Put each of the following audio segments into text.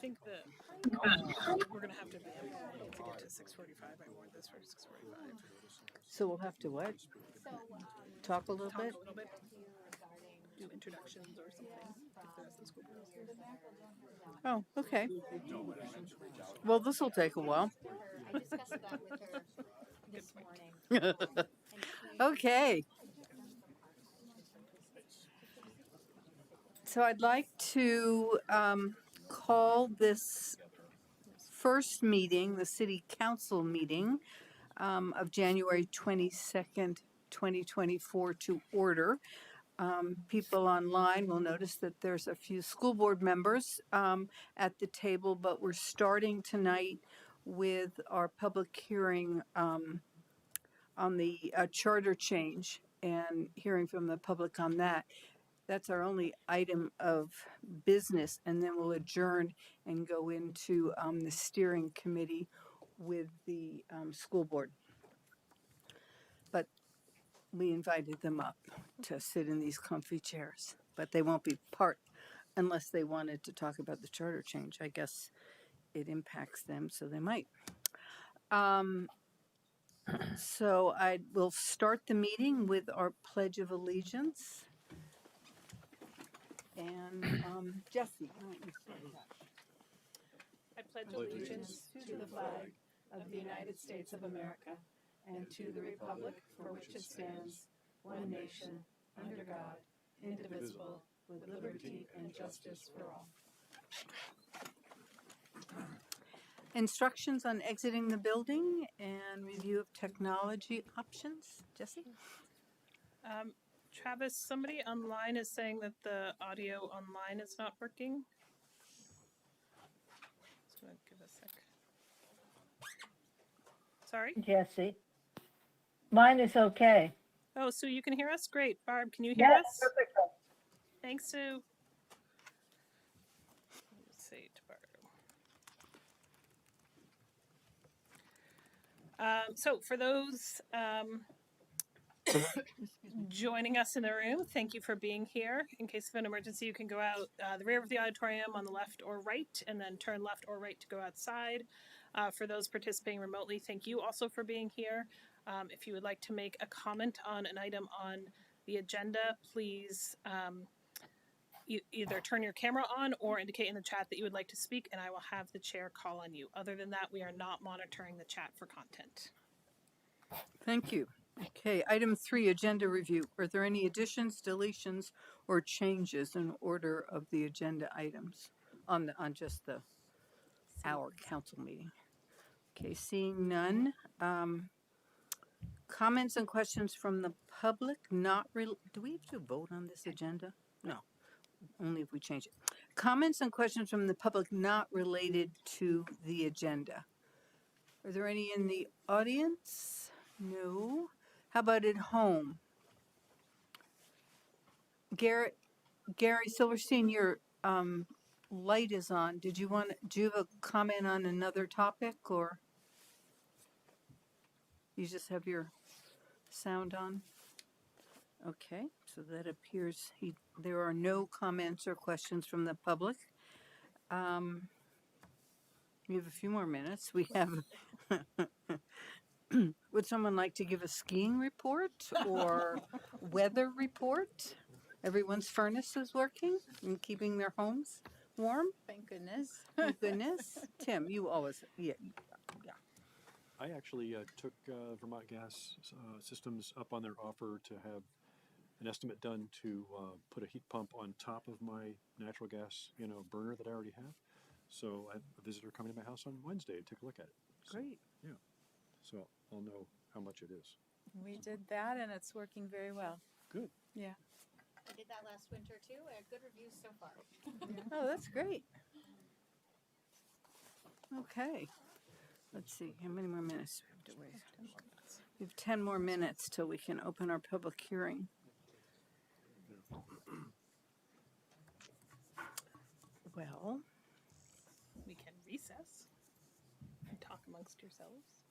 think that we're gonna have to be able to get to 6:45. I warned this for 6:45. So we'll have to what? Talk a little Talk bit? a little bit, do introductions or something if the rest of the school board is here. Oh, okay. Well, this will take a while. I discussed that with her this morning. Okay. So I'd like to call this first meeting, the city council meeting of January 22nd, 2024 to order. People online will notice that there's a few school board members at the table, but we're starting tonight with our public hearing on the charter change and hearing from the public on that. That's our only item of business, and then we'll adjourn and go into the steering committee with the school board. But we invited them up to sit in these comfy chairs, but they won't be part unless they wanted to talk about the charter change. I guess it impacts them, so they might. So I will start the meeting with our Pledge of Allegiance. And Jesse, why don't you start that? I pledge allegiance to the flag of the United States of America and to the republic for which it stands, one nation, under God, indivisible, with liberty and justice for all. Instructions on exiting the building and review of technology options. Jesse? Travis, somebody online is saying that the audio online is not working. Just gonna give a sec. Sorry? Jesse. Mine is okay. Oh, Sue, you can hear us? Great. Barb, can you hear us? Perfect. Thanks, Sue. Let's say to Barb. So for those joining us in the room, thank you for being here. In case of an emergency, you can go out the rear of the auditorium on the left or right, and then turn left or right to go outside. For those participating remotely, thank you also for being here. If you would like to make a comment on an item on the agenda, please either turn your camera on or indicate in the chat that you would like to speak, and I will have the chair call on you. Other than that, we are not monitoring the chat for content. Thank you. Okay, item 3, agenda review. Are there any additions, deletions, or changes in order of the agenda items on just our council meeting? Okay, seeing none. Comments and questions from the public not do we have to vote on this agenda? No, only if we change it. Comments and questions from the public not related to the agenda. Are there any in the audience? No. How about at home? Gary Silverstein, your light is on. Do you have a comment on another topic, or you just have your sound on? Okay, so that appears there are no comments or questions from the public. We have a few more minutes. We have. Would someone like to give a skiing report or weather report? Everyone's furnace is working and keeping their homes warm? Thank goodness. Thank goodness. Tim, you always, yeah. I actually took Vermont Gas Systems up on their offer to have an estimate done to put a heat pump on top of my natural gas, burner that I already have. So I have a visitor coming to my house on Wednesday to take a look at it. So, Great. yeah. So I'll know how much it is. We did that and it's working very well. Good. Yeah. I did that last winter too. I have good reviews so far. Oh, that's great. Okay. Let's see, how many more minutes we have to wait? We have 10 more minutes till we can open our public hearing. Well, We can recess and talk amongst yourselves.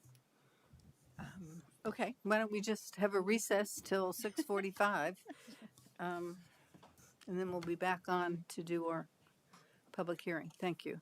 okay, why don't we just have a recess till 6:45, and then we'll be back on to do our public hearing. Thank you.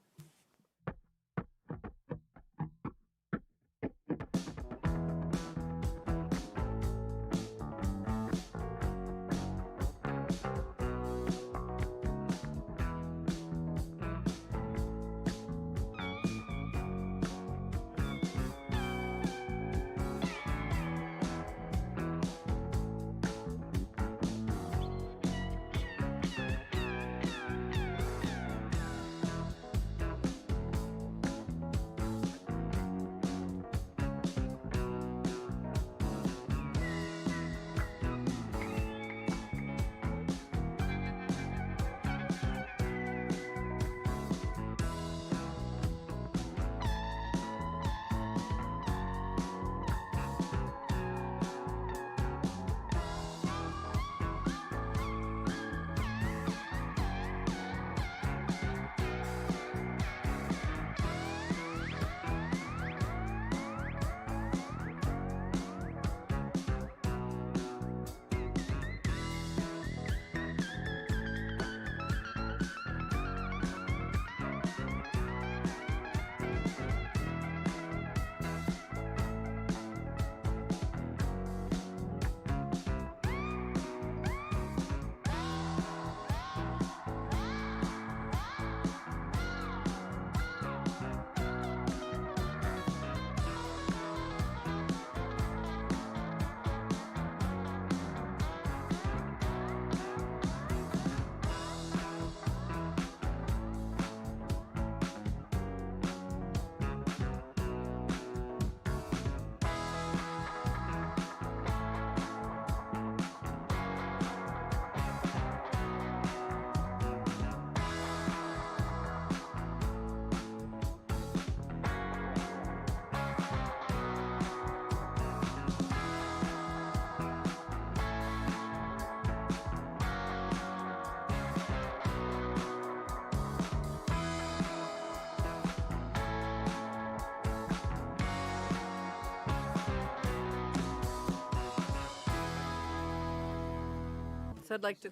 So I'd like to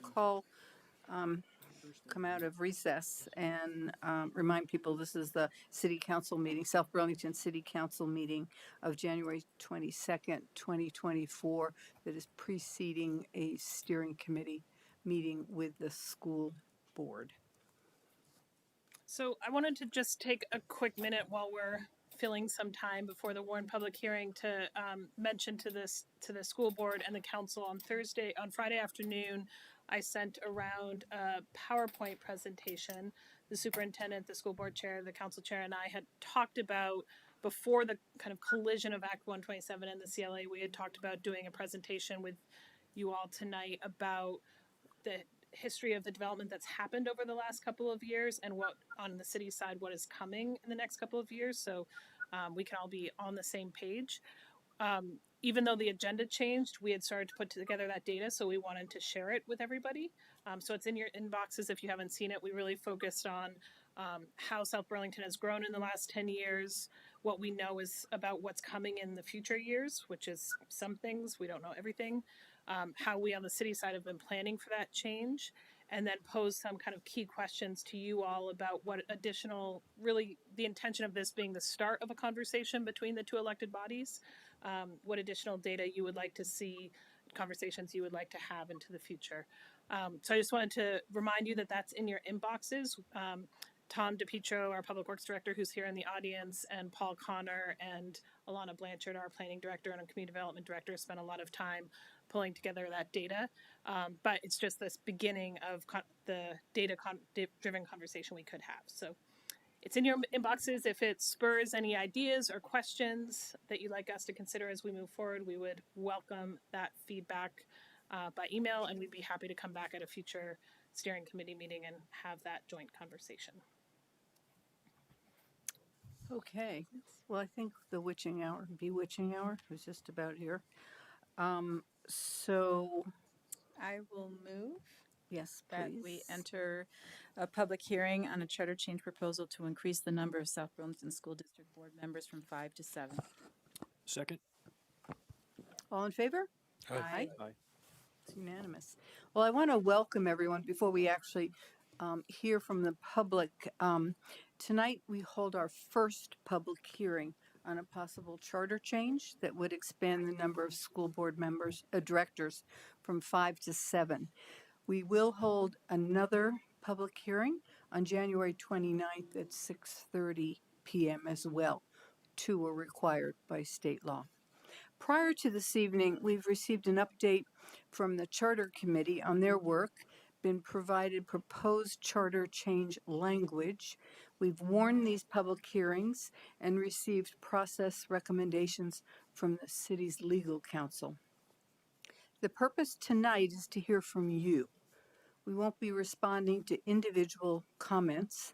come out of recess and remind people this is the City Council meeting, South Burlington City Council meeting of January 22nd, 2024, that is preceding a steering committee meeting with the school board. So I wanted to just take a quick minute while we're filling some time before the Warren public hearing to mention to the school board and the council on Friday afternoon, I sent around a PowerPoint presentation. The superintendent, the school board chair, the council chair, and I had talked about before the kind of collision of Act 127 and the CLA. We had talked about doing a presentation with you all tonight about the history of the development that's happened over the last couple of years and what on the city side what is coming in the next couple of years, so we can all be on the same page. Even though the agenda changed, we had started to put together that data, so we wanted to share it with everybody. So it's in your inboxes if you haven't seen it. We really focused on how South Burlington has grown in the last 10 years, what we know is about what's coming in the future years, which is some things, we don't know everything, how we on the city side have been planning for that change, and then pose some kind of key questions to you all about what additional, really the intention of this being the start of a conversation between the two elected bodies, what additional data you would like to see, conversations you would like to have into the future. So I just wanted to remind you that that's in your inboxes. Tom DePietro, our public works director, who's here in the audience, and Paul Connor and Alana Blanchard, our planning director and our community development director, spent a lot of time pulling together that data. But it's just this beginning of the data-driven conversation we could have. So it's in your inboxes. If it spurs any ideas or questions that you'd like us to consider as we move forward, we would welcome that feedback by email, and we'd be happy to come back at a future steering committee meeting and have that joint conversation. Okay, well, I think the bewitching hour is just about here. So, I will move yes, that please. we enter a public hearing on a charter change proposal to increase the number of South Burlington School District Board members from 5 to 7. Second? All in favor? Aye. Aye. It's unanimous. Well, I want to welcome everyone before we actually hear from the public. Tonight, we hold our first public hearing on a possible charter change that would expand the number of school board members, directors from 5 to 7. We will hold another public hearing on January 29th at 6:30 p.m. as well. 2 are required by state law. Prior to this evening, we've received an update from the Charter Committee on their work, been provided proposed charter change language. We've warned these public hearings and received process recommendations from the city's legal counsel. The purpose tonight is to hear from you. We won't be responding to individual comments.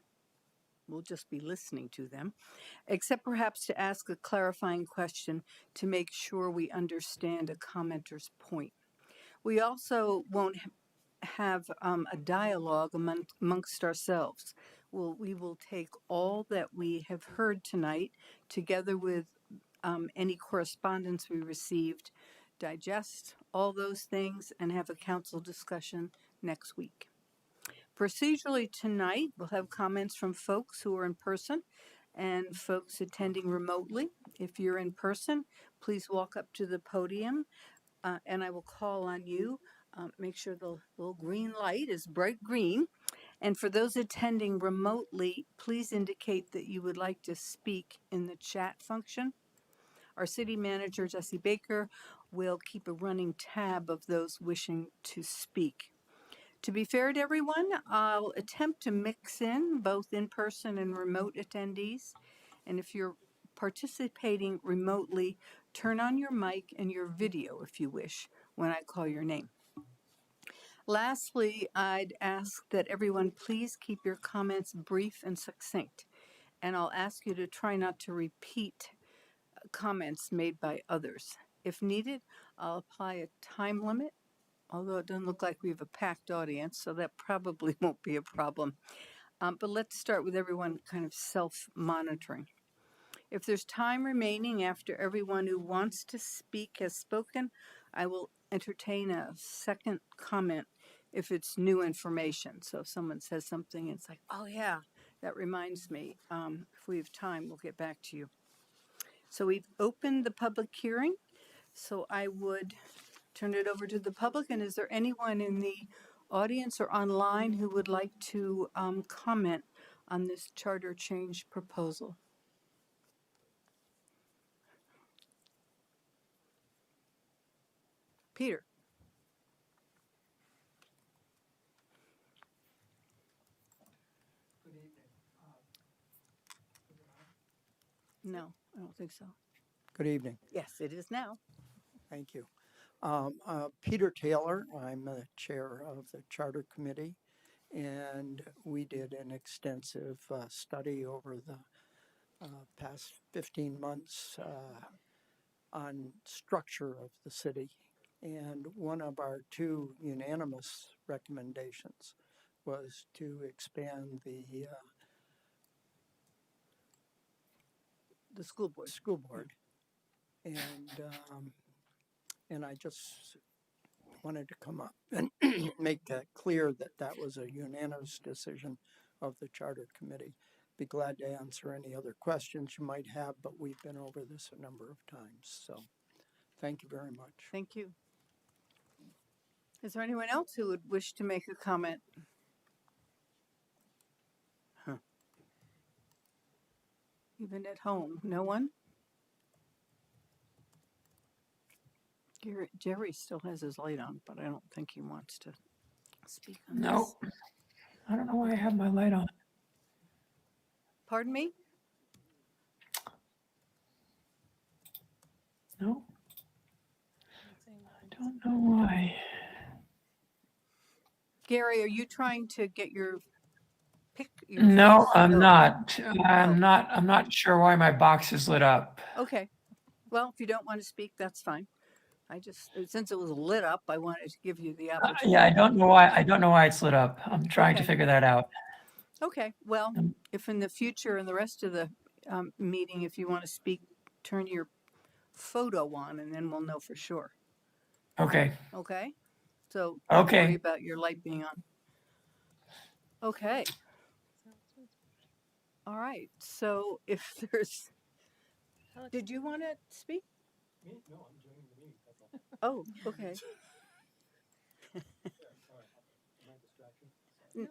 We'll just be listening to them, except perhaps to ask a clarifying question to make sure we understand a commenter's point. We also won't have a dialogue amongst ourselves. We will take all that we have heard tonight, together with any correspondence we received, digest all those things, and have a council discussion next week. Procedurally tonight, we'll have comments from folks who are in person and folks attending remotely. If you're in person, please walk up to the podium and I will call on you. Make sure the little green light is bright green. And for those attending remotely, please indicate that you would like to speak in the chat function. Our city manager, Jesse Baker, will keep a running tab of those wishing to speak. To be fair to everyone, I'll attempt to mix in both in-person and remote attendees. And if you're participating remotely, turn on your mic and your video if you wish when I call your name. Lastly, I'd ask that everyone please keep your comments brief and succinct. And I'll ask you to try not to repeat comments made by others. If needed, I'll apply a time limit, although it doesn't look like we have a packed audience, so that probably won't be a problem. But let's start with everyone kind of self-monitoring. If there's time remaining after everyone who wants to speak has spoken, I will entertain a second comment if it's new information. So if someone says something, it's like, oh yeah, that reminds me. If we have time, we'll get back to you. So we've opened the public hearing. So I would turn it over to the public. And is there anyone in the audience or online who would like to comment on this charter change proposal? Peter? No, I don't think so. Good evening. Yes, it is now. Thank you. Peter Taylor, I'm the chair of the Charter Committee, and we did an extensive study over the past 15 months on structure of the city. And one of our two unanimous recommendations was to expand The school board. school board. And I just wanted to come up and make that clear that that was a unanimous decision of the Charter Committee. Be glad to answer any other questions you might have, but we've been over this a number of times. So thank you very much. Thank you. Is there anyone else who would wish to make a comment? Even at home, no one? Jerry still has his light on, but I don't think he wants to speak on No, this. I don't know why I have my light on. Pardon me? No, I don't know why. Gary, are you trying to get your No, face? I'm Oh, not. Oh. I'm not sure why my box is lit up. Okay. Well, if you don't want to speak, that's fine. I just, since it was lit up, I wanted to give you the opportunity. Yeah, I don't know why. I don't know why it's lit up. I'm trying to Okay. figure that out. Okay, well, Um, if in the future and the rest of the meeting, if you want to speak, turn your photo on and then we'll know for sure. Okay. Okay? So don't worry Okay. about your light being on. Okay. All right. So if there's, did you want to speak? No, I'm joining the meeting. That's all. Oh, okay.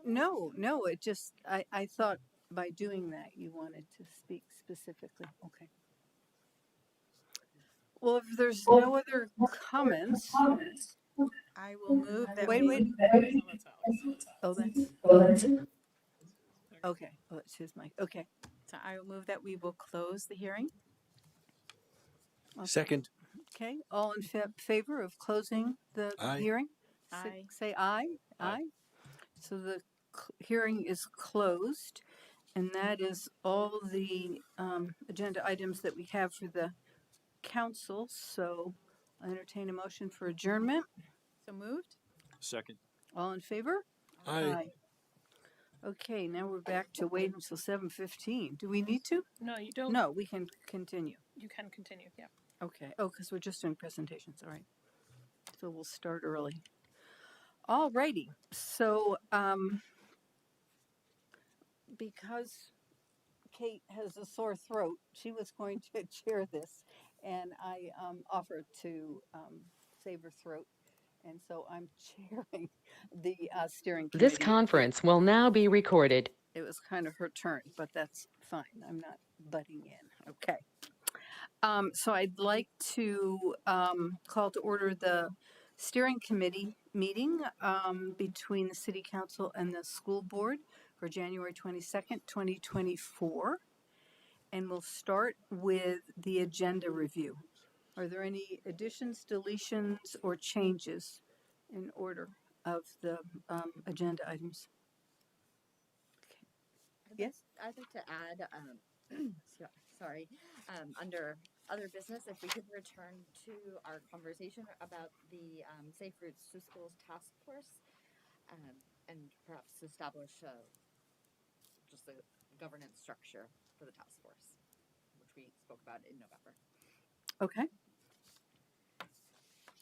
No, it just, I thought by doing that you wanted to speak specifically. Okay. Well, if there's no other comments, I will move that wait, we. wait. Oh, that's, okay. Oh, it's his mic. Okay. So I will move that we will close the hearing. Second. Okay. All in favor of closing the Aye. hearing? Aye. Say aye. Aye. So the hearing is closed, and that is all the agenda items that we have for the council. So I entertain a motion for adjournment. So moved. Second. All in favor? Aye. Okay, now we're back to wait until 7:15. Do we need to? No, you don't. No, we can continue. You can continue. Yeah. Okay. Oh, because we're just doing presentations. All right. So we'll start early. All righty. So because Kate has a sore throat, she was going to chair this, and I offered to save her throat. And so I'm chairing the steering committee. This conference will now be recorded. It was kind of her turn, but that's fine. I'm not butting in. Okay. So I'd like to call to order the steering committee meeting between the city council and the school board for January 22nd, 2024. And we'll start with the agenda review. Are there any additions, deletions, or changes in order of the agenda items? Yes? I'd like to add, under other business, if we could return to our conversation about the Safe Routes to Schools Task Force, and perhaps establish just a governance structure for the task force, which we spoke about in November. Okay.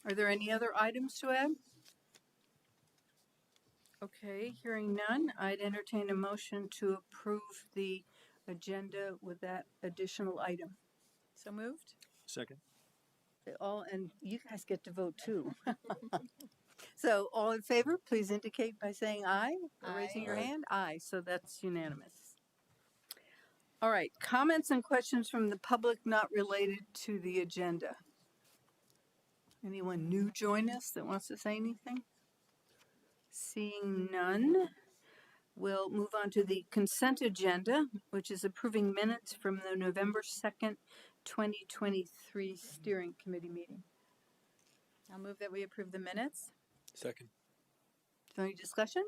Are there any other items to add? Okay, hearing none, I'd entertain a motion to approve the agenda with that additional item. So moved? Second? And you guys get to vote too. So all in favor, please indicate by saying aye or raising your Aye. hand. Aye, so that's unanimous. All right, comments and questions from the public not related to the agenda. Anyone new join us that wants to say anything? Seeing none, we'll move on to the consent agenda, which is approving minutes from the November 2nd, 2023 steering committee meeting. I'll move that we approve the minutes. Second? Is there any discussion?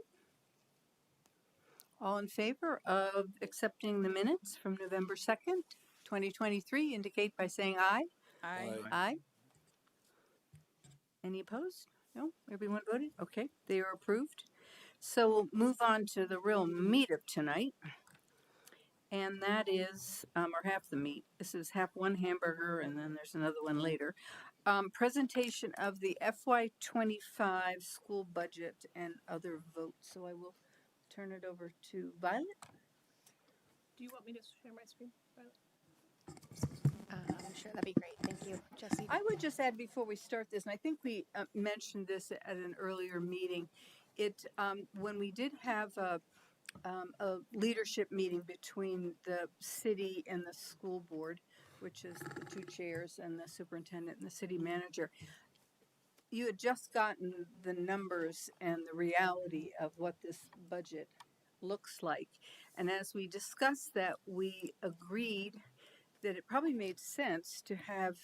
All in favor of accepting the minutes from November 2nd, 2023, indicate by saying aye. Aye. Aye. Any opposed? No? Everyone voted? Okay, they are approved. So we'll move on to the real meat of tonight. And that is, or half the meat. This is half one hamburger and then there's another one later. Presentation of the FY25 school budget and other votes. So I will turn it over to Violet. Do you want me to share my screen, Violet? Sure, that'd be great. Thank you, Jesse. I would just add before we start this, and I think we mentioned this at an earlier meeting. When we did have a leadership meeting between the city and the school board, which is the two chairs and the superintendent and the city manager, you had just gotten the numbers and the reality of what this budget looks like. And as we discussed that, we agreed that it probably made sense to have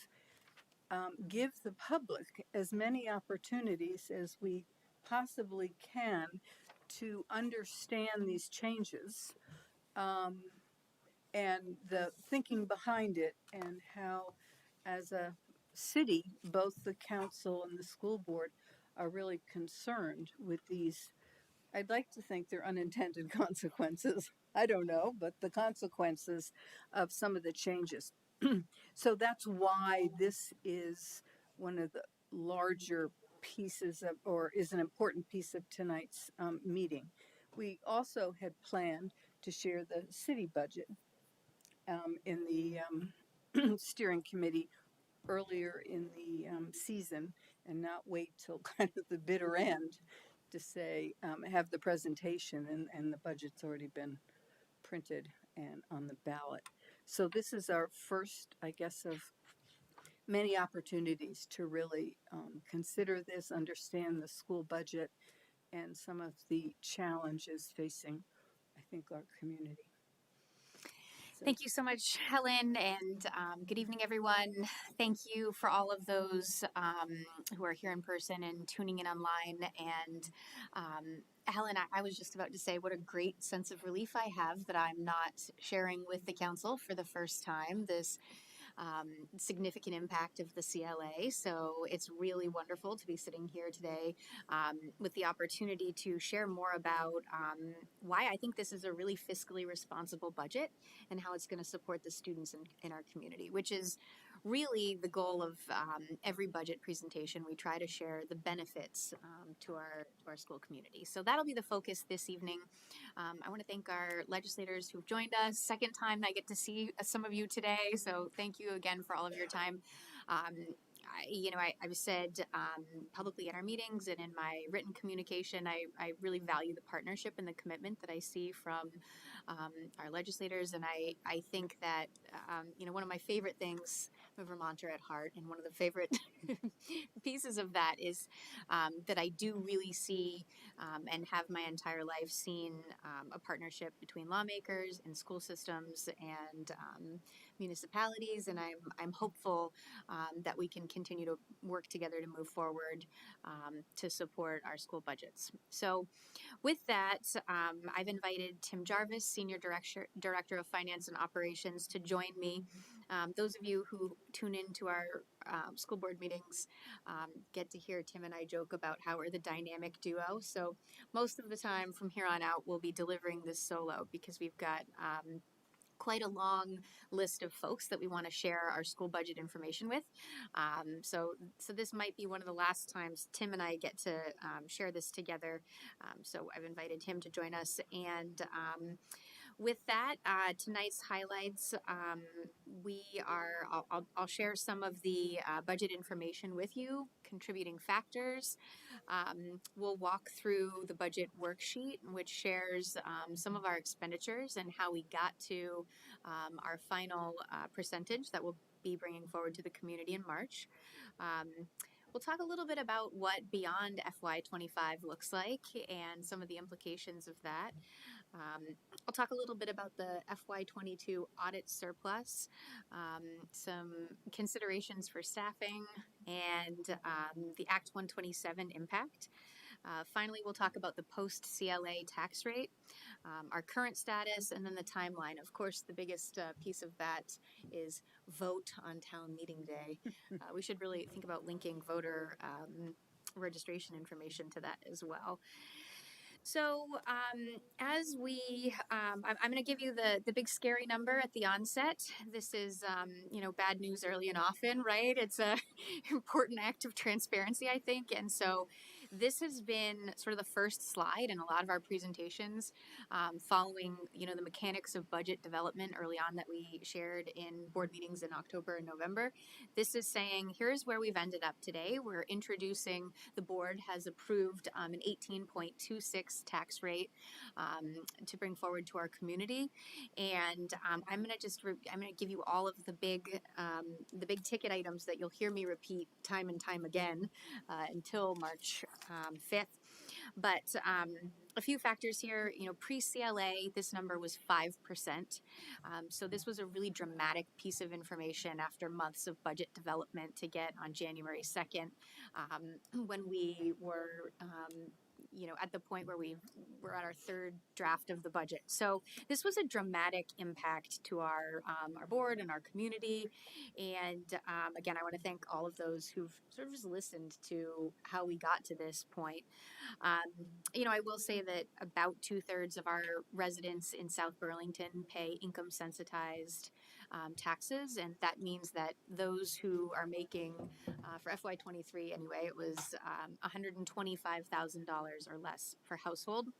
give the public as many opportunities as we possibly can to understand these changes and the thinking behind it, and how as a city both the council and the school board are really concerned with these. I'd like to think they're unintended consequences. I don't know, but the consequences of some of the changes. So that's why this is one of the larger pieces of, or is an important piece of tonight's meeting. We also had planned to share the city budget in the steering committee earlier in the season and not wait till kind of the bitter end to say, have the presentation and the budget's already been printed and on the ballot. So this is our first, I guess, of many opportunities to really consider this, understand the school budget and some of the challenges facing, I think, our community. So, Thank you so much, Helen, and good evening, everyone. Thank you for all of those who are here in person and tuning in online. And Helen, I was just about to say what a great sense of relief I have that I'm not sharing with the council for the first time this significant impact of the CLA. So it's really wonderful to be sitting here today with the opportunity to share more about why I think this is a really fiscally responsible budget and how it's going to support the students in our community, which is really the goal of every budget presentation. We try to share the benefits to our school community. So that'll be the focus this evening. I want to thank our legislators who've joined us. Second time I get to see some of you today, so thank you again for all of your time. I've said publicly at our meetings and in my written communication, I really value the partnership and the commitment that I see from our legislators. And I think that, one of my favorite things, I'm a Vermonter at heart, and one of the favorite pieces of that is that I do really see and have my entire life seen a partnership between lawmakers and school systems and municipalities, and I'm hopeful that we can continue to work together to move forward to support our school budgets. So with that, I've invited Tim Jarvis, Senior Director of Finance and Operations, to join me. Those of you who tune into our school board meetings get to hear Tim and I joke about how we're the dynamic duo. So most of the time from here on out, we'll be delivering this solo because we've got quite a long list of folks that we want to share our school budget information with. So this might be one of the last times Tim and I get to share this together. So I've invited him to join us. And with that, tonight's highlights, I'll share some of the budget information with you, contributing factors. We'll walk through the budget worksheet, which shares some of our expenditures and how we got to our final percentage that we'll be bringing forward to the community in March. We'll talk a little bit about what beyond FY25 looks like and some of the implications of that. I'll talk a little bit about the FY22 audit surplus, some considerations for staffing, and the Act 127 impact. Finally, we'll talk about the post-CLA tax rate, our current status, and then the timeline. Of course, the biggest piece of that is vote on town meeting day. We should really think about linking voter registration information to that as well. So as I'm going to give you the big scary number at the onset. This is, bad news early and often, right? It's a important act of transparency, I think. And so this has been sort of the first slide in a lot of our presentations following, the mechanics of budget development early on that we shared in board meetings in October and November. This is saying, here's where we've ended up today. We're introducing, the board has approved an 18.26 tax rate to bring forward to our community. And I'm going to give you all of the big ticket items that you'll hear me repeat time and time again until March 5th. But a few factors here, pre-CLA, this number was 5%. So this was a really dramatic piece of information after months of budget development to get on January 2nd when we were at the point where we were at our third draft of the budget. So this was a dramatic impact to our board and our community. And again, I want to thank all of those who've sort of just listened to how we got to this point. I will say that about 2/3 of our residents in South Burlington pay income sensitized taxes, and that means that those who are making, for FY23 anyway, it was $125,000 or less per household.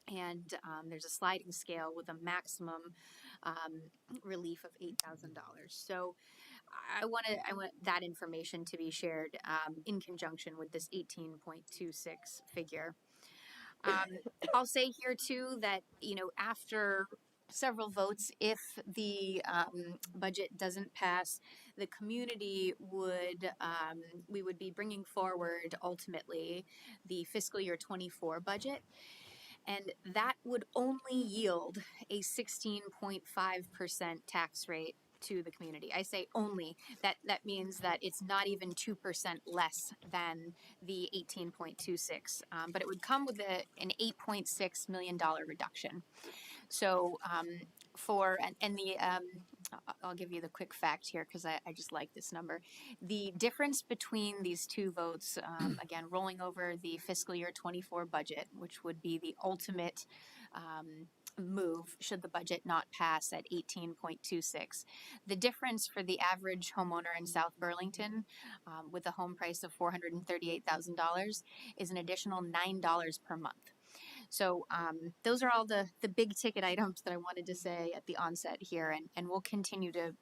And there's a sliding scale with a maximum relief of $8,000. So I want that information to be shared in conjunction with this 18.26 figure. I'll say here too that, after several votes, if the budget doesn't pass, the community we would be bringing forward ultimately the fiscal year 24 budget. And that would only yield a 16.5% tax rate to the community. I say only. That means that it's not even 2% less than the 18.26, but it would come with an $8.6 million reduction. So I'll give you the quick fact here because I just like this number. The difference between these two votes, again, rolling over the fiscal year 24 budget, which would be the ultimate move should the budget not pass at 18.26. The difference for the average homeowner in South Burlington with a home price of $438,000 is an additional $9 per month. So those are all the big ticket items that I wanted to say at the onset here, and we'll continue to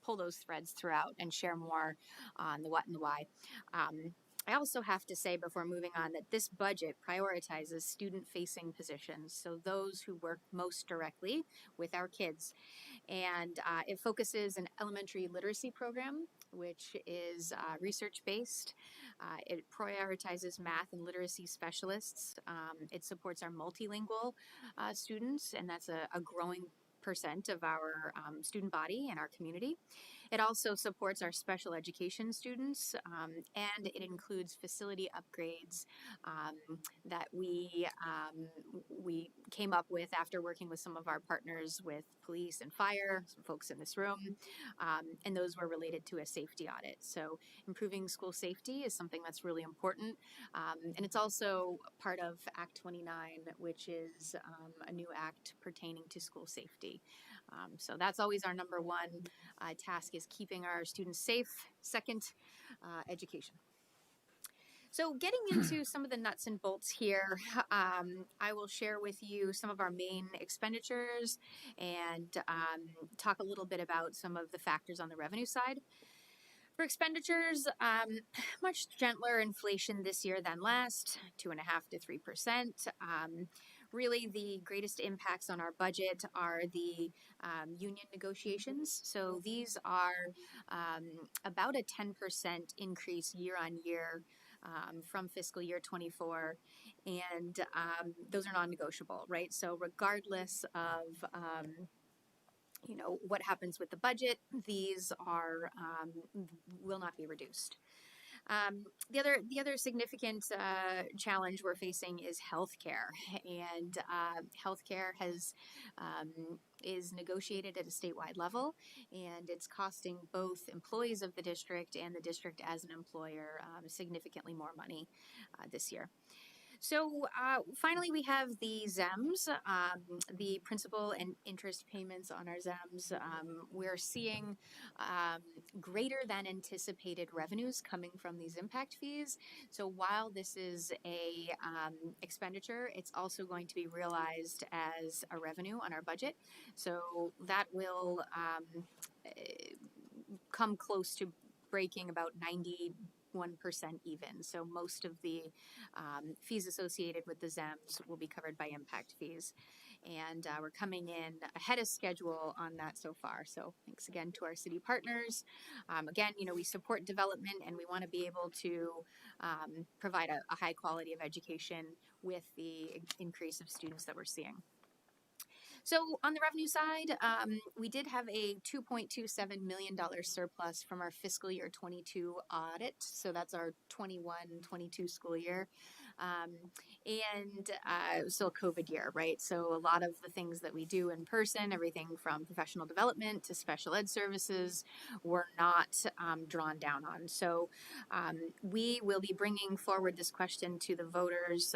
pull those threads throughout and share more on the what and the why. I also have to say before moving on that this budget prioritizes student-facing positions, so those who work most directly with our kids. And it focuses an elementary literacy program, which is research-based. It prioritizes math and literacy specialists. It supports our multilingual students, and that's a growing percent of our student body and our community. It also supports our special education students, and it includes facility upgrades that we came up with after working with some of our partners with police and fire, some folks in this room, and those were related to a safety audit. So improving school safety is something that's really important, and it's also part of Act 29, which is a new act pertaining to school safety. So that's always our number one task, is keeping our students safe. Second, education. So getting into some of the nuts and bolts here, I will share with you some of our main expenditures and talk a little bit about some of the factors on the revenue side. For expenditures, much gentler inflation this year than last, 2.5% to 3%. Really, the greatest impacts on our budget are the union negotiations. So these are about a 10% increase year on year from fiscal year 24, and those are non-negotiable, right? So regardless of what happens with the budget, these are will not be reduced. The other significant challenge we're facing is healthcare, and healthcare is negotiated at a statewide level, and it's costing both employees of the district and the district as an employer significantly more money this year. So finally, we have the ZEMS, the principal and interest payments on our ZEMS. We're seeing greater than anticipated revenues coming from these impact fees. So while this is a expenditure, it's also going to be realized as a revenue on our budget. So that will come close to breaking about 91% even. So most of the fees associated with the ZEMS will be covered by impact fees. And we're coming in ahead of schedule on that so far. So thanks again to our city partners. Again, we support development, and we want to be able to provide a high quality of education with the increase of students that we're seeing. So on the revenue side, we did have a $2.27 million surplus from our fiscal year 22 audit. So that's our 21-22 school year. And it was still a COVID year, right? So a lot of the things that we do in person, everything from professional development to special ed services, were not drawn down on. So we will be bringing forward this question to the voters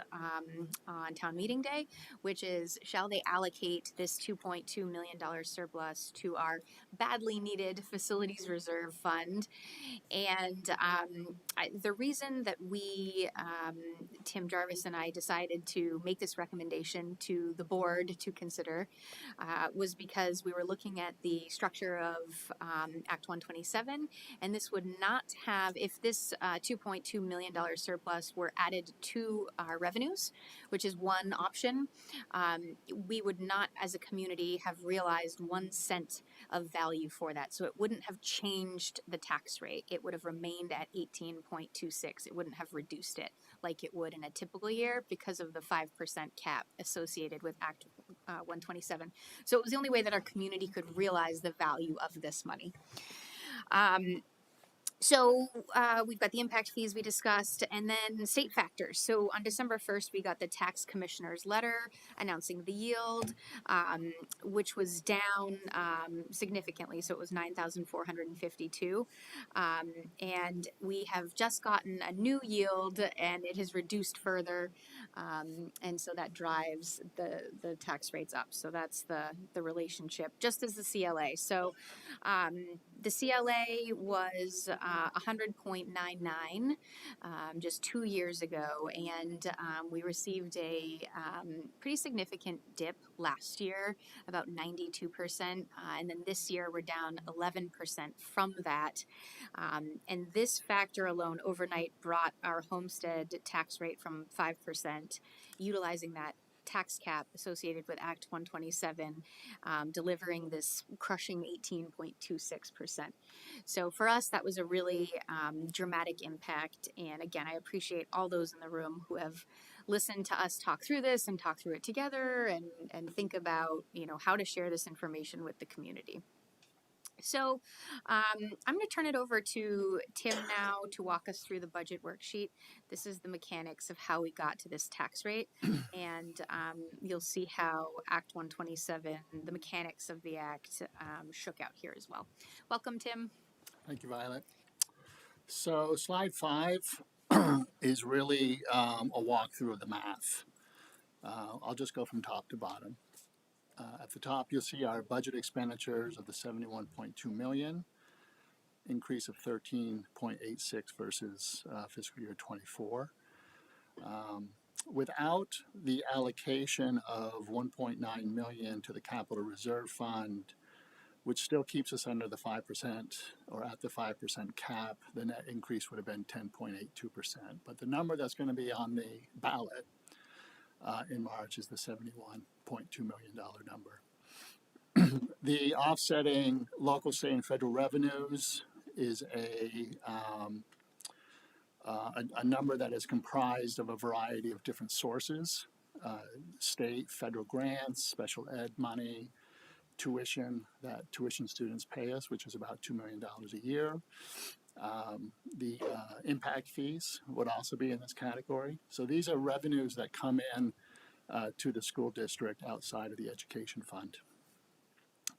on town meeting day, which is, shall they allocate this $2.2 million surplus to our badly needed facilities reserve fund? And the reason that we, Tim Jarvis and I, decided to make this recommendation to the board to consider was because we were looking at the structure of Act 127, and this would not have, if this $2.2 million surplus were added to our revenues, which is one option, we would not, as a community, have realized 1 cent of value for that. So it wouldn't have changed the tax rate. It would have remained at 18.26. It wouldn't have reduced it like it would in a typical year because of the 5% cap associated with Act 127. So it was the only way that our community could realize the value of this money. So we've got the impact fees we discussed, and then state factors. So on December 1st, we got the tax commissioner's letter announcing the yield, which was down significantly. So it was 9,452. And we have just gotten a new yield, and it has reduced further. And so that drives the tax rates up. So that's the relationship, just as the CLA. So the CLA was 100.99 just 2 years ago, and we received a pretty significant dip last year, about 92%, and then this year we're down 11% from that. And this factor alone overnight brought our homestead tax rate from 5%, utilizing that tax cap associated with Act 127, delivering this crushing 18.26%. So for us, that was a really dramatic impact. And again, I appreciate all those in the room who have listened to us talk through this and talk through it together and think about, how to share this information with the community. So I'm going to turn it over to Tim now to walk us through the budget worksheet. This is the mechanics of how we got to this tax rate, and you'll see how Act 127, the mechanics of the act, shook out here as well. Welcome, Tim. Thank you, Violet. So slide 5 is really a walkthrough of the math. I'll just go from top to bottom. At the top, you'll see our budget expenditures of the 71.2 million, increase of 13.86 versus fiscal year 24. Without the allocation of 1.9 million to the capital reserve fund, which still keeps us under the 5% or at the 5% cap, the net increase would have been 10.82%. But the number that's going to be on the ballot in March is the $71.2 million number. The offsetting local, state, and federal revenues is a number that is comprised of a variety of different sources, state, federal grants, special ed money, tuition that tuition students pay us, which is about $2 million a year. The impact fees would also be in this category. So these are revenues that come in to the school district outside of the education fund.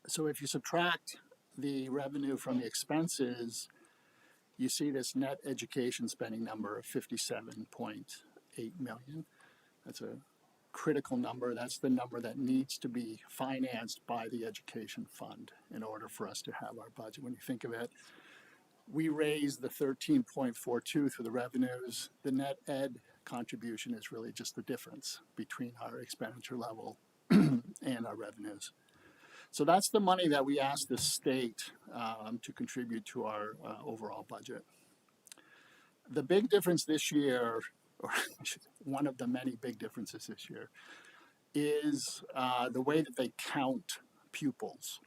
So if you subtract the revenue from the expenses, you see this net education spending number of 57.8 million. That's a critical number. That's the number that needs to be financed by the education fund in order for us to have our budget. When you think of it, we raised the 13.42 through the revenues. The net ed contribution is really just the difference between our expenditure level and our revenues. So that's the money that we asked the state to contribute to our overall budget. The big difference this year, or one of the many big differences this year, is the way that they count pupils.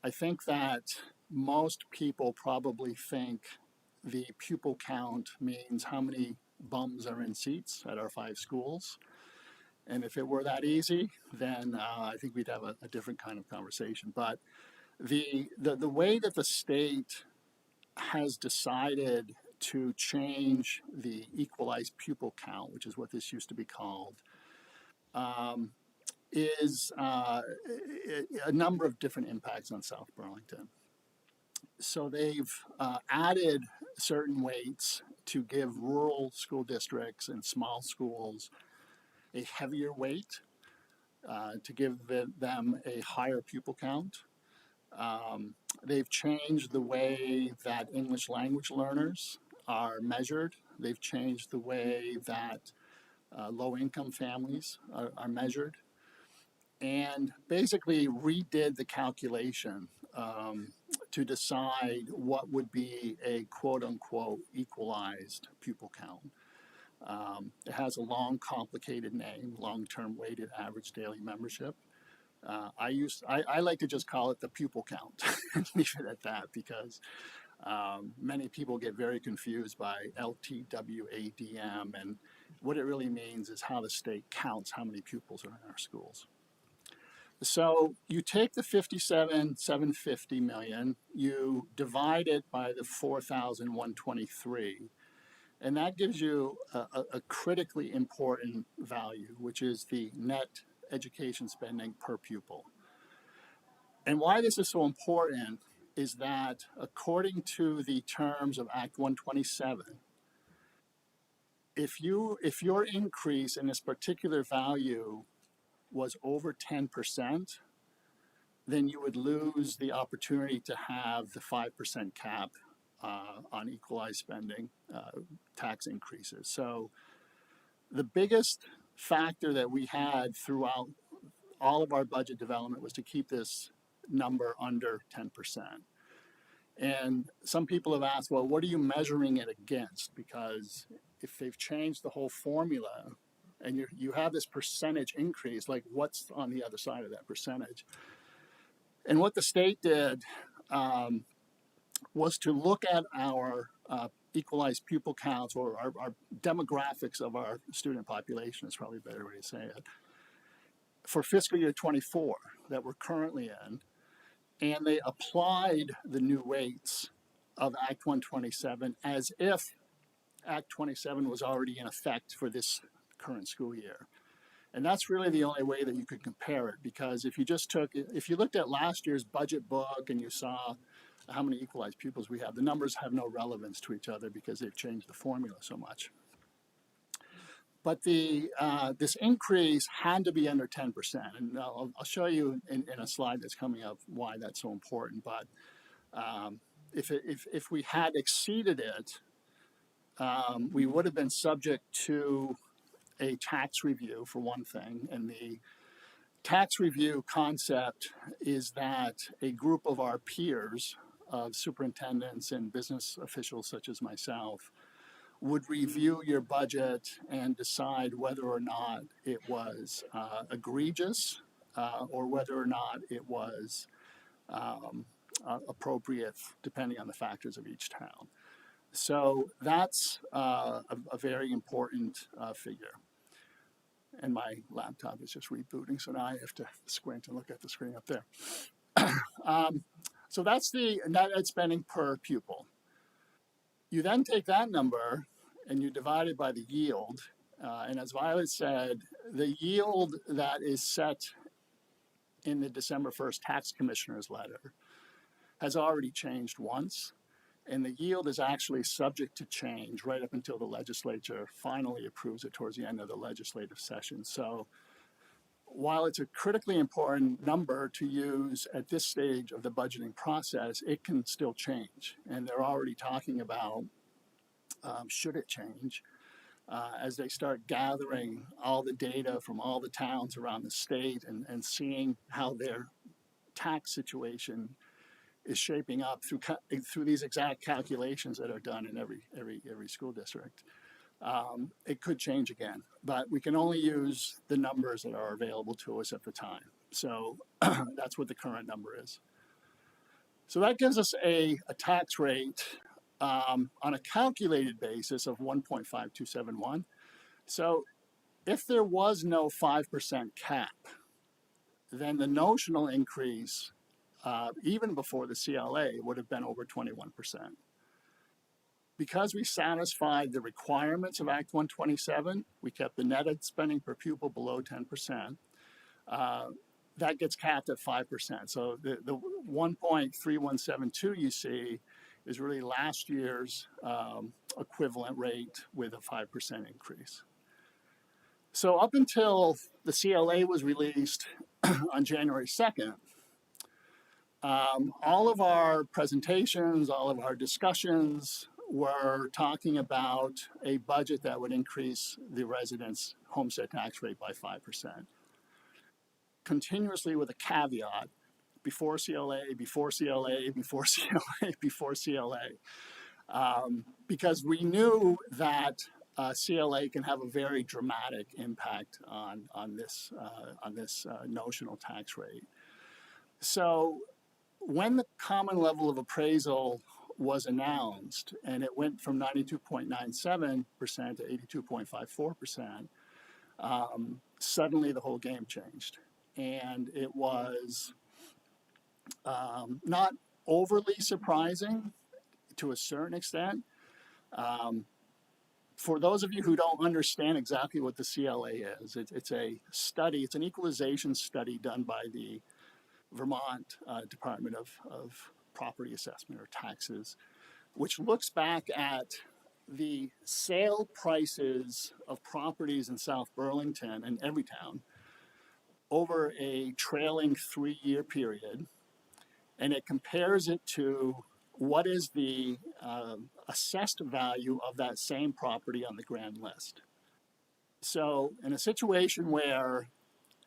I think that most people probably think the pupil count means how many bums are in seats at our 5 schools. And if it were that easy, then I think we'd have a different kind of conversation. But the way that the state has decided to change the equalized pupil count, which is what this used to be called, is a number of different impacts on South Burlington. So they've added certain weights to give rural school districts and small schools a heavier weight to give them a higher pupil count. They've changed the way that English language learners are measured. They've changed the way that low-income families are measured, and basically redid the calculation to decide what would be a quote-unquote equalized pupil count. It has a long, complicated name, long-term weighted average daily membership. I like to just call it the pupil count and leave it at that, because many people get very confused by LTWADM, and what it really means is how the state counts how many pupils are in our schools. So you take the 57,750 million, you divide it by the 4,123, and that gives you a critically important value, which is the net education spending per pupil. And why this is so important is that according to the terms of Act 127, if your increase in this particular value was over 10%, then you would lose the opportunity to have the 5% cap on equalized spending tax increases. So the biggest factor that we had throughout all of our budget development was to keep this number under 10%. And some people have asked, well, what are you measuring it against? Because if they've changed the whole formula and you have this percentage increase, like what's on the other side of that percentage? And what the state did was to look at our equalized pupil counts, or our demographics of our student population is probably a better way to say it, for fiscal year 24 that we're currently in, and they applied the new weights of Act 127 as if Act 27 was already in effect for this current school year. And that's really the only way that you could compare it, because if you looked at last year's budget book and you saw how many equalized pupils we have, the numbers have no relevance to each other because they've changed the formula so much. but this increase had to be under 10%. And I'll show you in a slide that's coming up why that's so important. But if we had exceeded it, we would have been subject to a tax review for one thing. And the tax review concept is that a group of our peers, of superintendents and business officials such as myself, would review your budget and decide whether or not it was egregious or whether or not it was appropriate, depending on the factors of each town. So that's a very important figure. And my laptop is just rebooting, so now I have to squint and look at the screen up there. So that's the net ed spending per pupil. You then take that number and you divide it by the yield. And as Violet said, the yield that is set in the December 1st tax commissioner's letter has already changed once. And the yield is actually subject to change right up until the legislature finally approves it towards the end of the legislative session. So while it's a critically important number to use at this stage of the budgeting process, it can still change. And they're already talking about should it change as they start gathering all the data from all the towns around the state and seeing how their tax situation is shaping up through these exact calculations that are done in every school district. It could change again, but we can only use the numbers that are available to us at the time. So that's what the current number is. So that gives us a tax rate on a calculated basis of 1.5271. So if there was no 5% cap, then the notional increase, even before the CLA, would have been over 21%. Because we satisfied the requirements of Act 127, we kept the net ed spending per pupil below 10%. That gets capped at 5%. So the 1.3172 you see is really last year's equivalent rate with a 5% increase. So up until the CLA was released on January 2nd, all of our presentations, all of our discussions were talking about a budget that would increase the residents' homestead tax rate by 5%. Continuously with a caveat, before CLA, before CLA, before CLA, before CLA. Because we knew that CLA can have a very dramatic impact on this notional tax rate. So when the common level of appraisal was announced and it went from 92.97% to 82.54%, suddenly the whole game changed. And it was not overly surprising to a certain extent. For those of you who don't understand exactly what the CLA is, it's a study, it's an equalization study done by the Vermont Department of Property Assessment or Taxes, which looks back at the sale prices of properties in South Burlington and every town over a trailing 3-year period, and it compares it to what is the assessed value of that same property on the grand list. So in a situation where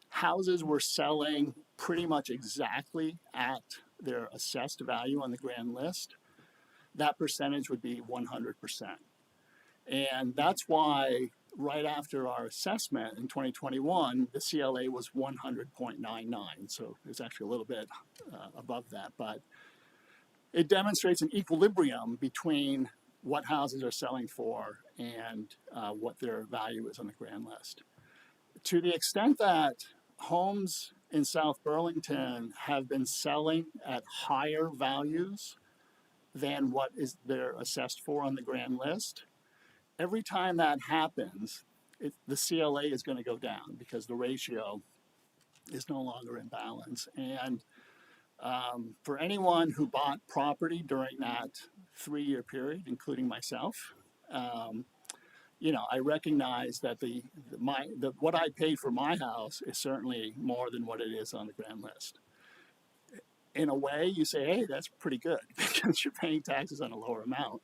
houses were selling pretty much exactly at their assessed value on the grand list, that percentage would be 100%. And that's why right after our assessment in 2021, the CLA was 100.99. So it's actually a little bit above that, but it demonstrates an equilibrium between what houses are selling for and what their value is on the grand list. To the extent that homes in South Burlington have been selling at higher values than what is they're assessed for on the grand list, every time that happens, the CLA is going to go down because the ratio is no longer in balance. And for anyone who bought property during that 3-year period, including myself, I recognize that what I paid for my house is certainly more than what it is on the grand list. In a way, you say, hey, that's pretty good because you're paying taxes on a lower amount.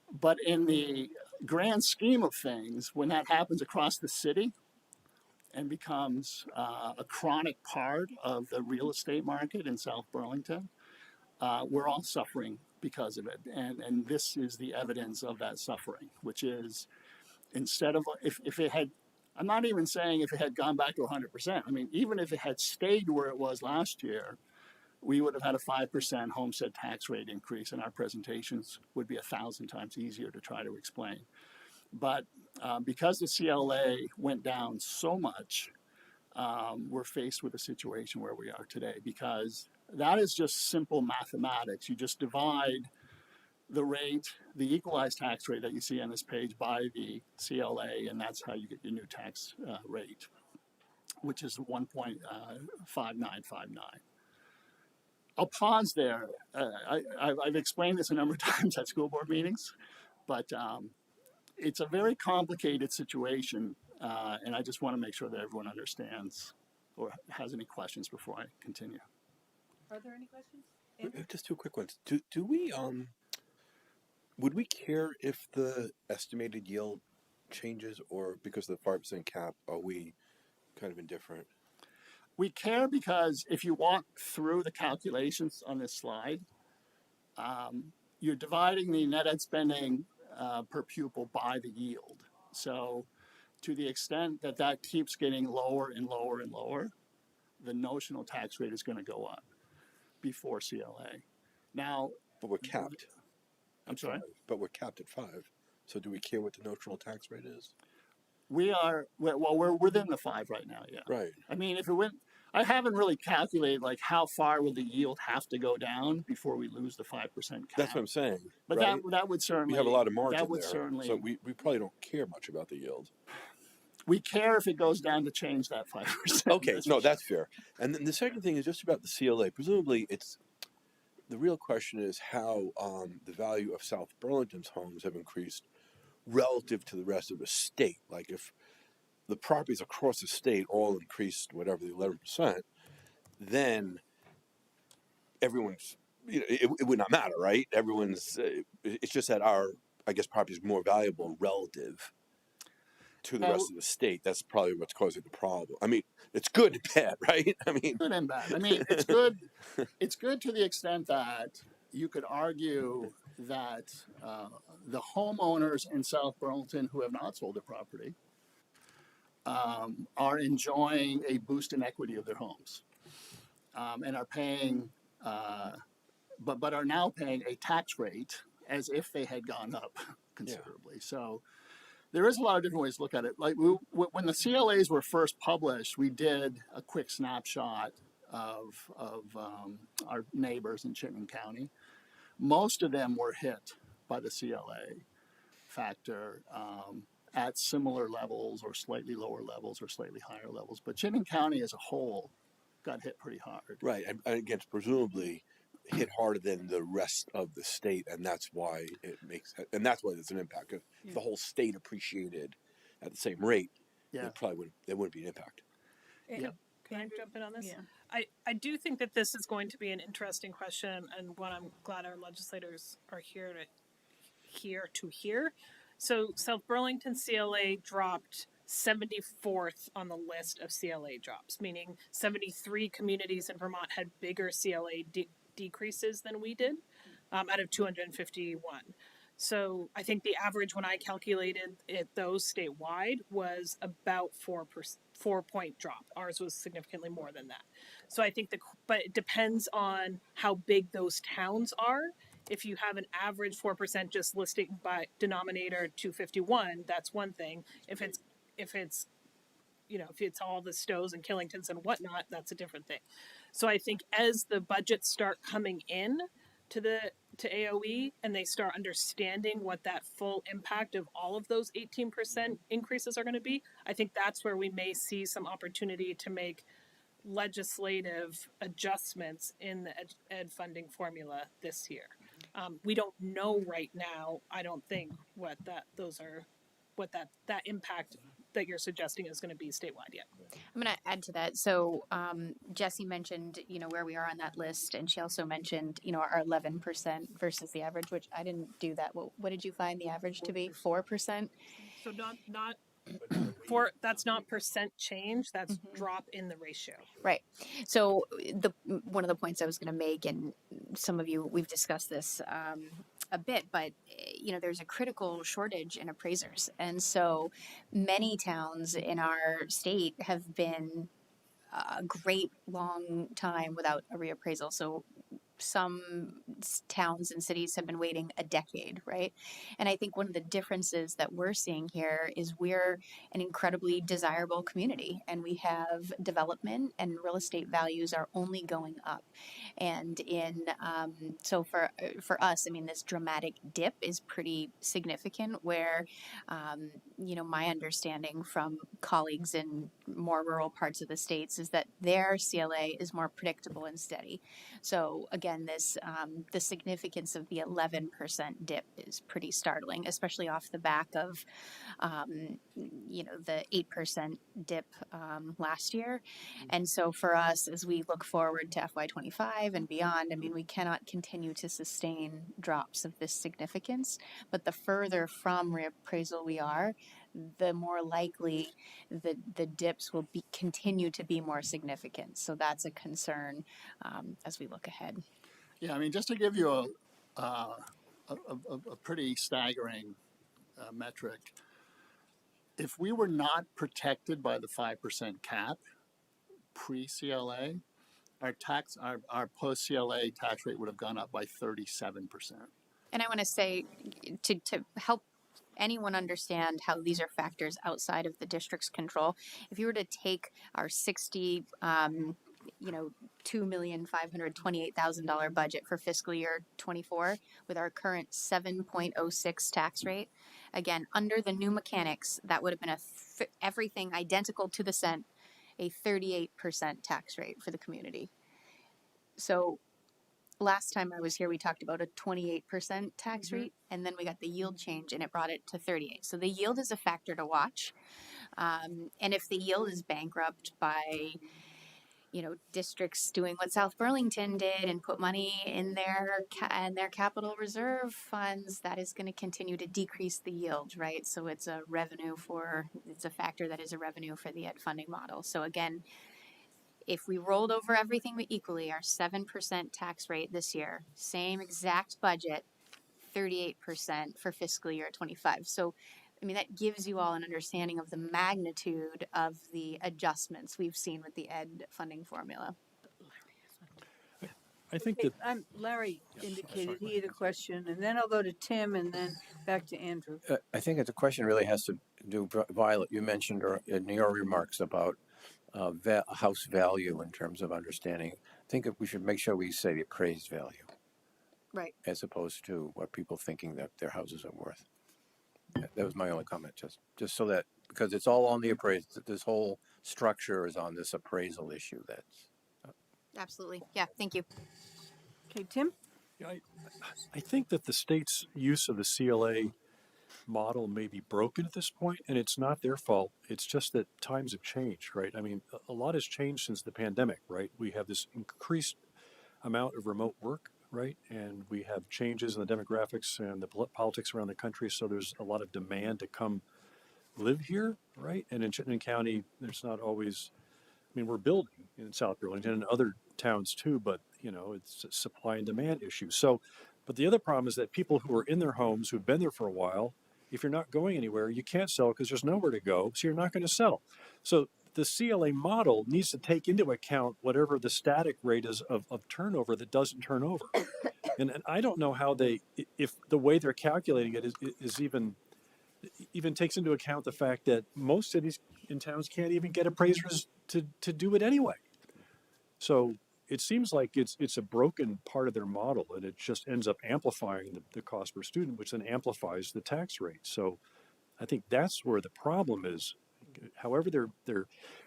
But in the grand scheme of things, when that happens across the city and becomes a chronic part of the real estate market in South Burlington, we're all suffering because of it. And this is the evidence of that suffering, which is instead of, if it had, I'm not even saying if it had gone back to 100%. I mean, even if it had stayed where it was last year, we would have had a 5% homestead tax rate increase, and our presentations would be 1,000 times easier to try to explain. But because the CLA went down so much, we're faced with a situation where we are today, because that is just simple mathematics. You just divide the rate, the equalized tax rate that you see on this page by the CLA, and that's how you get your new tax rate, which is 1.5959. I'll pause there. I've explained this a number of times at school board meetings, but it's a very complicated situation, and I just want to make sure that everyone understands or has any questions before I continue. Are there any questions? Just two quick ones. Do we would we care if the estimated yield changes, or because of the 5% cap, are we kind of indifferent? We care because if you walk through the calculations on this slide, you're dividing the net ed spending per pupil by the yield. So to the extent that that keeps getting lower and lower and lower, the notional tax rate is going to go up before CLA. Now, But we're capped. I'm sorry? But we're capped at 5. So do we care what the notional tax rate is? We're within the 5 right now, yeah. Right. I mean, if it went, I haven't really calculated like how far would the yield have to go down before we lose the 5% cap. That's what I'm saying. But right? that would certainly, we have a lot of margin that would there, certainly, so we probably don't care much about the yield. we care if it goes down to change that 5%. Okay, that's fair. And then the second thing is just about the CLA. Presumably, the real question is how the value of South Burlington's homes have increased relative to the rest of the state. Like if the properties across the state all increased whatever the 11%, then everyone's, it would not matter, right? Everyone's, it's just that our, I guess, property is more valuable relative to the rest of the state. That's probably what's causing the problem. I mean, it's good and bad, right? I mean, good and bad. I mean, it's good. It's good to the extent that you could argue that the homeowners in South Burlington who have not sold their property are enjoying a boost in equity of their homes, and are paying, but are now paying a tax rate as if they had gone up considerably. Yeah. So there is a lot of different ways to look at it. Like when the CLAs were first published, we did a quick snapshot of our neighbors in Chittenden County. Most of them were hit by the CLA factor at similar levels or slightly lower levels or slightly higher levels. But Chittenden County as a whole got hit pretty hard. Right, and again, presumably hit harder than the rest of the state, and that's why that's why there's an impact. If the whole state appreciated at the same rate, there wouldn't be an impact. Yeah. Can I jump in on this? Yeah. I do think that this is going to be an interesting question, and one I'm glad our legislators are here to hear. So South Burlington CLA dropped 74th on the list of CLA drops, meaning 73 communities in Vermont had bigger CLA decreases than we did, out of 251. So I think the average when I calculated it, those statewide, was about 4-point drop. Ours was significantly more than that. So I think but it depends on how big those towns are. If you have an average 4% just listing by denominator 251, that's one thing. If it's all the Stows and Killingtons and whatnot, that's a different thing. So I think as the budgets start coming in to AOE and they start understanding what that full impact of all of those 18% increases are going to be, I think that's where we may see some opportunity to make legislative adjustments in the ed funding formula this year. We don't know right now, I don't think, what those are what that impact that you're suggesting is going to be statewide yet. I'm going to add to that. So Jessie mentioned, where we are on that list, and she also mentioned, our 11% versus the average, which I didn't do that. What did you find the average to be? 4%? So not that's not percent change. That's drop in the ratio. Right. So one of the points I was going to make, and some of you, we've discussed this a bit, but there's a critical shortage in appraisers, and so many towns in our state have been a great long time without a reappraisal. So some towns and cities have been waiting a decade, right? And I think one of the differences that we're seeing here is we're an incredibly desirable community, and we have development and real estate values are only going up. And so for us, I mean, this dramatic dip is pretty significant. Where my understanding from colleagues in more rural parts of the states is that their CLA is more predictable and steady. So again, the significance of the 11% dip is pretty startling, especially off the back of the 8% dip last year. And so for us, as we look forward to FY25 and beyond, I mean, we cannot continue to sustain drops of this significance. But the further from reappraisal we are, the more likely the dips will continue to be more significant. So that's a concern as we look ahead. Yeah, I mean, just to give you a pretty staggering metric, if we were not protected by the 5% cap pre-CLA, our post-CLA tax rate would have gone up by 37%. And I want to say, to help anyone understand how these are factors outside of the district's control, if you were to take our $2,528,000 budget for fiscal year 24 with our current 7.06 tax rate, again, under the new mechanics, that would have been everything identical to the cent, a 38% tax rate for the community. So last time I was here, we talked about a 28% tax rate, and then we got the yield change, and it brought it to 38. So the yield is a factor to watch. And if the yield is bankrupt by, districts doing what South Burlington did and put money in their capital reserve funds, that is going to continue to decrease the yield, right? So it's a factor that is a revenue for the ed funding model. So again, if we rolled over everything equally, our 7% tax rate this year, same exact budget, 38% for fiscal year 25. So, I mean, that gives you all an understanding of the magnitude of the adjustments we've seen with the ed funding formula. I think Okay, that Larry indicated he had a question, and then I'll go to Tim, and then back to Andrew. I think that the question really has to do, Violet, you mentioned in your remarks about house value in terms of understanding. I think we should make sure we say the appraised value. Right. As opposed to what people thinking that their houses are worth. That was my only comment, just so that, because it's all on the appraised, this whole structure is on this appraisal issue. That's Absolutely. Yeah, thank you. Okay, Tim? Yeah, I think that the state's use of the CLA model may be broken at this point, and it's not their fault. It's just that times have changed, right? I mean, a lot has changed since the pandemic, right? We have this increased amount of remote work, right? And we have changes in the demographics and the politics around the country, so there's a lot of demand to come live here, right? And in Chittenden County, there's not always, I mean, we're building in South Burlington and other towns too, but, it's a supply and demand issue. So, but the other problem is that people who are in their homes, who've been there for a while, if you're not going anywhere, you can't sell because there's nowhere to go, so you're not going to sell. So the CLA model needs to take into account whatever the static rate is of turnover that doesn't turn over. And I don't know how if the way they're calculating it is even takes into account the fact that most cities and towns can't even get appraisers to do it anyway. So it seems like it's a broken part of their model, and it just ends up amplifying the cost per student, which then amplifies the tax rate. So I think that's where the problem is. However,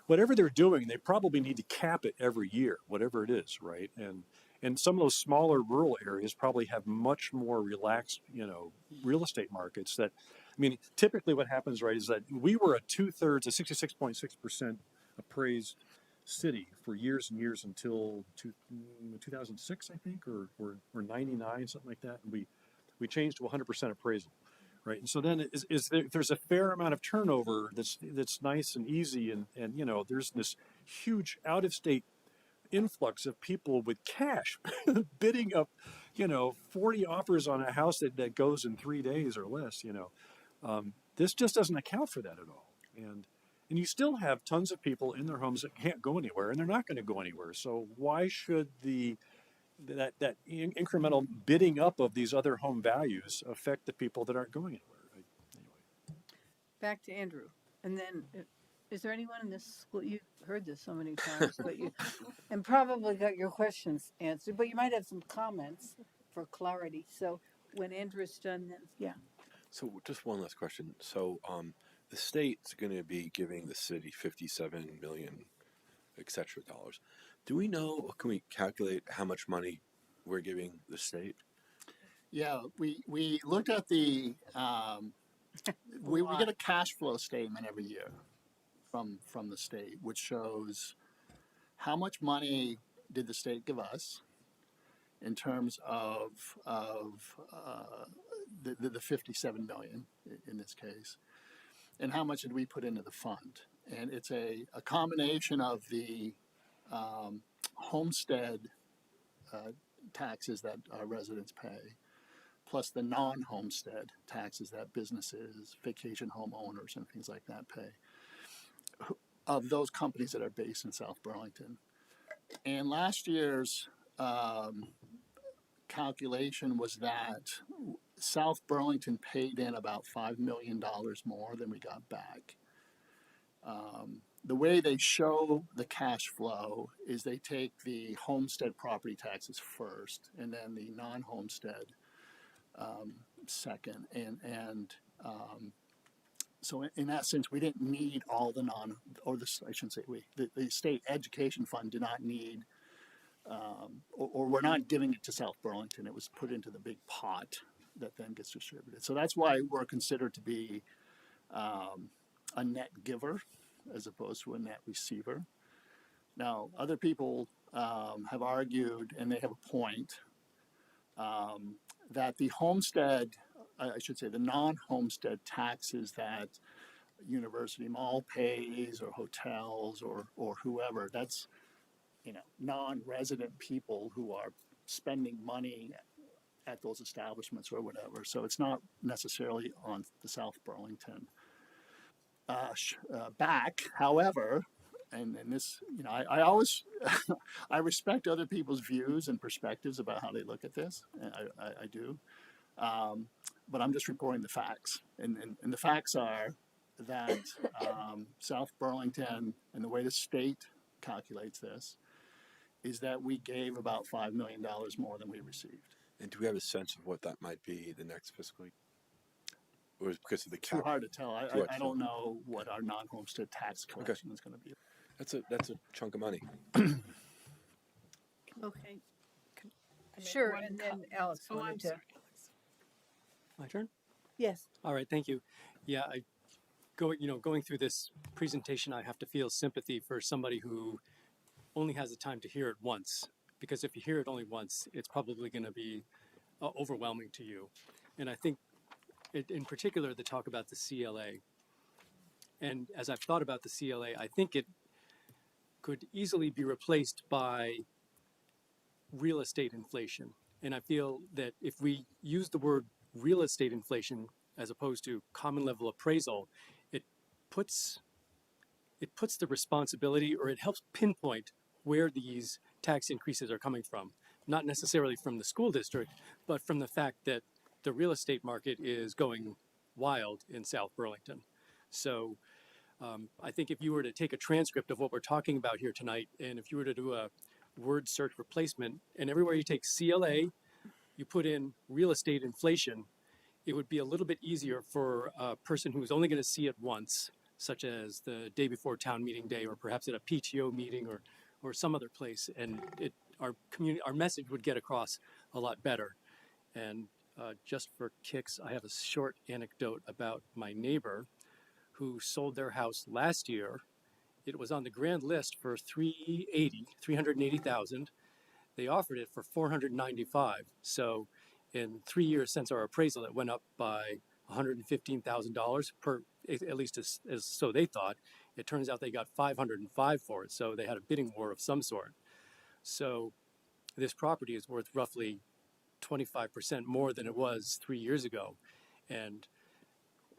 whatever they're doing, they probably need to cap it every year, whatever it is, right? And And some of those smaller rural areas probably have much more relaxed, real estate markets that, I mean, typically what happens, right, is that we were a 2/3, a 66.6% appraised city for years and years until 2006, I think, or 99, something like that. And we changed to 100% appraisal, right? And so then there's a fair amount of turnover that's nice and easy. And there's this huge out of state influx of people with cash bidding up, 40 offers on a house that goes in 3 days or less, this just doesn't account for that at all. And you still have tons of people in their homes that can't go anywhere, and they're not going to go anywhere. So why should that incremental bidding up of these other home values affect the people that aren't going anywhere? Anyway. Back to Andrew. And then, is there anyone in this school, you've heard this so many times, but and probably got your questions answered, but you might have some comments for clarity. So when Andrew's done, then, yeah. So just one last question. So the state's going to be giving the city 57 million, et cetera, dollars. Do we know, can we calculate how much money we're giving the state? Yeah, we looked at the, we get a cash flow statement every year from the state, which shows how much money did the state give us in terms of the 57 million in this case, and how much did we put into the fund. And it's a combination of the homestead taxes that our residents pay, plus the non-homestead taxes that businesses, vacation home owners, and things like that pay, of those companies that are based in South Burlington. And last year's calculation was that South Burlington paid in about $5 million more than we got back. The way they show the cash flow is they take the homestead property taxes first, and then the non-homestead second. So in essence, we didn't need all the I shouldn't say we, the state education fund did not need, or we're not giving it to South Burlington. It was put into the big pot that then gets distributed. So that's why we're considered to be a net giver as opposed to a net receiver. Now, other people have argued, and they have a point, that the homestead, I should say the non-homestead taxes that University Mall pays, or hotels, or whoever, that's, non-resident people who are spending money at those establishments or whatever. So it's not necessarily on the South Burlington back. However, and this, I always, I respect other people's views and perspectives about how they look at this. I do. But I'm just reporting the facts. And the facts are that South Burlington, and the way the state calculates this, is that we gave about $5 million more than we received. And do we have a sense of what that might be the next fiscal year? Or is it because of the Too hard to tell. I don't know what our non-homestead tax collection is going to be. That's a chunk of money. Okay. Sure, and then Alex Oh, I'm wanted to. sorry. My turn? Yes. All right, thank you. Yeah, going through this presentation, I have to feel sympathy for somebody who only has the time to hear it once, because if you hear it only once, it's probably going to be overwhelming to you. And I think, in particular, the talk about the CLA. And as I've thought about the CLA, I think it could easily be replaced by real estate inflation. And I feel that if we use the word real estate inflation as opposed to common level appraisal, it puts the responsibility, or it helps pinpoint where these tax increases are coming from. Not necessarily from the school district, but from the fact that the real estate market is going wild in South Burlington. So I think if you were to take a transcript of what we're talking about here tonight, and if you were to do a word search replacement, and everywhere you take CLA, you put in real estate inflation, it would be a little bit easier for a person who's only going to see it once, such as the day before town meeting day, or perhaps at a PTO meeting, or some other place. And our message would get across a lot better. And just for kicks, I have a short anecdote about my neighbor who sold their house last year. It was on the grand list for 380,000. They offered it for 495. So in 3 years since our appraisal, it went up by $115,000 per, at least as so they thought. It turns out they got 505 for it. So they had a bidding war of some sort. So this property is worth roughly 25% more than it was 3 years ago. And,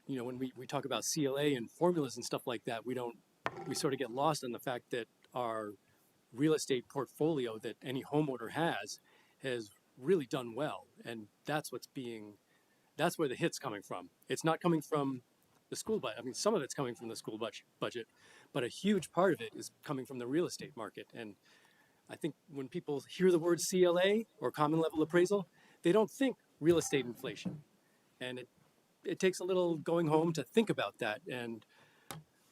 you know, when we talk about CLA and formulas and stuff like that, we sort of get lost in the fact that our real estate portfolio that any homeowner has really done well. And that's where the hit's coming from. It's not coming from the school budget. I mean, some of it's coming from the school budget, but a huge part of it is coming from the real estate market. And I think when people hear the word CLA or common level appraisal, they don't think real estate inflation. And it takes a little going home to think about that. And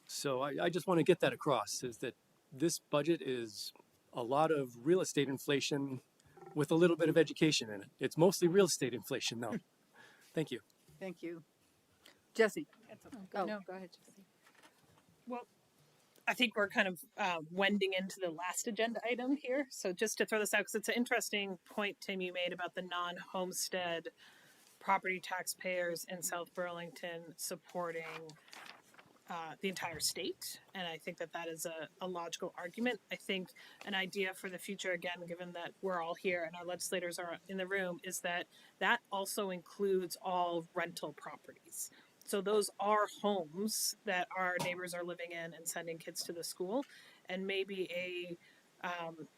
so I just want to get that across, is that this budget is a lot of real estate inflation with a little bit of education in it. It's mostly real estate inflation, though. Thank you. Thank you. Jesse? No, go ahead, Jesse. Well, I think we're kind of wending into the last agenda item here. So just to throw this out, because it's an interesting point, Tim, you made about the non-homestead property taxpayers in South Burlington supporting the entire state. And I think that is a logical argument. I think an idea for the future, again, given that we're all here and our legislators are in the room, is that also includes all rental properties. So those are homes that our neighbors are living in and sending kids to the school. And maybe a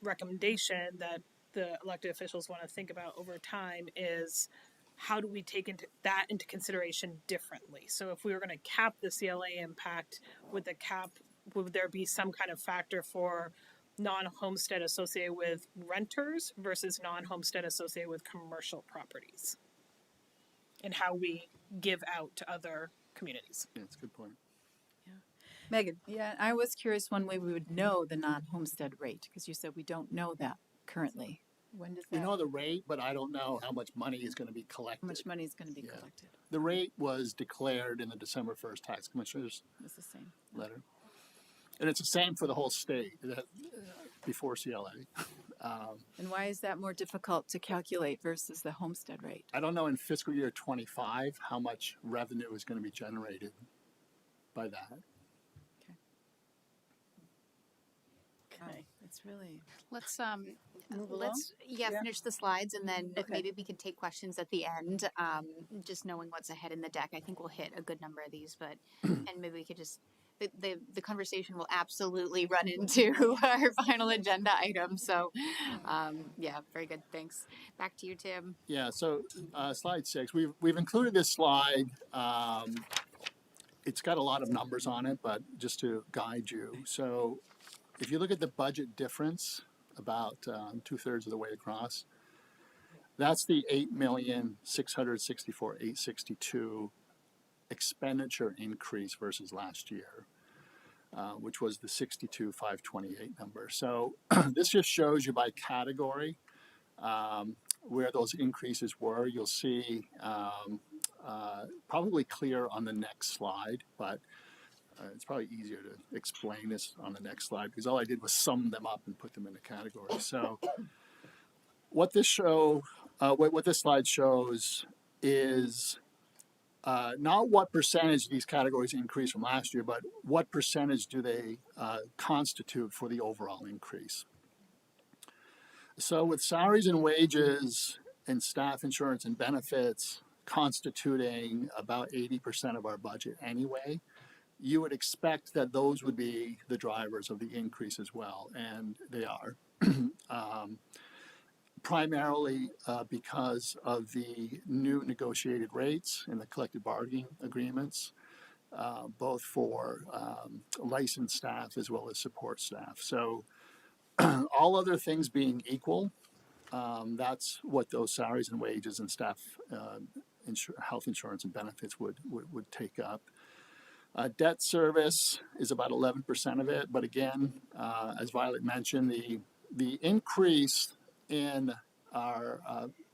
recommendation that the elected officials want to think about over time is, how do we take into consideration differently? So if we were going to cap the CLA impact, would there be some kind of factor for non-homestead associated with renters versus non-homestead associated with commercial properties, and how we give out to other communities? Yeah, that's a good point. Megan? Yeah, I was curious one way we would know the non-homestead rate, because you said we don't know that currently. When does We that, know the rate, but I don't know how much money is going to be how collected. much money is going to be Yeah. collected? The rate was declared in the December 1st tax commissioner's It's the same. letter. And it's the same for the whole state before CLA. And why is that more difficult to calculate versus the homestead rate? I don't know in fiscal year 25 how much revenue is going to be generated by that. Okay, it's really. Let's Move along? yeah, Yeah. finish the slides, and then Okay. maybe we can take questions at the end. Just knowing what's ahead in the deck, I think we'll hit a good number of these, but and maybe we could just the conversation will absolutely run into our final agenda item. So yeah, very good. Thanks. Back to you, Tim. Yeah, so slide 6, we've included this slide. It's got a lot of numbers on it, but just to guide you. So if you look at the budget difference, about 2/3 of the way across, that's the $8,664,862 expenditure increase versus last year, which was the 62,528 number. So this just shows you by category where those increases were. You'll see probably clear on the next slide, but it's probably easier to explain this on the next slide because all I did was sum them up and put them into categories. So what this slide shows is not what percentage these categories increase from last year, but what percentage do they constitute for the overall increase. So with salaries and wages and staff insurance and benefits constituting about 80% of our budget anyway, you would expect that those would be the drivers of the increase as well, and they are. Primarily because of the new negotiated rates in the collective bargaining agreements, both for licensed staff as well as support staff. So all other things being equal, that's what those salaries and wages and staff health insurance and benefits would take up. Debt service is about 11% of it, but again, as Violet mentioned, the increase in our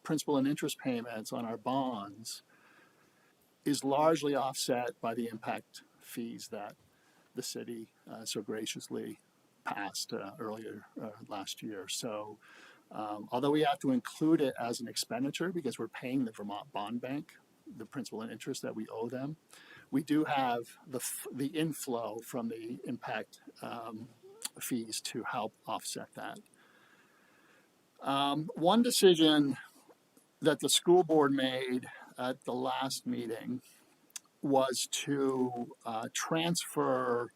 principal and interest payments on our bonds is largely offset by the impact fees that the city so graciously passed earlier last year. So although we have to include it as an expenditure because we're paying the Vermont Bond Bank the principal and interest that we owe them, we do have the inflow from the impact fees to help offset that. One decision that the school board made at the last meeting was to transfer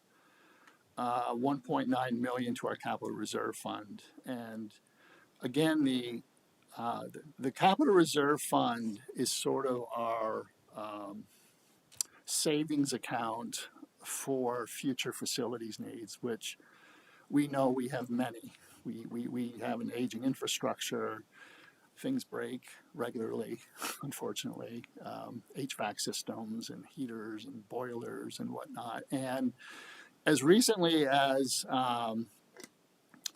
1.9 million to our capital reserve fund. And again, the capital reserve fund is sort of our savings account for future facilities needs, which we know we have many. We have an aging infrastructure. Things break regularly, unfortunately. HVAC systems and heaters and boilers and whatnot. And as recently as a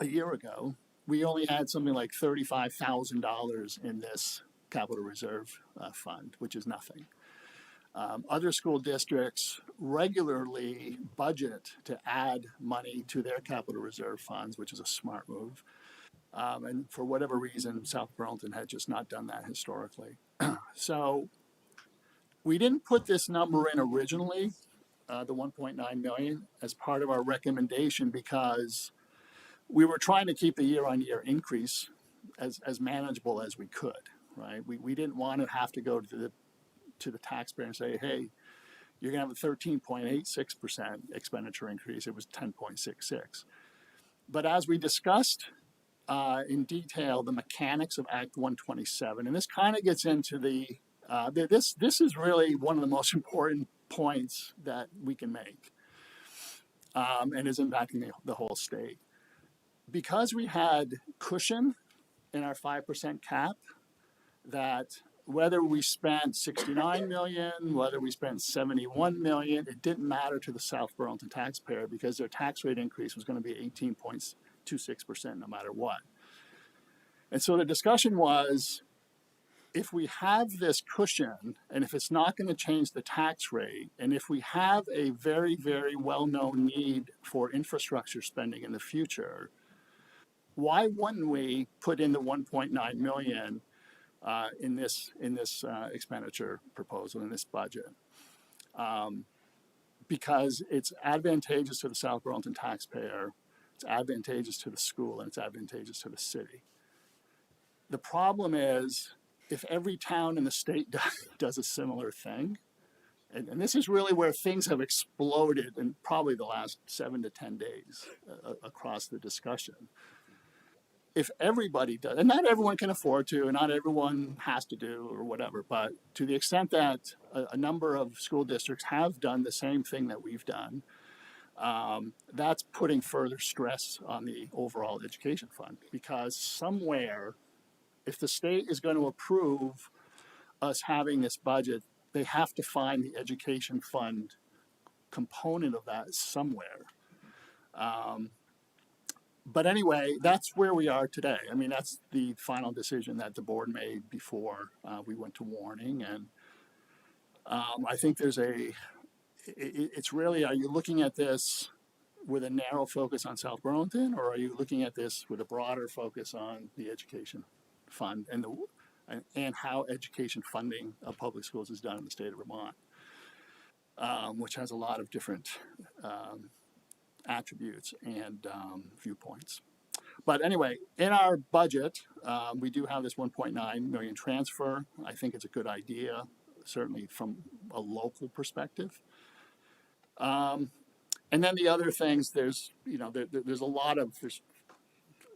year ago, we only had something like $35,000 in this capital reserve fund, which is nothing. Other school districts regularly budget to add money to their capital reserve funds, which is a smart move. And for whatever reason, South Burlington had just not done that historically. So we didn't put this number in originally, the 1.9 million, as part of our recommendation because we were trying to keep the year-on-year increase as manageable as we could, right? We didn't want to have to go to the taxpayer and say, hey, you're going to have a 13.86% expenditure increase. It was 10.66. But as we discussed in detail the mechanics of Act 127, and this kind of gets into this is really one of the most important points that we can make and is impacting the whole state. Because we had cushion in our 5% cap, that whether we spent 69 million, whether we spent 71 million, it didn't matter to the South Burlington taxpayer because their tax rate increase was going to be 18.26% no matter what. And so the discussion was, if we have this cushion and if it's not going to change the tax rate, and if we have a very, very well-known need for infrastructure spending in the future, why wouldn't we put in the 1.9 million in this expenditure proposal, in this budget? Because it's advantageous to the South Burlington taxpayer, it's advantageous to the school, and it's advantageous to the city. The problem is, if every town in the state does a similar thing, and this is really where things have exploded in probably the last 7 to 10 days across the discussion. If everybody does, and not everyone can afford to, and not everyone has to do or whatever, but to the extent that a number of school districts have done the same thing that we've done, that's putting further stress on the overall education fund. Because somewhere, if the state is going to approve us having this budget, they have to find the education fund component of that somewhere. But anyway, that's where we are today. I mean, that's the final decision that the board made before we went to warning. And I think it's really, are you looking at this with a narrow focus on South Burlington, or are you looking at this with a broader focus on the education fund and how education funding of public schools is done in the state of Vermont, which has a lot of different attributes and viewpoints. But anyway, in our budget, we do have this 1.9 million transfer. I think it's a good idea, certainly from a local perspective. And then the other things, there's a lot of, there's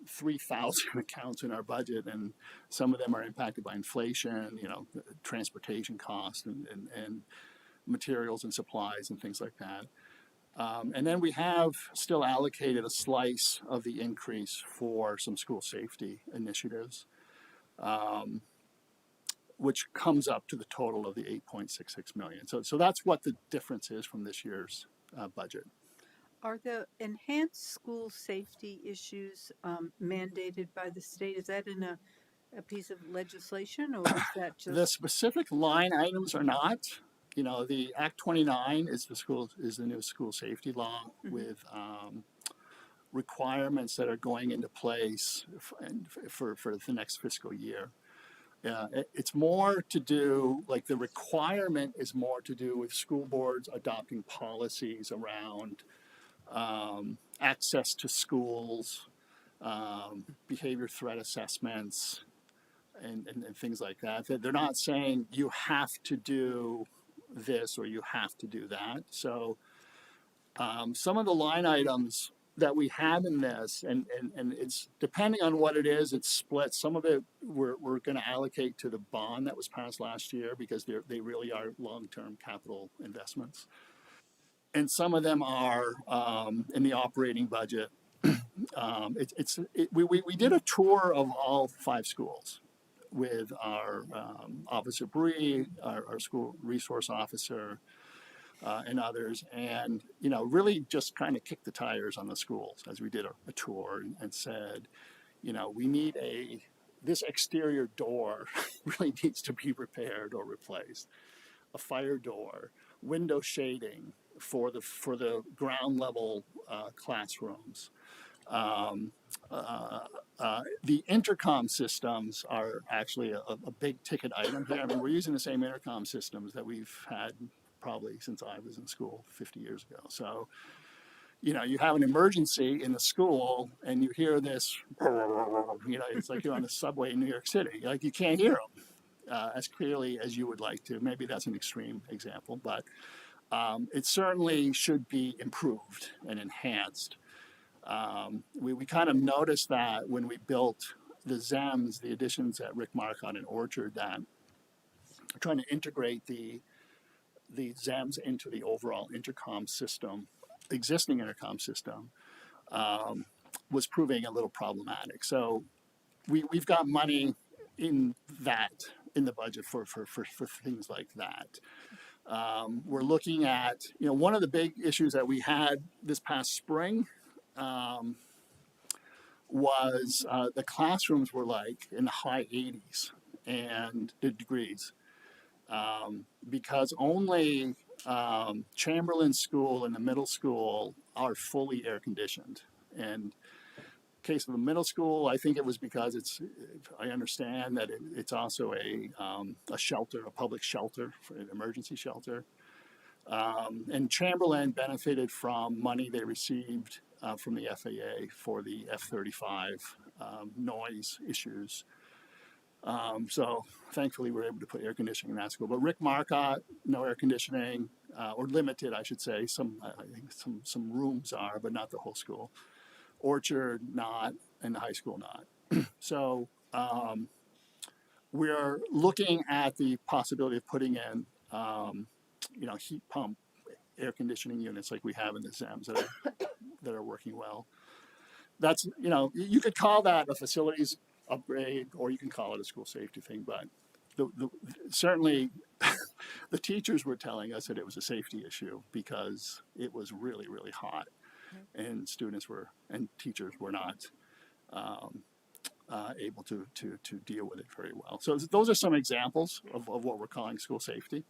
3,000 accounts in our budget, and some of them are impacted by inflation, transportation costs and materials and supplies and things like that. And then we have still allocated a slice of the increase for some school safety initiatives, which comes up to the total of the 8.66 million. So that's what the difference is from this year's budget. Are the enhanced school safety issues mandated by the state? Is that in a piece of legislation, or is that The just? specific line items are not. You know, the Act 29 is the new school safety law Mhm. with requirements that are going into place for the next fiscal year. It's more to do, like the requirement is more to do with school boards adopting policies around access to schools, behavior threat assessments, and things like that. They're not saying you have to do this or you have to do that. So some of the line items that we have in this, and it's depending on what it is, it's split. Some of it we're going to allocate to the bond that was passed last year because they really are long-term capital investments. And some of them are in the operating budget. We did a tour of all 5 schools with our Officer Bree, our school resource officer, and others, and really just kind of kicked the tires on the schools as we did a tour and said, we need this exterior door really needs to be repaired or replaced. A fire door, window shading for the ground level classrooms. Um, the intercom systems are actually a big ticket item here. I mean, we're using the same intercom systems that we've had probably since I was in school 50 years ago. So, you have an emergency in the school and you hear this, it's like you're on the subway in New York City. Like you can't hear them as clearly as you would like to. Maybe that's an extreme example, but it certainly should be improved and enhanced. We kind of noticed that when we built the ZEMS, the additions at Rick Marcotte and Orchard, that trying to integrate the ZEMS into the overall intercom system, existing intercom system, was proving a little problematic. So we've got money in the budget for things like that. We're looking at, one of the big issues that we had this past spring was the classrooms were like in the high 80s and degrees because only Chamberlain School and the middle school are fully air conditioned. And case of the middle school, I think it was because I understand that it's also a shelter, a public shelter, for an emergency shelter. And Chamberlain benefited from money they received from the FAA for the F-35 noise issues. So thankfully we were able to put air conditioning in that school. But Rick Marcotte, no air conditioning, or limited, I should say. I think some rooms are, but not the whole school. Orchard, not, and the high school, not. So we're looking at the possibility of putting in, heat pump air conditioning units like we have in the ZEMS that are working well. That's, you could call that a facilities upgrade, or you can call it a school safety thing, but certainly the teachers were telling us that it was a safety issue because it was really, really hot, and teachers were not able to deal with it very well. So those are some examples of what we're calling school safety.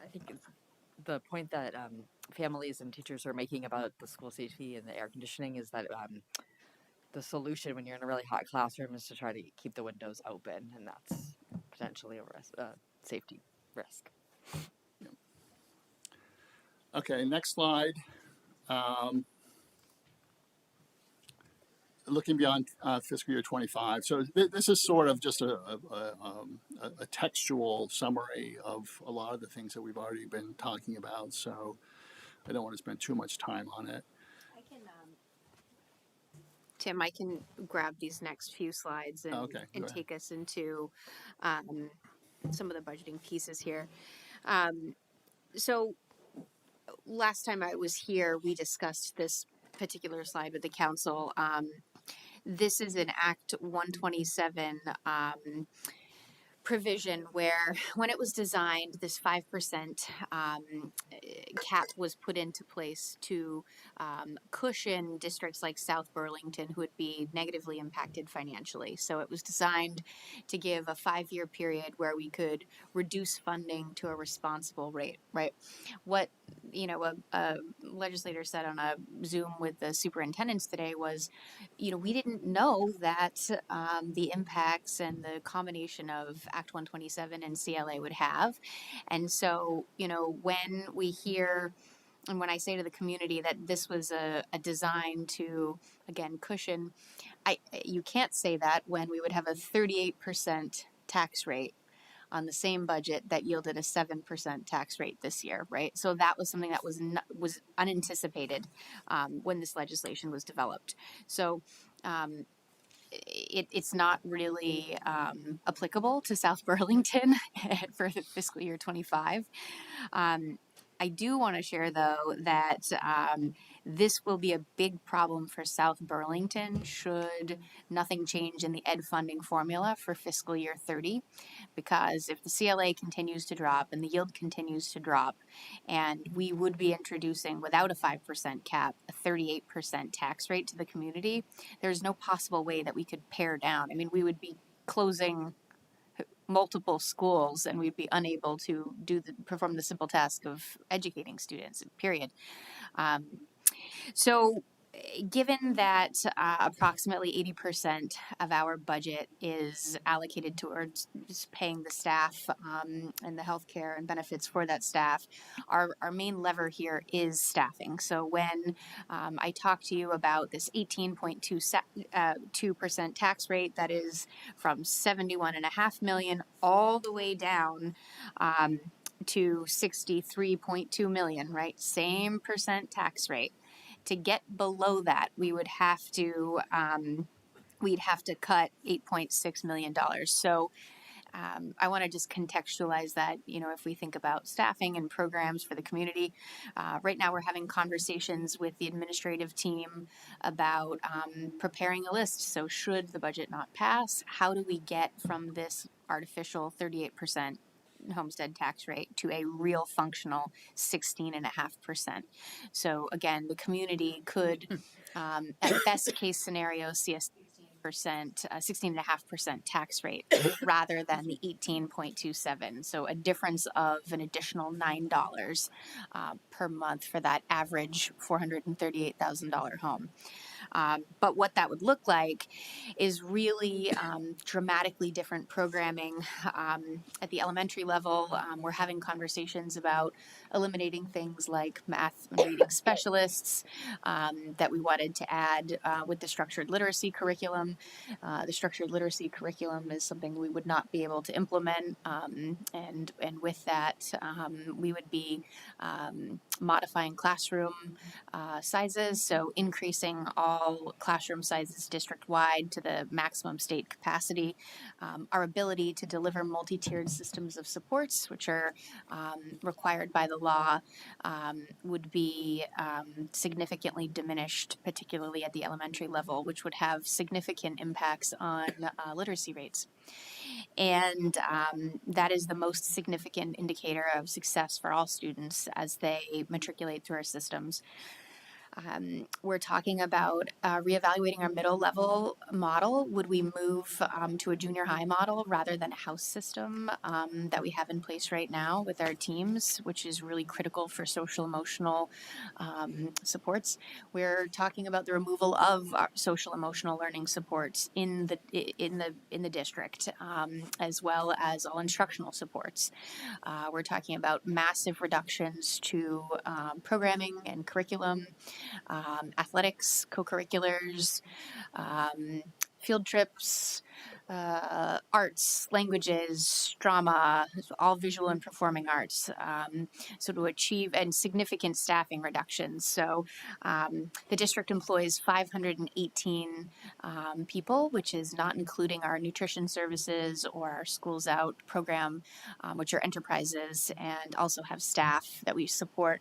I think the point that families and teachers are making about the school safety and the air conditioning is that the solution when you're in a really hot classroom is to try to keep the windows open, and that's potentially a safety risk. Yeah. Okay, next slide. Looking beyond fiscal year 25. So this is sort of just a textual summary of a lot of the things that we've already been talking about. So I don't want to spend too much time on it. Tim, I can grab these next few slides and take us into some of the budgeting pieces here. So last time I was here, we discussed this particular slide with the council. This is an Act 127 provision where when it was designed, this 5% cap was put into place to cushion districts like South Burlington who would be negatively impacted financially. So it was designed to give a 5-year period where we could reduce funding to a responsible rate, right? What, a legislator said on a Zoom with the superintendents today was, we didn't know that the impacts and the combination of Act 127 and CLA would have. And so, when we hear and when I say to the community that this was a design to, again, cushion, you can't say that when we would have a 38% tax rate on the same budget that yielded a 7% tax rate this year, right? So that was something that was unanticipated when this legislation was developed. So it's not really applicable to South Burlington for the fiscal year 25. I do want to share, though, that this will be a big problem for South Burlington should nothing change in the ed funding formula for fiscal year 30, because if the CLA continues to drop and the yield continues to drop, and we would be introducing, without a 5% cap, a 38% tax rate to the community, there's no possible way that we could pare down. I mean, we would be closing multiple schools and we'd be unable to perform the simple task of educating students, period. So given that approximately 80% of our budget is allocated towards paying the staff and the healthcare and benefits for that staff, our main lever here is staffing. So when I talk to you about this 18.2% tax rate that is from $71.5 million all the way down to $63.2 million, right? Same percent tax rate. To get below that, we would have to cut $8.6 million. So I want to just contextualize that, if we think about staffing and programs for the community. Right now we're having conversations with the administrative team about preparing a list. So should the budget not pass, how do we get from this artificial 38% homestead tax rate to a real functional 16.5%. So again, the community could, at best case scenario, see a 16.5% tax rate rather than the 18.27. So a difference of an additional $9 per month for that average $438,000 home. But what that would look like is really dramatically different programming. At the elementary level, we're having conversations about eliminating things like math and reading specialists that we wanted to add with the structured literacy curriculum. The structured literacy curriculum is something we would not be able to implement, and with that, we would be modifying classroom sizes, so increasing all classroom sizes district-wide to the maximum state capacity. Our ability to deliver multi-tiered systems of supports, which are required by the law, would be significantly diminished, particularly at the elementary level, which would have significant impacts on literacy rates. And that is the most significant indicator of success for all students as they matriculate through our systems. We're talking about reevaluating our middle level model. Would we move to a junior high model rather than a house system that we have in place right now with our teams, which is really critical for social emotional supports? We're talking about the removal of our social emotional learning supports in the district, as well as all instructional supports. We're talking about massive reductions to programming and curriculum. Athletics, co-curriculars, field trips, arts, languages, drama, all visual and performing arts. So to achieve and significant staffing reductions. So the district employs 518 people, which is not including our nutrition services or our Schools Out program, which are enterprises and also have staff that we support.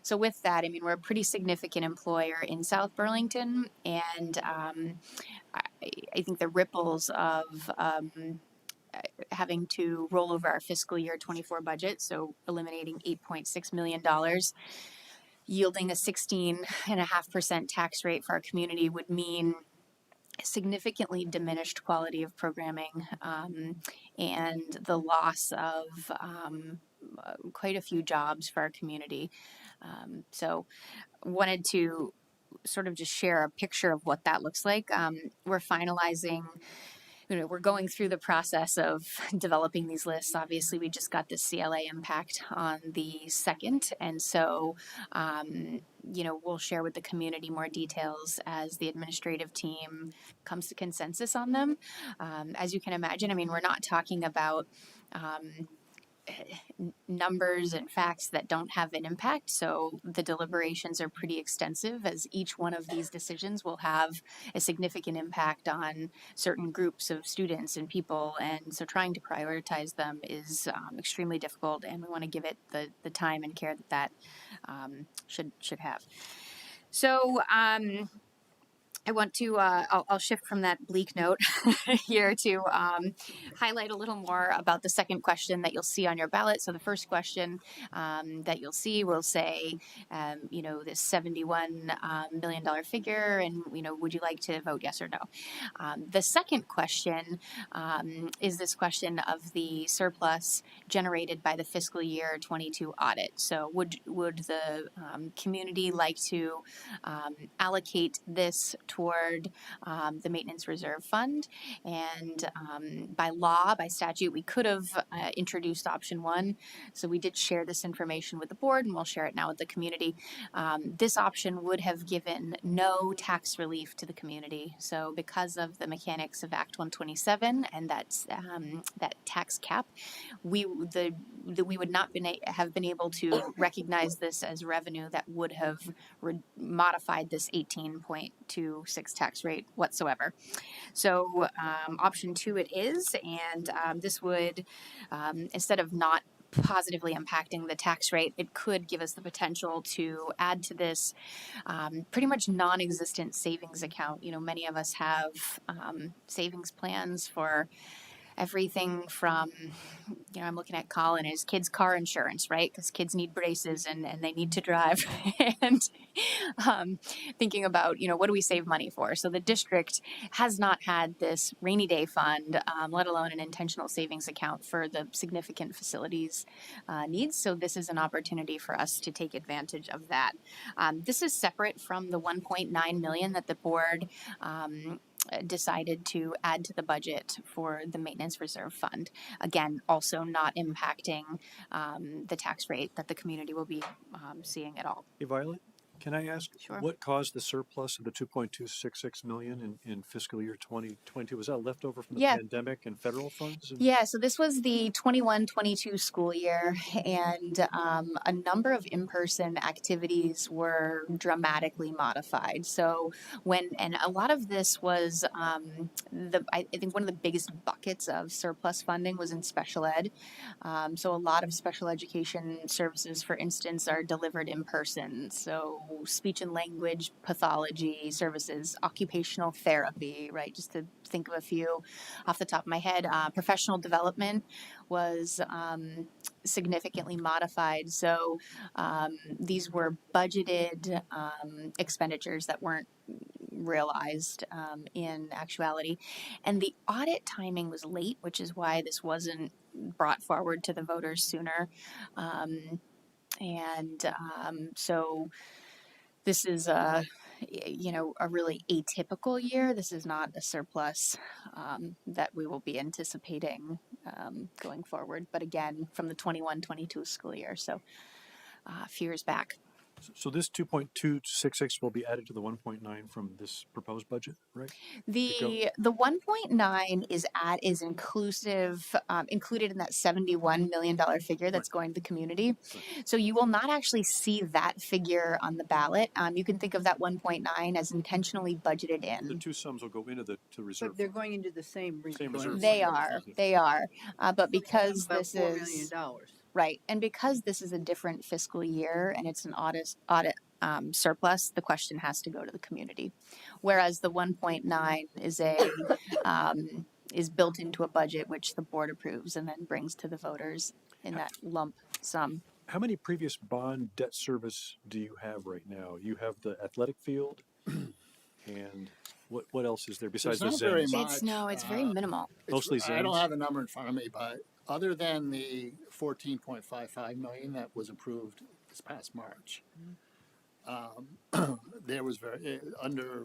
So with that, I mean, we're a pretty significant employer in South Burlington, and I think the ripples of having to roll over our fiscal year 24 budget, so eliminating $8.6 million, yielding a 16.5% tax rate for our community would mean significantly diminished quality of programming and the loss of quite a few jobs for our community. So wanted to sort of just share a picture of what that looks like. We're finalizing, we're going through the process of developing these lists. Obviously, we just got the CLA impact on the 2nd. And so, we'll share with the community more details as the administrative team comes to consensus on them. As you can imagine, we're not talking about numbers and facts that don't have an impact. So the deliberations are pretty extensive, as each one of these decisions will have a significant impact on certain groups of students and people. And so trying to prioritize them is extremely difficult, and we want to give it the time and care that should have. So I want to, I'll shift from that bleak note here to highlight a little more about the second question that you'll see on your ballot. So the first question that you'll see will say, this $71 million figure, and, would you like to vote yes or no? The second question is this question of the surplus generated by the fiscal year 22 audit. So would the community like to allocate this toward the maintenance reserve fund? And by law, by statute, we could have introduced option 1. So we did share this information with the board, and we'll share it now with the community. This option would have given no tax relief to the community. So because of the mechanics of Act 127 and that tax cap, we would not have been able to recognize this as revenue that would have modified this 18.26 tax rate whatsoever. So option 2 it is, and this would, instead of not positively impacting the tax rate, it could give us the potential to add to this pretty much non-existent savings account. Many of us have savings plans for everything from, I'm looking at Colin, his kids' car insurance, right? Because kids need braces and they need to drive. And thinking about, what do we save money for? So the district has not had this rainy day fund, let alone an intentional savings account for the significant facilities needs. So this is an opportunity for us to take advantage of that. This is separate from the $1.9 million that the board decided to add to the budget for the maintenance reserve fund. Again, also not impacting the tax rate that the community will be seeing at all. Hey, Violet, can I ask Sure. what caused the surplus of the 2.266 million in fiscal year 2020? Was that leftover from the pandemic and federal funds? Yeah, so this was the 21-22 school year, and a number of in-person activities were dramatically modified. So and a lot of this was, I think one of the biggest buckets of surplus funding was in special ed. So a lot of special education services, for instance, are delivered in person. So speech and language pathology services, occupational therapy, right? Just to think of a few off the top of my head. Professional development was significantly modified. So these were budgeted expenditures that weren't realized in actuality. And the audit timing was late, which is why this wasn't brought forward to the voters sooner. So this is a really atypical year. This is not a surplus that we will be anticipating going forward. But again, from the 21-22 school year, so a few years back. So this 2.266 will be added to the 1.9 from this proposed budget, right? The 1.9 is inclusive, included in that $71 million figure that's going to the community. So you will not actually see that figure on the ballot. You can think of that 1.9 as intentionally budgeted in. The two sums will go into the reserve. But they're going into the same reserve. They are. But because about this $4 is million. right, and because this is a different fiscal year and it's an audit surplus, the question has to go to the community. Whereas the 1.9 is a is built into a budget which the board approves and then brings to the voters in that lump sum. How many previous bond debt service do you have right now? You have the athletic field, and what else is there besides There's the not very Zens? much. It's very minimal. Mostly I don't Zens? have the number in front of me, but other than the 14.55 million that was approved this past March, there was under.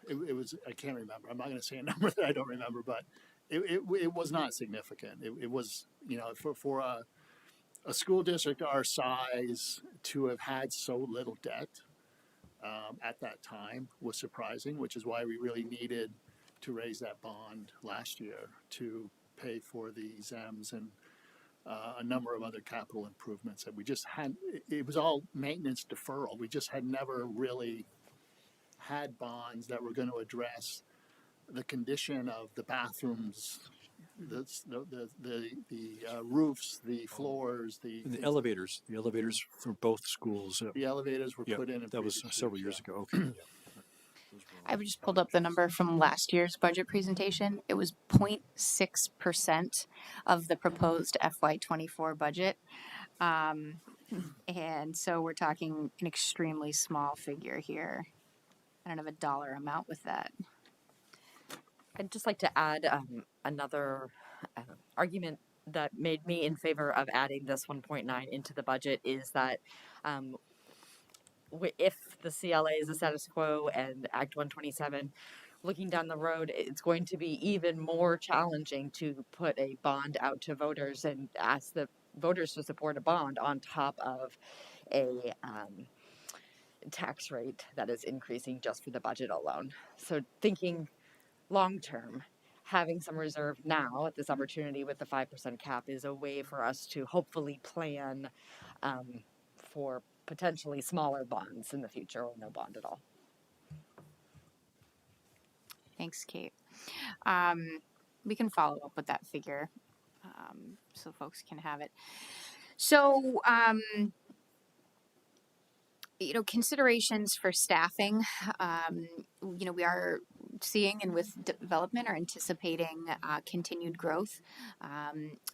It was, I can't remember. I'm not going to say a number that I don't remember, but it was not significant. It was, for a school district our size to have had so little debt at that time was surprising, which is why we really needed to raise that bond last year to pay for the ZEMS and a number of other capital improvements that we just had. It was all maintenance deferral. We just had never really had bonds that were going to address the condition of the bathrooms, the roofs, the floors, And the elevators for both schools. the elevators were Yeah, put in. that was previous several years, years ago. Okay. I've just pulled up the number from last year's budget presentation. It was 0.6% of the proposed FY24 budget. And so we're talking an extremely small figure here. I don't have a dollar amount with that. I'd just like to add another argument that made me in favor of adding this 1.9 into the budget is that if the CLA is the status quo and Act 127, looking down the road, it's going to be even more challenging to put a bond out to voters and ask the voters to support a bond on top of a tax rate that is increasing just for the budget alone. So thinking long term, having some reserve now at this opportunity with the 5% cap is a way for us to hopefully plan for potentially smaller bonds in the future or no bond at all. Thanks, Kate. We can follow up with that figure so folks can have it. So, considerations for staffing, we are seeing and with development are anticipating continued growth.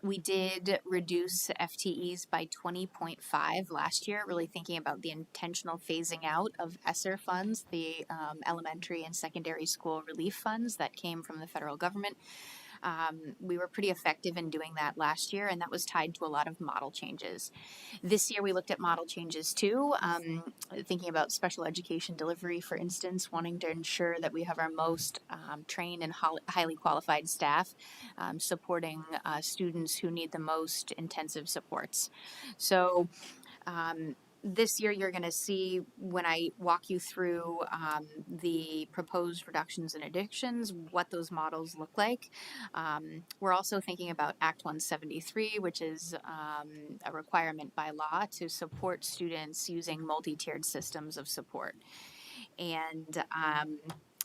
We did reduce FTEs by 20.5 last year, really thinking about the intentional phasing out of ESSER funds, the elementary and secondary school relief funds that came from the federal government. We were pretty effective in doing that last year, and that was tied to a lot of model changes. This year, we looked at model changes too, thinking about special education delivery, for instance, wanting to ensure that we have our most trained and highly qualified staff supporting students who need the most intensive supports. So, this year, you're going to see when I walk you through the proposed reductions and additions, what those models look like. We're also thinking about Act 173, which is a requirement by law to support students using multi-tiered systems of support. And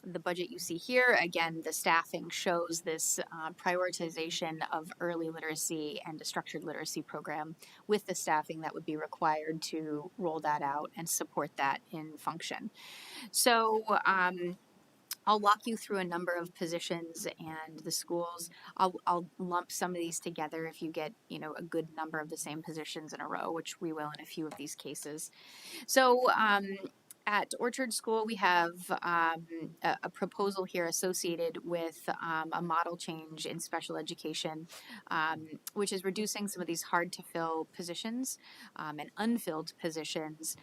the budget you see here, again, the staffing shows this prioritization of early literacy and a structured literacy program with the staffing that would be required to roll that out and support that in function. So I'll walk you through a number of positions and the schools. I'll lump some of these together if you get, a good number of the same positions in a row, which we will in a few of these cases. So at Orchard School, we have a proposal here associated with a model change in special education, which is reducing some of these hard-to-fill positions and unfilled positions.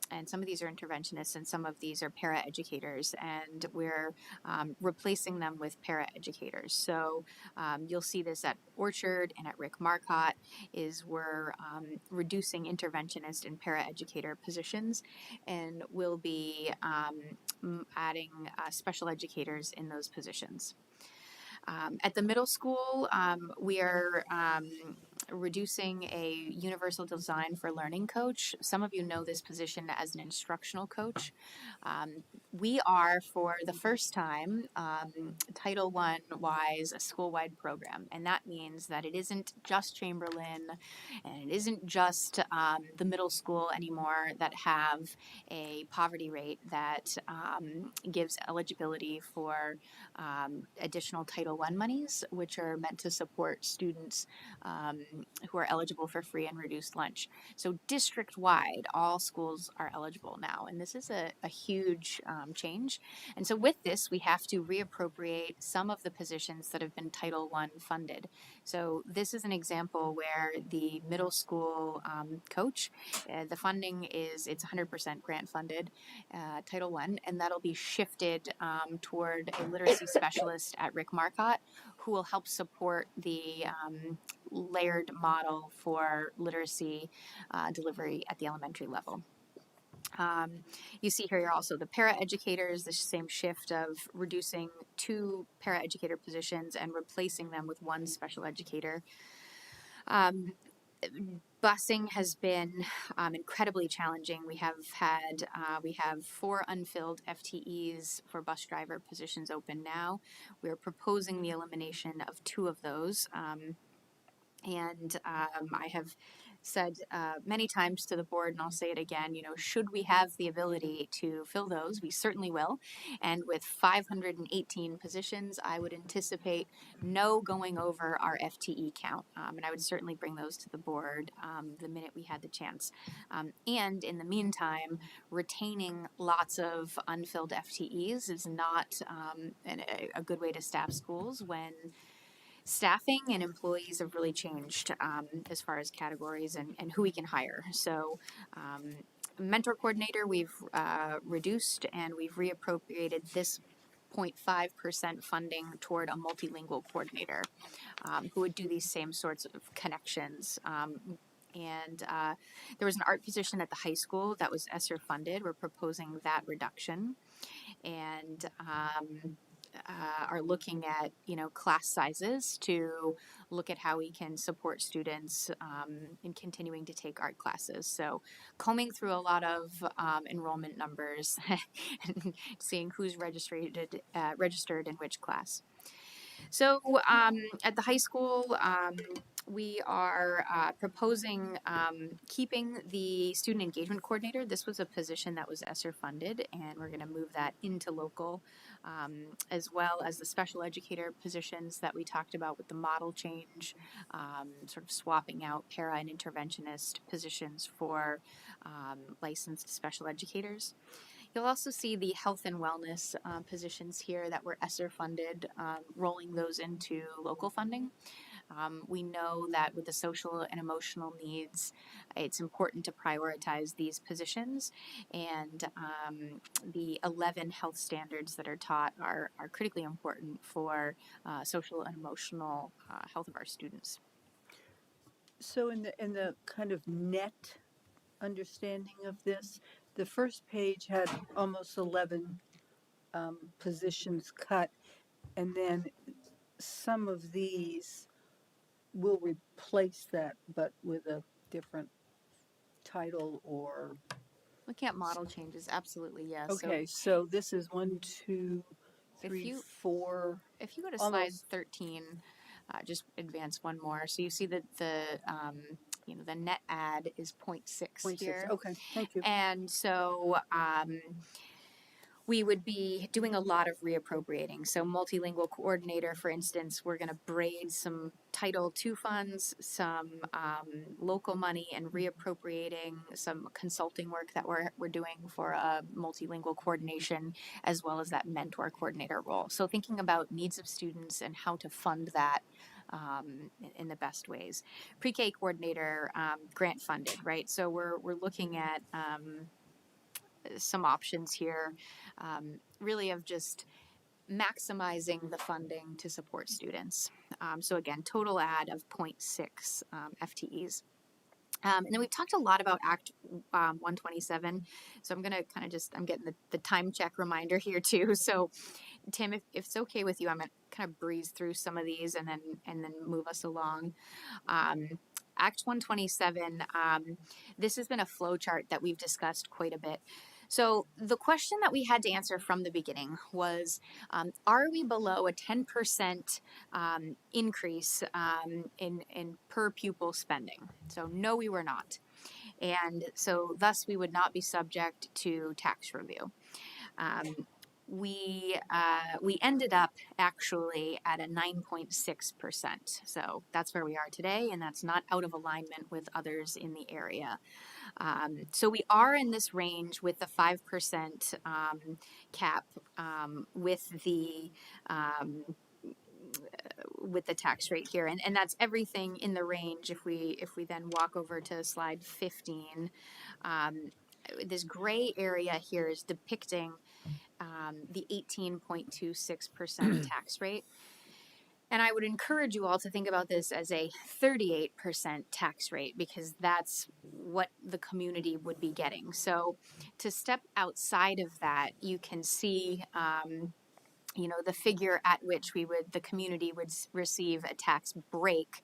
And some of these are interventionists and some of these are para-educators, and we're replacing them with para-educators. So you'll see this at Orchard and at Rick Marcotte, is we're reducing interventionist and para-educator positions, and we'll be adding special educators in those positions. At the middle school, we are reducing a universal design for learning coach. Some of you know this position as an instructional coach. We are, for the first time, Title I wise, a school-wide program. And that means that it isn't just Chamberlain and it isn't just the middle school anymore that have a poverty rate that gives eligibility for additional Title I monies, which are meant to support students who are eligible for free and reduced lunch. So district-wide, all schools are eligible now, and this is a huge change. And so with this, we have to reappropriate some of the positions that have been Title I funded. So this is an example where the middle school coach, the funding it's 100% grant funded, Title I, and that'll be shifted toward a literacy specialist at Rick Marcotte, who will help support the layered model for literacy delivery at the elementary level. You see here also the paraeducators, the same shift of reducing 2 paraeducator positions and replacing them with 1 special educator. Busing has been incredibly challenging. We have 4 unfilled FTEs for bus driver positions open now. We're proposing the elimination of 2 of those. I have said many times to the board, and I'll say it again, should we have the ability to fill those, we certainly will. And with 518 positions, I would anticipate no going over our FTE count. And I would certainly bring those to the board the minute we had the chance. And in the meantime, retaining lots of unfilled FTEs is not a good way to staff schools when staffing and employees have really changed as far as categories and who we can hire. So mentor coordinator, we've reduced and we've reappropriated this 0.5% funding toward a multilingual coordinator who would do these same sorts of connections. There was an art position at the high school that was ESSER funded. We're proposing that reduction. And are looking at class sizes to look at how we can support students in continuing to take art classes. So combing through a lot of enrollment numbers and seeing who's registered in which class. So at the high school, we are proposing keeping the student engagement coordinator. This was a position that was ESSER funded, and we're going to move that into local, as well as the special educator positions that we talked about with the model change, sort of swapping out para and interventionist positions for licensed special educators. You'll also see the health and wellness positions here that were ESSER funded, rolling those into local funding. We know that with the social and emotional needs, it's important to prioritize these positions, and the 11 health standards that are taught are critically important for social and emotional health of our students. So in the kind of net understanding of this, the first page had almost 11 positions cut, and then some of these will replace that, but with a different title or. Looking at model changes, absolutely, yes. Okay, so this is 1, 2, 3, 4. If you go to slide 13, just advance one more. So you see that the net add is 0.6 here. Okay, thank you. And so we would be doing a lot of reappropriating. So multilingual coordinator, for instance, we're going to braid some Title II funds, some local money, and reappropriating some consulting work that we're doing for a multilingual coordination, as well as that mentor coordinator role. So thinking about needs of students and how to fund that in the best ways. Pre-K coordinator, grant funded, right? So we're looking at some options here, really of just maximizing the funding to support students. So again, total add of 0.6 FTEs. And then we've talked a lot about Act 127. So I'm going to kind of I'm getting the time check reminder here too. So Tim, if it's okay with you, I'm going to kind of breeze through some of these and then move us along. Act 127, this has been a flow chart that we've discussed quite a bit. So the question that we had to answer from the beginning was, are we below a 10% increase in per pupil spending? So no, we were not. And so thus we would not be subject to tax review. We ended up actually at a 9.6%. So that's where we are today, and that's not out of alignment with others in the area. So we are in this range with the 5% cap with the tax rate here, and that's everything in the range. If we then walk over to slide 15, this gray area here is depicting the 18.26% tax rate. And I would encourage you all to think about this as a 38% tax rate, because that's what the community would be getting. So to step outside of that, you can see the figure at which the community would receive a tax break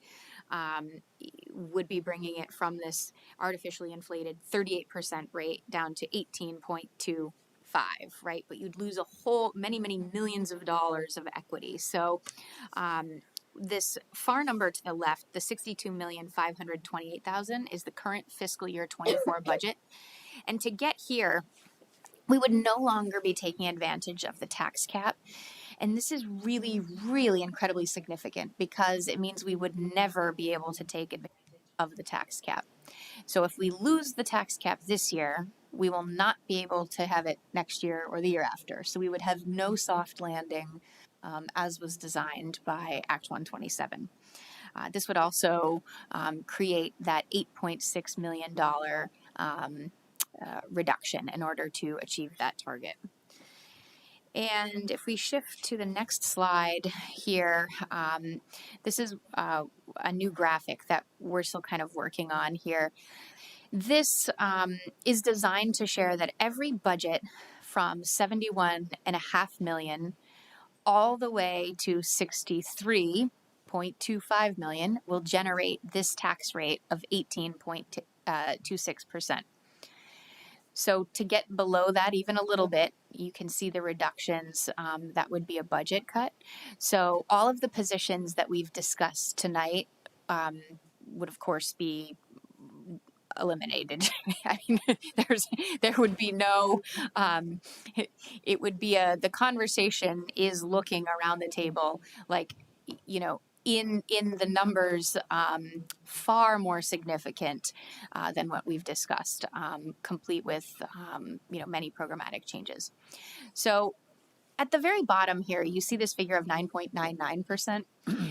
would be bringing it from this artificially inflated 38% rate down to 18.25, right? But you'd lose many millions of dollars of equity. So this far number to the left, the $62,528,000, is the current fiscal year 24 budget. And to get here, we would no longer be taking advantage of the tax cap. And this is really, really incredibly significant, because it means we would never be able to take advantage of the tax cap. So if we lose the tax cap this year, we will not be able to have it next year or the year after. So we would have no soft landing as was designed by Act 127. This would also create that $8.6 million reduction in order to achieve that target. And if we shift to the next slide here, this is a new graphic that we're still kind of working on here. This is designed to share that every budget from $71.5 million all the way to $63.25 million will generate this tax rate of 18.26%. So to get below that even a little bit, you can see the reductions. That would be a budget cut. So all of the positions that we've discussed tonight would, of course, be eliminated. I mean, there would be no. It would be the conversation is looking around the table like, in the numbers far more significant than what we've discussed, complete with many programmatic changes. So at the very bottom here, you see this figure of 9.99%,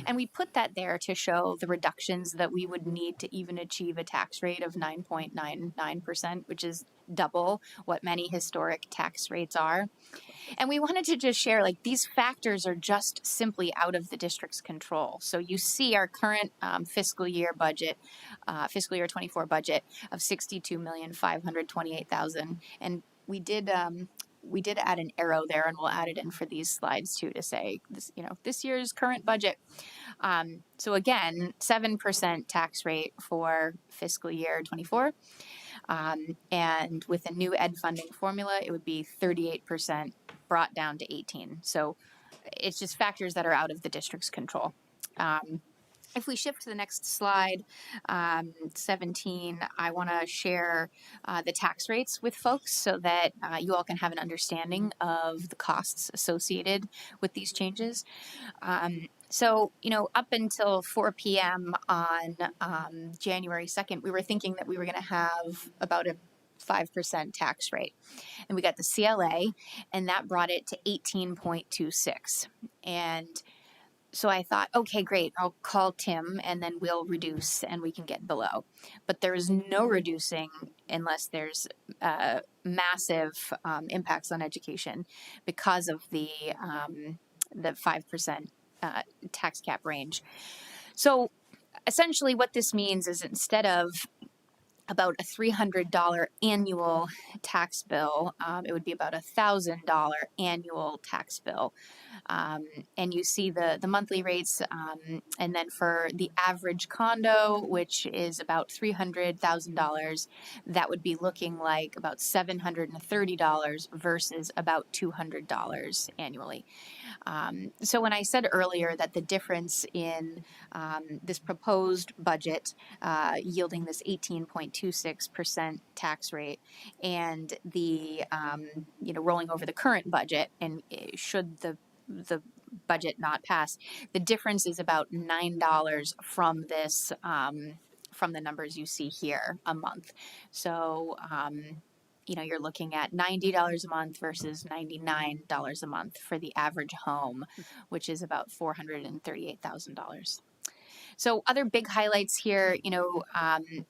and we put that there to show the reductions that we would need to even achieve a tax rate of 9.99%, which is double what many historic tax rates are. And we wanted to just share, these factors are just simply out of the district's control. So you see our current fiscal year budget, fiscal year 24 budget of $62,528,000, and we did add an arrow there, and we'll add it in for these slides too, to say this year's current budget. So again, 7% tax rate for fiscal year 24. And with a new ed funding formula, it would be 38% brought down to 18. So it's just factors that are out of the district's control. If we shift to the next slide, 17, I want to share the tax rates with folks so that you all can have an understanding of the costs associated with these changes. So, up until 4 p.m. on January 2nd, we were thinking that we were going to have about a 5% tax rate. And we got the CLA, and that brought it to 18.26. And so I thought, okay, great, I'll call Tim and then we'll reduce and we can get below. But there is no reducing unless there's massive impacts on education because of the 5% tax cap range. So essentially what this means is instead of about a $300 annual tax bill. It would be about a $1,000 annual tax bill. And you see the monthly rates, and then for the average condo, which is about $300,000, that would be looking like about $730 versus about $200 annually. So when I said earlier that the difference in this proposed budget yielding this 18.26% tax rate and the rolling over the current budget, and should the budget not pass, the difference is about $9 from this from the numbers you see here a month. So you're looking at $90 a month versus $99 a month for the average home, which is about $438,000. So other big highlights here, 60%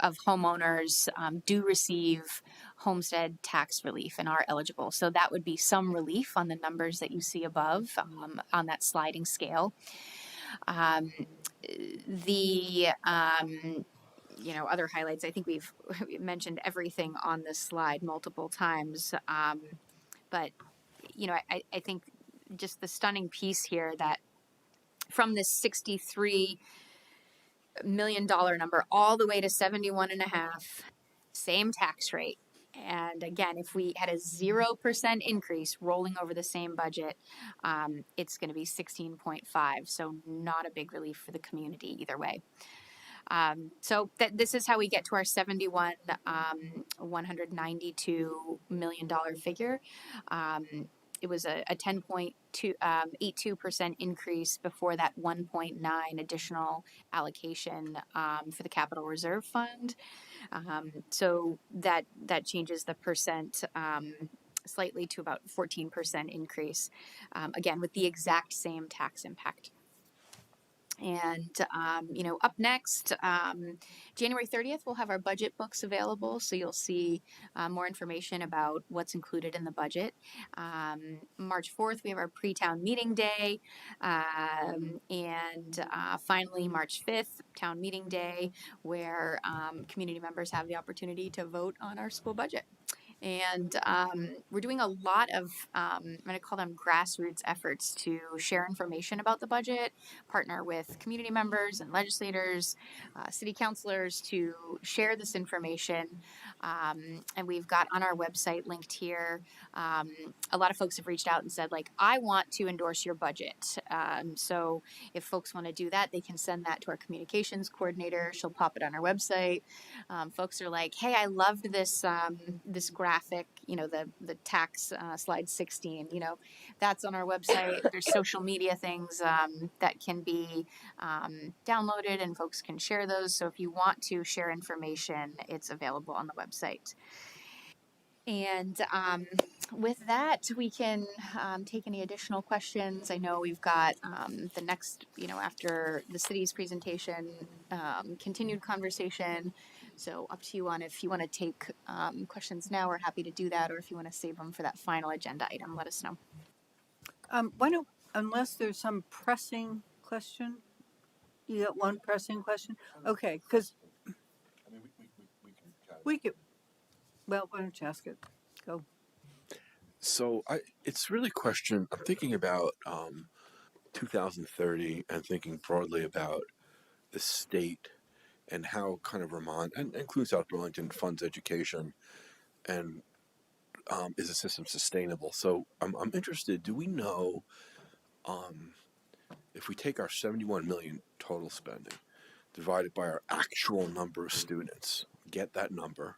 of homeowners do receive homestead tax relief and are eligible. So that would be some relief on the numbers that you see above on that sliding scale. Other highlights, I think we've mentioned everything on this slide multiple times. But I think just the stunning piece here that from this $63 million number all the way to 71.5, same tax rate. And again, if we had a 0% increase rolling over the same budget, it's going to be 16.5. So not a big relief for the community either way. So this is how we get to our $192 million figure. It was a 10.82% increase before that 1.9 additional allocation for the Capital Reserve Fund. So that changes the percent slightly to about 14% increase, again, with the exact same tax impact. And, up next, January 30th, we'll have our budget books available. So you'll see more information about what's included in the budget. March 4th, we have our pre-town meeting day. And finally, March 5th, town meeting day, where community members have the opportunity to vote on our school budget. And we're doing a lot of, I'm going to call them grassroots efforts to share information about the budget, partner with community members and legislators, city councilors to share this information. And we've got on our website linked here, a lot of folks have reached out and said, like, I want to endorse your budget. So if folks want to do that, they can send that to our communications coordinator. She'll pop it on our website. Folks are like, hey, I loved this this graphic, the tax slide 16, that's on our website. There's social media things that can be downloaded and folks can share those. So if you want to share information, it's available on the website. And with that, we can take any additional questions. I know we've got the next, after the city's presentation, continued conversation. So up to you on if you want to take questions now, we're happy to do that. Or if you want to save them for that final agenda item, let us know. Unless there's some pressing question, you got one pressing question? Okay, because we could, well, why don't you ask it? Go. So it's really a question. I'm thinking about 2030 and thinking broadly about the state and how kind of Vermont, and includes South Burlington, funds education, and is the system sustainable? So I'm interested. Do we know if we take our 71 million total spending divided by our actual number of students, get that number,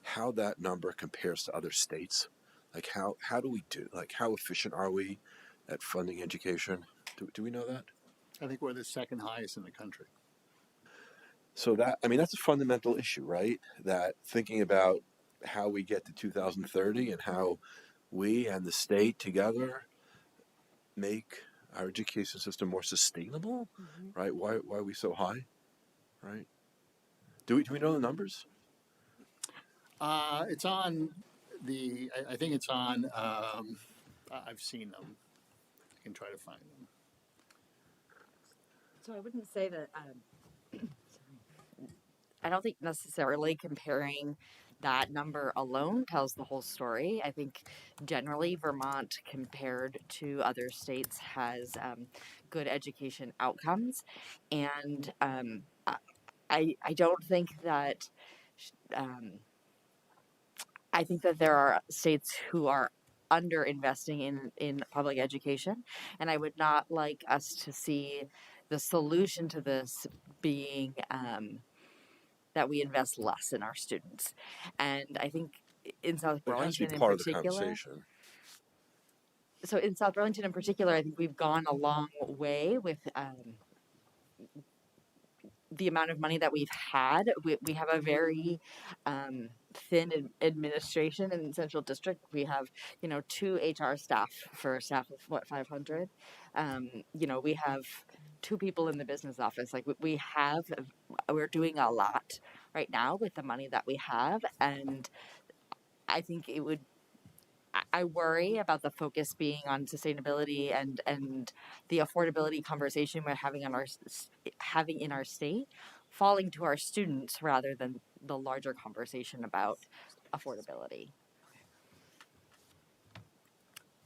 how that number compares to other states? Like how do we do? Like how efficient are we at funding education? Do we know that? I think we're the second highest in the country. So that's a fundamental issue, right? That thinking about how we get to 2030 and how we and the state together make our education system more sustainable, right? Why are we so high, right? Do we know the numbers? It's on I think it's on, I've seen them. I can try to find them. So I wouldn't say that, I don't think necessarily comparing that number alone tells the whole story. I think generally Vermont, compared to other states, has good education outcomes, and I don't think that. Um, I think that there are states who are under investing in public education, and I would not like us to see the solution to this being that we invest less in our students. And I think in South It has to Burlington be in part of the particular, conversation. so in South Burlington in particular, I think we've gone a long way with the amount of money that we've had. We have a very thin administration in Central District. We have, 2 HR staff for a staff of what, 500. We have 2 people in the business office. Like we're doing a lot right now with the money that we have, and I think it would. I worry about the focus being on sustainability and the affordability conversation we're having having in our state, falling to our students rather than the larger conversation about affordability.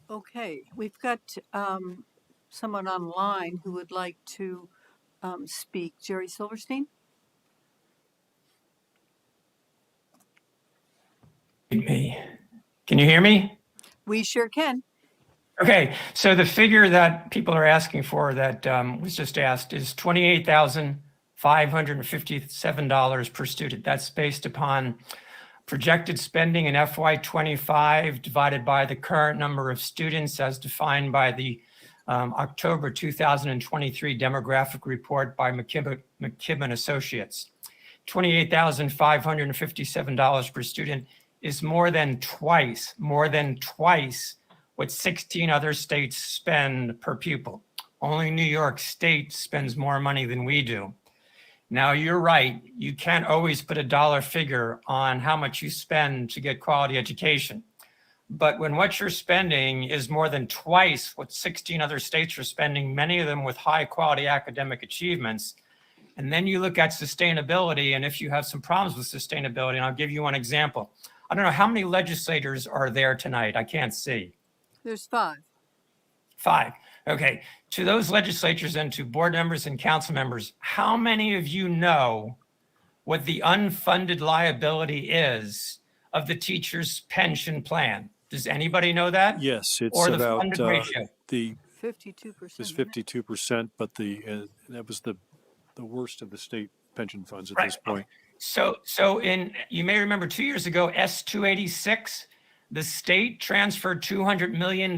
Okay, we've got someone online who would like to speak. Jerry Silverstein? Me. Can you hear me? We sure can. Okay, so the figure that people are asking for that was just asked is $28,557 per student. That's based upon projected spending in FY25 divided by the current number of students as defined by the October 2023 demographic report by McKibben Associates. $28,557 per student is more than twice what 16 other states spend per pupil. Only New York State spends more money than we do. Now, you're right. You can't always put a dollar figure on how much you spend to get quality education. But when what you're spending is more than twice what 16 other states are spending, many of them with high quality academic achievements, and then you look at sustainability, and if you have some problems with sustainability, and I'll give you one example. I don't know, how many legislators are there tonight? I can't see. There's 5. 5. Okay. To those legislatures and to board members and council members, how many of you know what the unfunded liability is of the teacher's pension plan? Does anybody know that? Yes, it's Or the about funded ratio? the 52%. is 52%, but that was the worst of the state pension funds at Right. this point. So you may remember 2 years ago, S286, the state transferred $200 million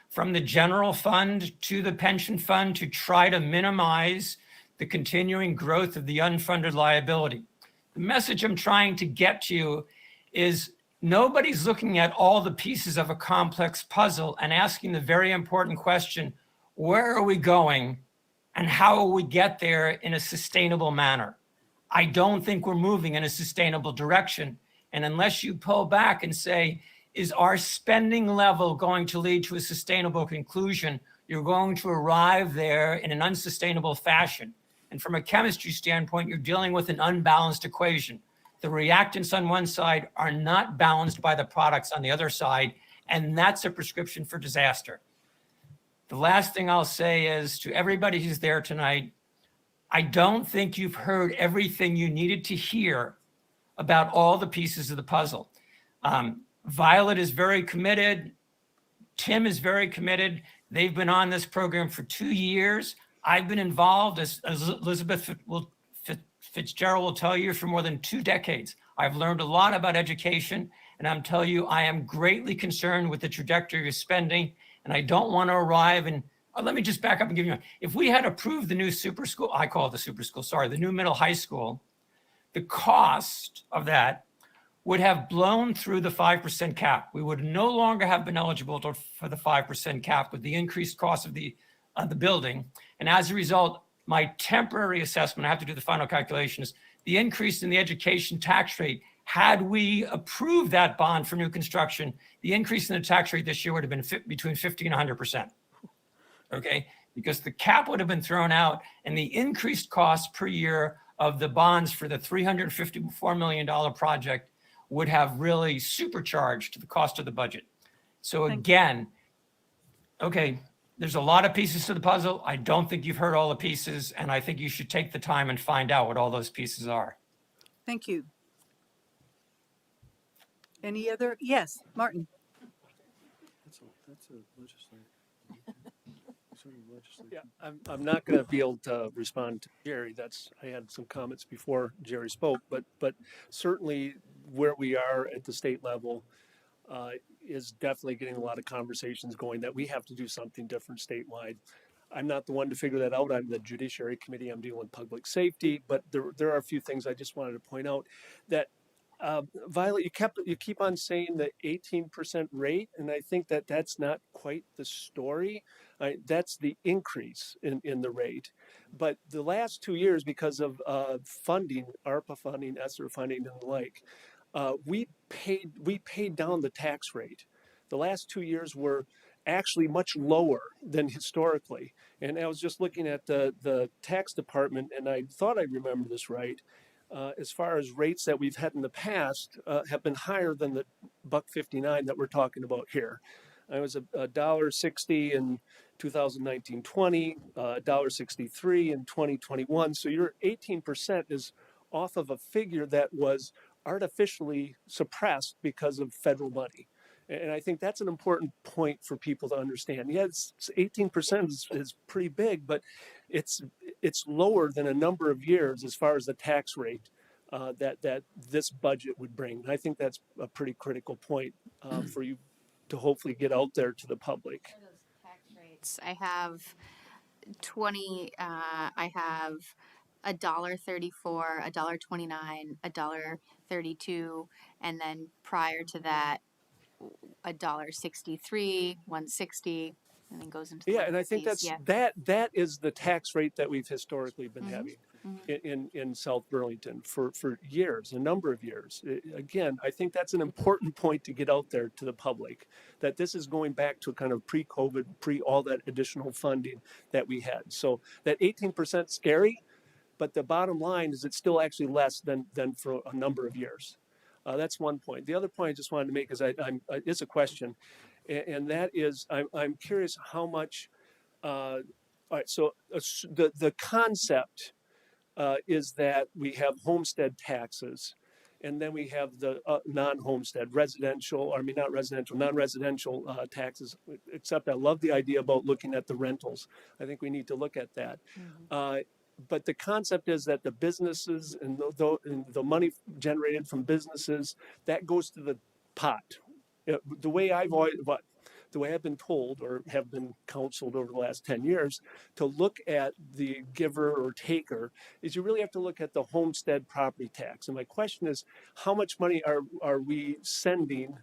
from the general fund to the pension fund to try to minimize the continuing growth of the unfunded liability. The message I'm trying to get to you is nobody's looking at all the pieces of a complex puzzle and asking the very important question, where are we going and how will we get there in a sustainable manner? I don't think we're moving in a sustainable direction. And unless you pull back and say, is our spending level going to lead to a sustainable conclusion? You're going to arrive there in an unsustainable fashion. And from a chemistry standpoint, you're dealing with an unbalanced equation. The reactants on one side are not balanced by the products on the other side, and that's a prescription for disaster. The last thing I'll say is to everybody who's there tonight, I don't think you've heard everything you needed to hear about all the pieces of the puzzle. Violet is very committed. Tim is very committed. They've been on this program for 2 years. I've been involved, as Elizabeth Fitzgerald will tell you, for more than 2 decades. I've learned a lot about education, and I'm telling you, I am greatly concerned with the trajectory of spending, and I don't want to arrive and let me just back up and give you one. If we had approved the new super school, I call it the super school, sorry, the new middle high school, the cost of that would have blown through the 5% cap. We would no longer have been eligible for the 5% cap with the increased cost of the building. And as a result, my temporary assessment, I have to do the final calculations, the increase in the education tax rate, had we approved that bond for new construction, the increase in the tax rate this year would have been between 50 and 100%. Okay, because the cap would have been thrown out and the increased costs per year of the bonds for the $354 million project would have really supercharged the cost of the budget. So again, okay, there's a lot of pieces to the puzzle. I don't think you've heard all the pieces, and I think you should take the time and find out what all those pieces are. Thank you. Any other? Yes, Martin. That's a legislative. Yeah, I'm not going to be able to respond to Jerry. I had some comments before Jerry spoke, but certainly where we are at the state level is definitely getting a lot of conversations going that we have to do something different statewide. I'm not the one to figure that out. I'm the Judiciary Committee. I'm dealing with public safety, but there are a few things I just wanted to point out that Violet, you keep on saying the 18% rate, and I think that's not quite the story. That's the increase in the rate. But the last 2 years, because of funding, ARPA funding, ESSER funding, and the like, we paid down the tax rate. The last 2 years were actually much lower than historically. And I was just looking at the tax department, and I thought I remember this right. As far as rates that we've had in the past have been higher than the $1.59 that we're talking about here. It was $1.60 in 2019-20, $1.63 in 2021. So your 18% is off of a figure that was artificially suppressed because of federal money. And I think that's an important point for people to understand. Yes, 18% is pretty big, but it's lower than a number of years as far as the tax rate that this budget would bring. And I think that's a pretty critical point for you to hopefully get out there to the public. Tax rates. I have $1.34, $1.29, $1.32, and then prior to that, $1.63, $1.60, and then goes into the and I think that's that is the tax rate that we've historically been having in South Burlington for years, a number of years. Again, I think that's an important point to get out there to the public, that this is going back to kind of pre-COVID, all that additional funding that we had. So that 18% scary, but the bottom line is it's still actually less than for a number of years. That's one point. The other point I just wanted to make is it's a question, and that is I'm curious how much. All right, so the concept is that we have homestead taxes, and then we have the non-homestead non-residential taxes. Except I love the idea about looking at the rentals. I think we need to look at that. But the concept is that the businesses and the money generated from businesses, that goes to the pot. The way I've been told or have been counseled over the last 10 years to look at the giver or taker is you really have to look at the homestead property tax. And my question is, how much money are we sending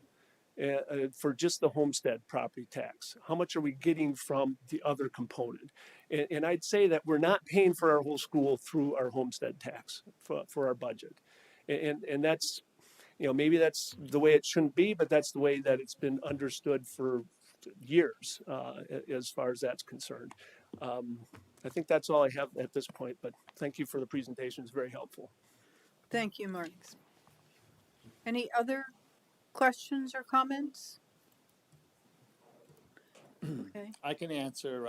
for just the homestead property tax? How much are we getting from the other component? And I'd say that we're not paying for our whole school through our homestead tax for our budget. And that's, maybe that's the way it shouldn't be, but that's the way that it's been understood for years as far as that's concerned. I think that's all I have at this point, but thank you for the presentation. It's very helpful. Thank you, Mark. Any other questions or comments? Okay. I can answer.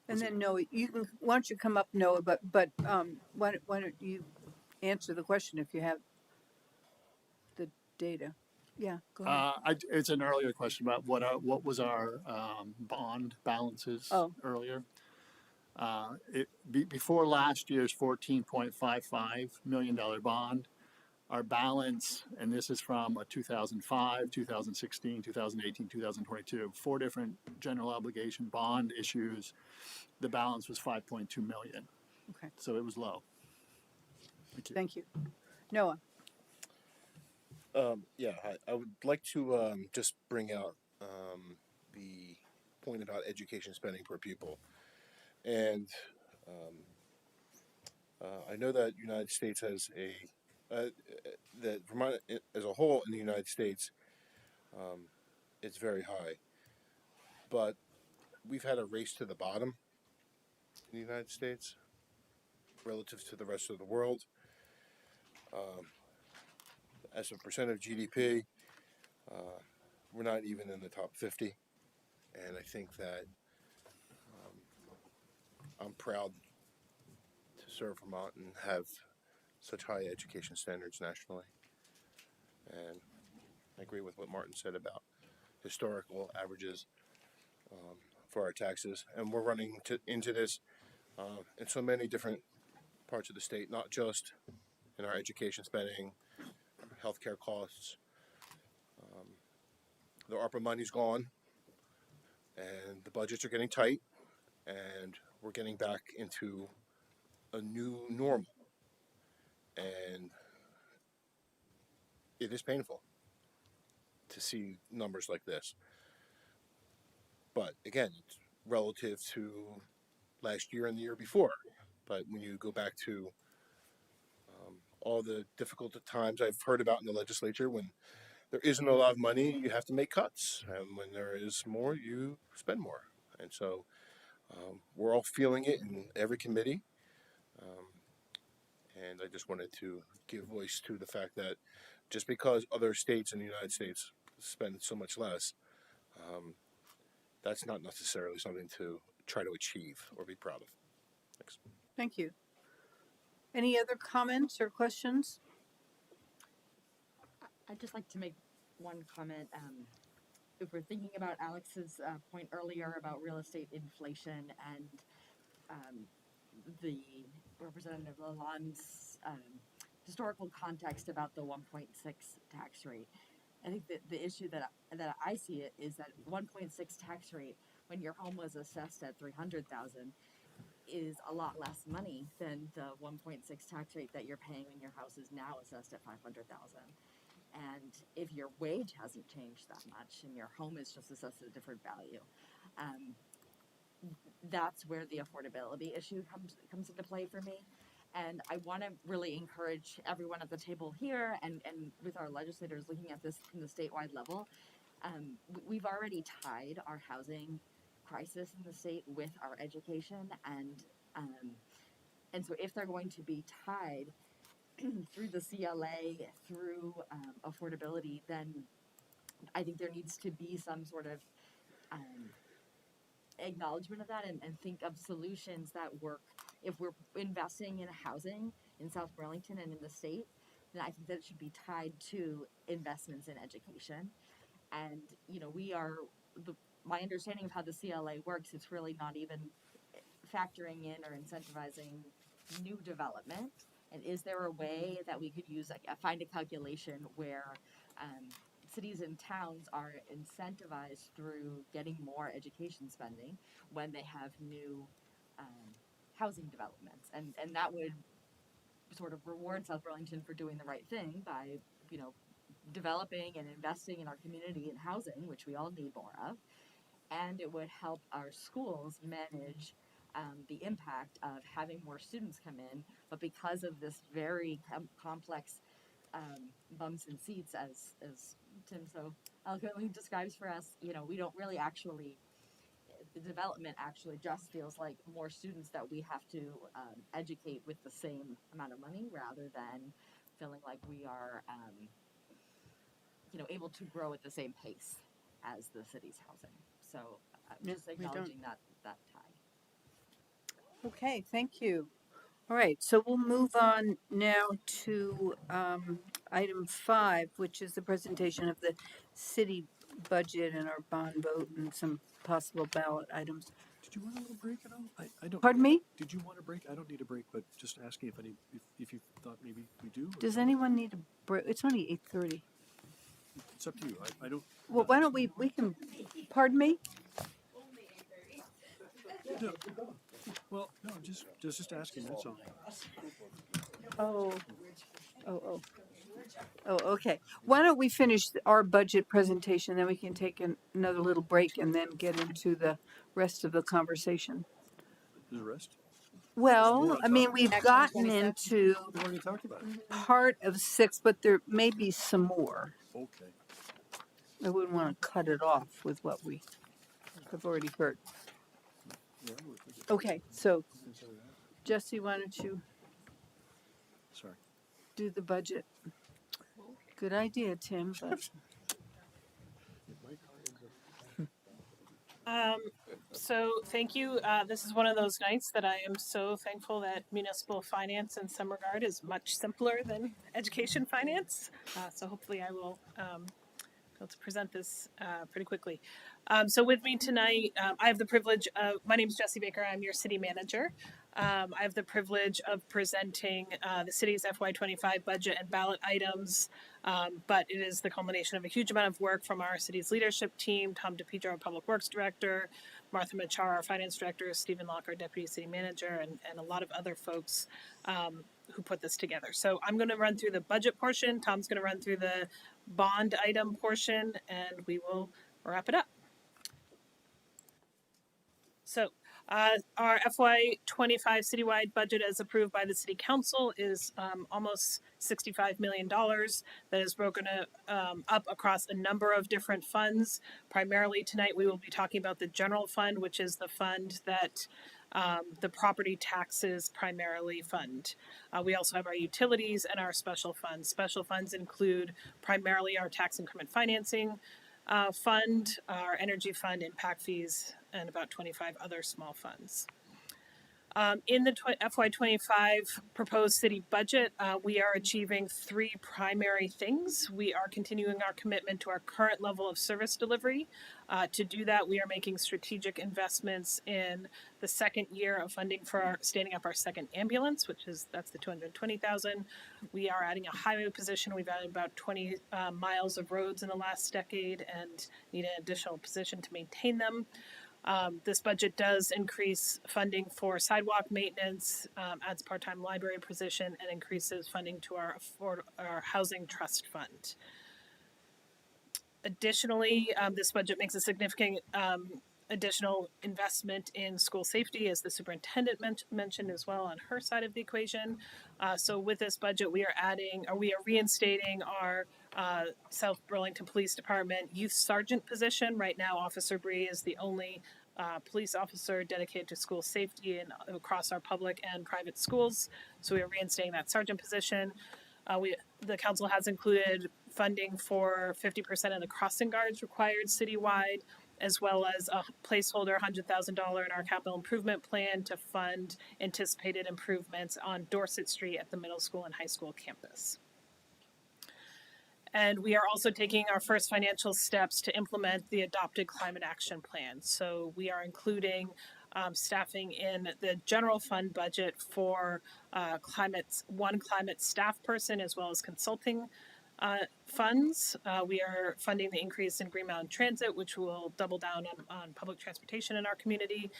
And then Noah, you can. Why don't you come up, Noah? But why don't you answer the question if you have the data? Yeah, go ahead. It's an earlier question about what was our bond balances earlier. Before last year's $14.55 million bond, our balance, and this is from a 2005, 2016, 2018, 2022, 4 different general obligation bond issues. The balance was $5.2 million. Okay. So it was low. Thank you. Noah. I would like to just bring out the point about education spending per pupil. And I know that United States has that Vermont as a whole in the United States, it's very high. But we've had a race to the bottom in the United States. relative to the rest of the world. As a percent of GDP, we're not even in the top 50. And I think that I'm proud to serve Vermont and have such high education standards nationally. And I agree with what Martin said about historical averages for our taxes. And we're running into this in so many different parts of the state, not just in our education spending, healthcare costs. The ARPA money's gone, and the budgets are getting tight, and we're getting back into a new normal. And it is painful to see numbers like this. But again, it's relative to last year and the year before. But when you go back to all the difficult times I've heard about in the legislature, when there isn't a lot of money, you have to make cuts. And when there is more, you spend more. And so we're all feeling it in every committee. And I just wanted to give voice to the fact that just because other states in the United States spend so much less, that's not necessarily something to try to achieve or be proud of. Thanks. Thank you. Any other comments or questions? I'd just like to make one comment. If we're thinking about Alex's point earlier about real estate inflation and the Representative Lalonde's historical context about the 1.6 tax rate, I think that the issue that I see it is that 1.6 tax rate when your home was assessed at $300,000 is a lot less money than the 1.6 tax rate that you're paying when your house is now assessed at $500,000. And if your wage hasn't changed that much and your home is just assessed at a different value, that's where the affordability issue comes into play for me. And I want to really encourage everyone at the table here and with our legislators looking at this from the statewide level. We've already tied our housing crisis in the state with our education, and so if they're going to be tied through the CLA, through affordability, then I think there needs to be some sort of acknowledgement of that and think of solutions that work. If we're investing in housing in South Burlington and in the state, then I think that it should be tied to investments in education. And, you know, my understanding of how the CLA works, it's really not even factoring in or incentivizing new development. And is there a way that we could use, find a calculation where cities and towns are incentivized through getting more education spending when they have new housing developments, and that would sort of reward South Burlington for doing the right thing by, you know, developing and investing in our community in housing, which we all need more of, and it would help our schools manage the impact of having more students come in, but because of this very complex bumps and seats, as Tim so eloquently describes for us, you know, we don't really actually, the development actually just feels like more students that we have to educate with the same amount of money rather than feeling like we are, you know, able to grow at the same pace as the city's housing. So just acknowledging that tie. Okay, thank you. All right, so we'll move on now to item 5, which is the presentation of the city budget and our bond vote and some possible ballot items. Did you want a little break at all? I don't. Pardon me? Did you want a break? I don't need a break, but just asking if you thought maybe we do. Does anyone need a break? It's only 8:30. It's up to you. I don't. Well, why don't we can, pardon me? No. Well, no, just asking. That's Oh, all. okay. Why don't we finish our budget presentation, then we can take another little break and then get into the rest of the conversation. The rest? Well, I mean, we've gotten into We've already talked about it. part of 6, but there may be some more. Okay. I wouldn't want to cut it off with what we have already heard. Yeah, Okay, so Jesse, why don't you Sorry. do the budget? Good idea, Tim, but So thank you. This is one of those nights that I am so thankful that municipal finance in some regard is much simpler than education finance. So hopefully I will be able to present this pretty quickly. So with me tonight, I have the privilege of, my name is Jessie Baker, I'm your city manager. I have the privilege of presenting the city's FY25 budget and ballot items, but it is the culmination of a huge amount of work from our city's leadership team, Tom DePietro, our Public Works Director, Martha Machar, our Finance Director, Stephen Locke, our Deputy City Manager, and a lot of other folks who put this together. So I'm going to run through the budget portion, Tom's going to run through the bond item portion, and we will wrap it up. So our FY25 citywide budget as approved by the City Council is almost $65 million that is broken up across a number of different funds. Primarily tonight we will be talking about the general fund, which is the fund that the property taxes primarily fund. We also have our utilities and our special funds. Special funds include primarily our tax increment financing fund, our energy fund, impact fees, and about 25 other small funds. In the FY25 proposed city budget, we are achieving three primary things. We are continuing our commitment to our current level of service delivery. To do that, we are making strategic investments in the second year of funding for standing up our second ambulance, that's the $220,000. We are adding a highway position. We've added about 20 miles of roads in the last decade and need an additional position to maintain them. This budget does increase funding for sidewalk maintenance, adds part-time library position, and increases funding to our housing trust fund. Additionally, this budget makes a significant additional investment in school safety, as the superintendent mentioned as well on her side of the equation. So with this budget, we are reinstating our South Burlington Police Department Youth Sergeant position. Right now, Officer Bree is the only police officer dedicated to school safety and across our public and private schools. So we are reinstating that sergeant position. The council has included funding for 50% of the crossing guards required citywide, as well as a placeholder $100,000 in our capital improvement plan to fund anticipated improvements on Dorset Street at the middle school and high school campus. And we are also taking our first financial steps to implement the adopted climate action plan. So we are including staffing in the general fund budget for one climate staff person, as well as consulting funds. We are funding the increase in Green Mountain Transit, which will double down on public transportation in our community.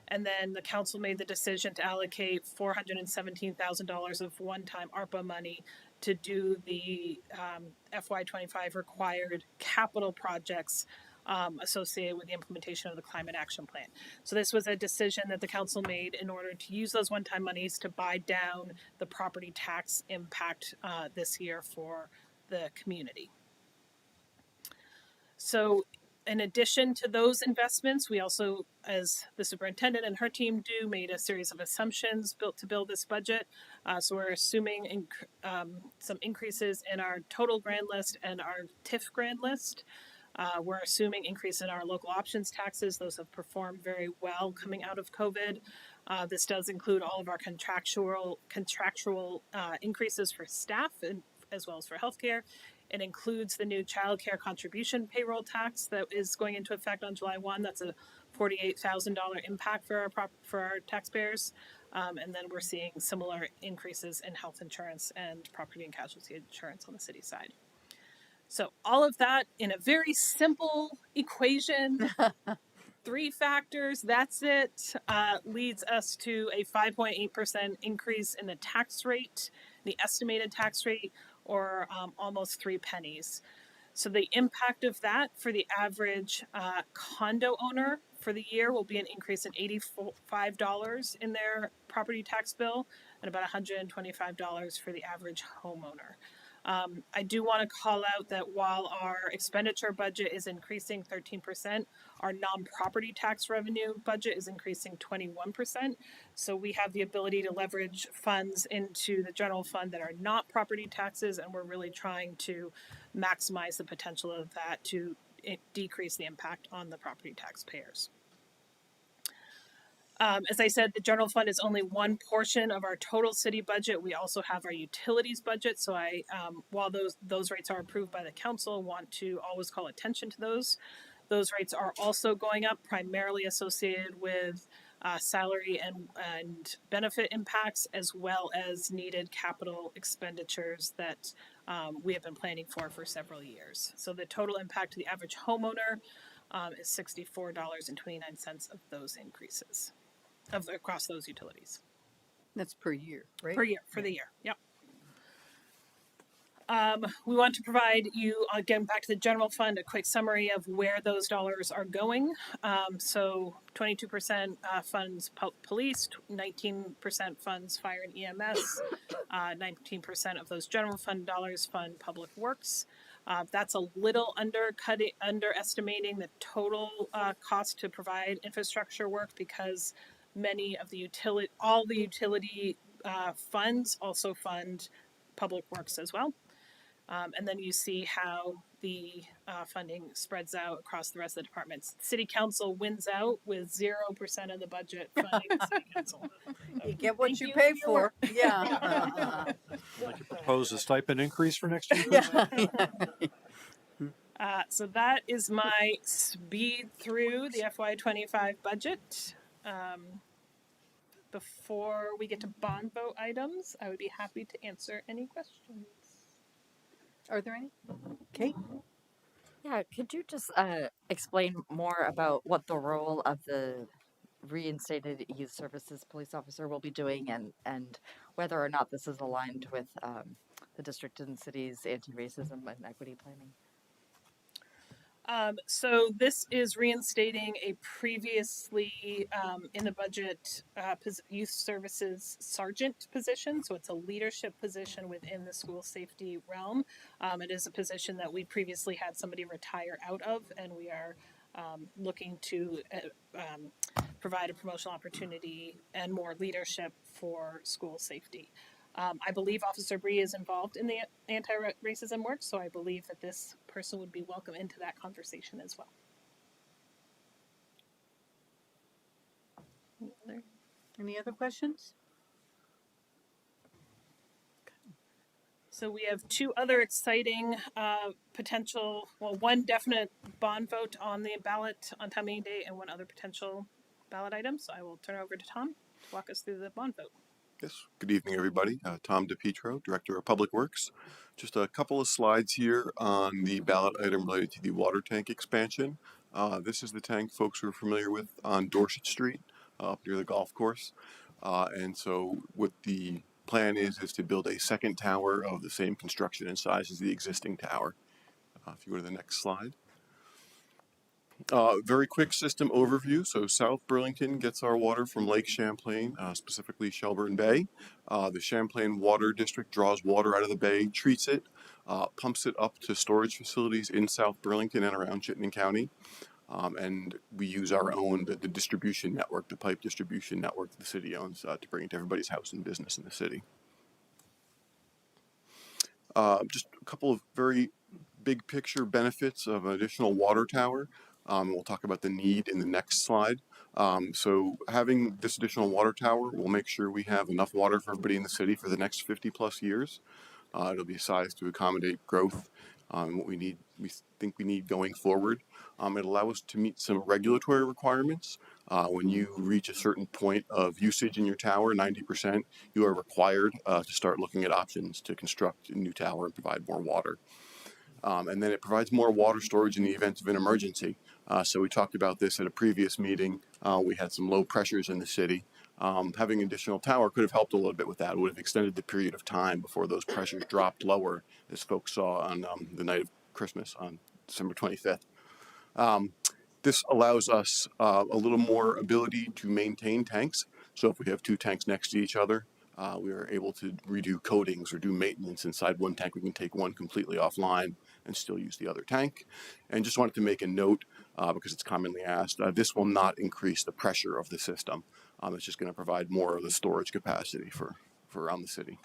And then the council made the decision to allocate $417,000 of one-time ARPA money to do the FY25 required capital projects associated with the implementation of the climate action plan. So this was a decision that the council made in order to use those one-time monies to buy down the property tax impact this year for the community. So in addition to those investments, we also, as the superintendent and her team do, made a series of assumptions to build this budget. So we're assuming some increases in our total grand list and our TIF grand list. We're assuming increase in our local options taxes. Those have performed very well coming out of COVID. This does include all of our contractual increases for staff and as well as for healthcare. It includes the new child care contribution payroll tax that is going into effect on July 1. That's a $48,000 impact for our taxpayers. And then we're seeing similar increases in health insurance and property and casualty insurance on the city side. So all of that in a very simple equation, 3 factors, that's it, leads us to a 5.8% increase in the tax rate, the estimated tax rate, or almost 3 pennies. So the impact of that for the average condo owner for the year will be an increase in $85 in their property tax bill and about $125 for the average homeowner. I do want to call out that while our expenditure budget is increasing 13%, our non-property tax revenue budget is increasing 21%. So we have the ability to leverage funds into the general fund that are not property taxes, and we're really trying to maximize the potential of that to decrease the impact on the property taxpayers. As I said, the general fund is only one portion of our total city budget. We also have our utilities budget. So while those rates are approved by the council, want to always call attention to those. Those rates are also going up, primarily associated with salary and benefit impacts, as well as needed capital expenditures that we have been planning for several years. So the total impact to the average homeowner is $64.29 of those increases across those utilities. That's per year, right? Per year, for the year, yep. We want to provide you, again, back to the general fund, a quick summary of where those dollars are going. So 22% funds police, 19% funds fire and EMS, 19% of those general fund dollars fund public works. That's a little underestimating the total cost to provide infrastructure work, because many of the all the utility funds also fund public works as well. And then you see how the funding spreads out across the rest of the departments. City Council wins out with 0% of the budget funding the City Council. You get what Thank you you pay for your for. Yeah. Would like to propose a stipend increase for next year? So that is my speed through the FY25 budget. Before we get to bond vote items, I would be happy to answer any questions. Are there any? Kate? Yeah, could you just explain more about what the role of the reinstated youth services police officer will be doing, and whether or not this is aligned with the district and city's anti-racism and equity planning? So this is reinstating a previously in the budget youth services sergeant position. So it's a leadership position within the school safety realm. It is a position that we previously had somebody retire out of, and we are looking to provide a promotional opportunity and more leadership for school safety. I believe Officer Bree is involved in the anti-racism work, so I believe that this person would be welcome into that conversation as well. Any other questions? So we have two other exciting potential, well, one definite bond vote on the ballot on town meeting day, and one other potential ballot item. So I will turn it over to Tom to walk us through the bond vote. Yes, good evening, everybody. Tom DePietro, Director of Public Works. Just a couple of slides here on the ballot item related to the water tank expansion. This is the tank folks are familiar with on Dorset Street, up near the golf course. And so what the plan is to build a second tower of the same construction and size as the existing tower. If you go to the next slide. Very quick system overview. So South Burlington gets our water from Lake Champlain, specifically Shelburne Bay. The Champlain Water District draws water out of the bay, treats it, pumps it up to storage facilities in South Burlington and around Chittenden County. And we use our own, the distribution network, the pipe distribution network the city owns to bring it to everybody's house and business in the city. Just a couple of very big picture benefits of an additional water tower. We'll talk about the need in the next slide. So having this additional water tower will make sure we have enough water for everybody in the city for the next 50 plus years. It'll be sized to accommodate growth, what we think we need going forward. It'll allow us to meet some regulatory requirements. When you reach a certain point of usage in your tower, 90%, you are required to start looking at options to construct a new tower and provide more water. And then it provides more water storage in the event of an emergency. So we talked about this at a previous meeting. We had some low pressures in the city. Having an additional tower could have helped a little bit with that. It would have extended the period of time before those pressures dropped lower, as folks saw on the night of Christmas on December 25th. This allows us a little more ability to maintain tanks. So if we have two tanks next to each other, We are able to redo coatings or do maintenance inside one tank. We can take one completely offline and still use the other tank. And just wanted to make a note, because it's commonly asked, this will not increase the pressure of the system. It's just going to provide more of the storage capacity for around the city.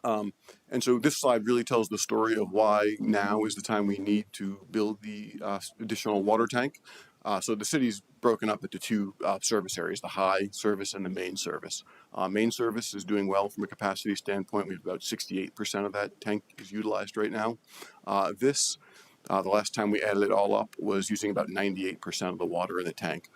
And so this slide really tells the story of why now is the time we need to build the additional water tank. So the city's broken up into two service areas, the high service and the main service. Main service is doing well from a capacity standpoint. We have about 68% of that tank is utilized right now. The last time we added it all up was using about 98% of the water in the tank.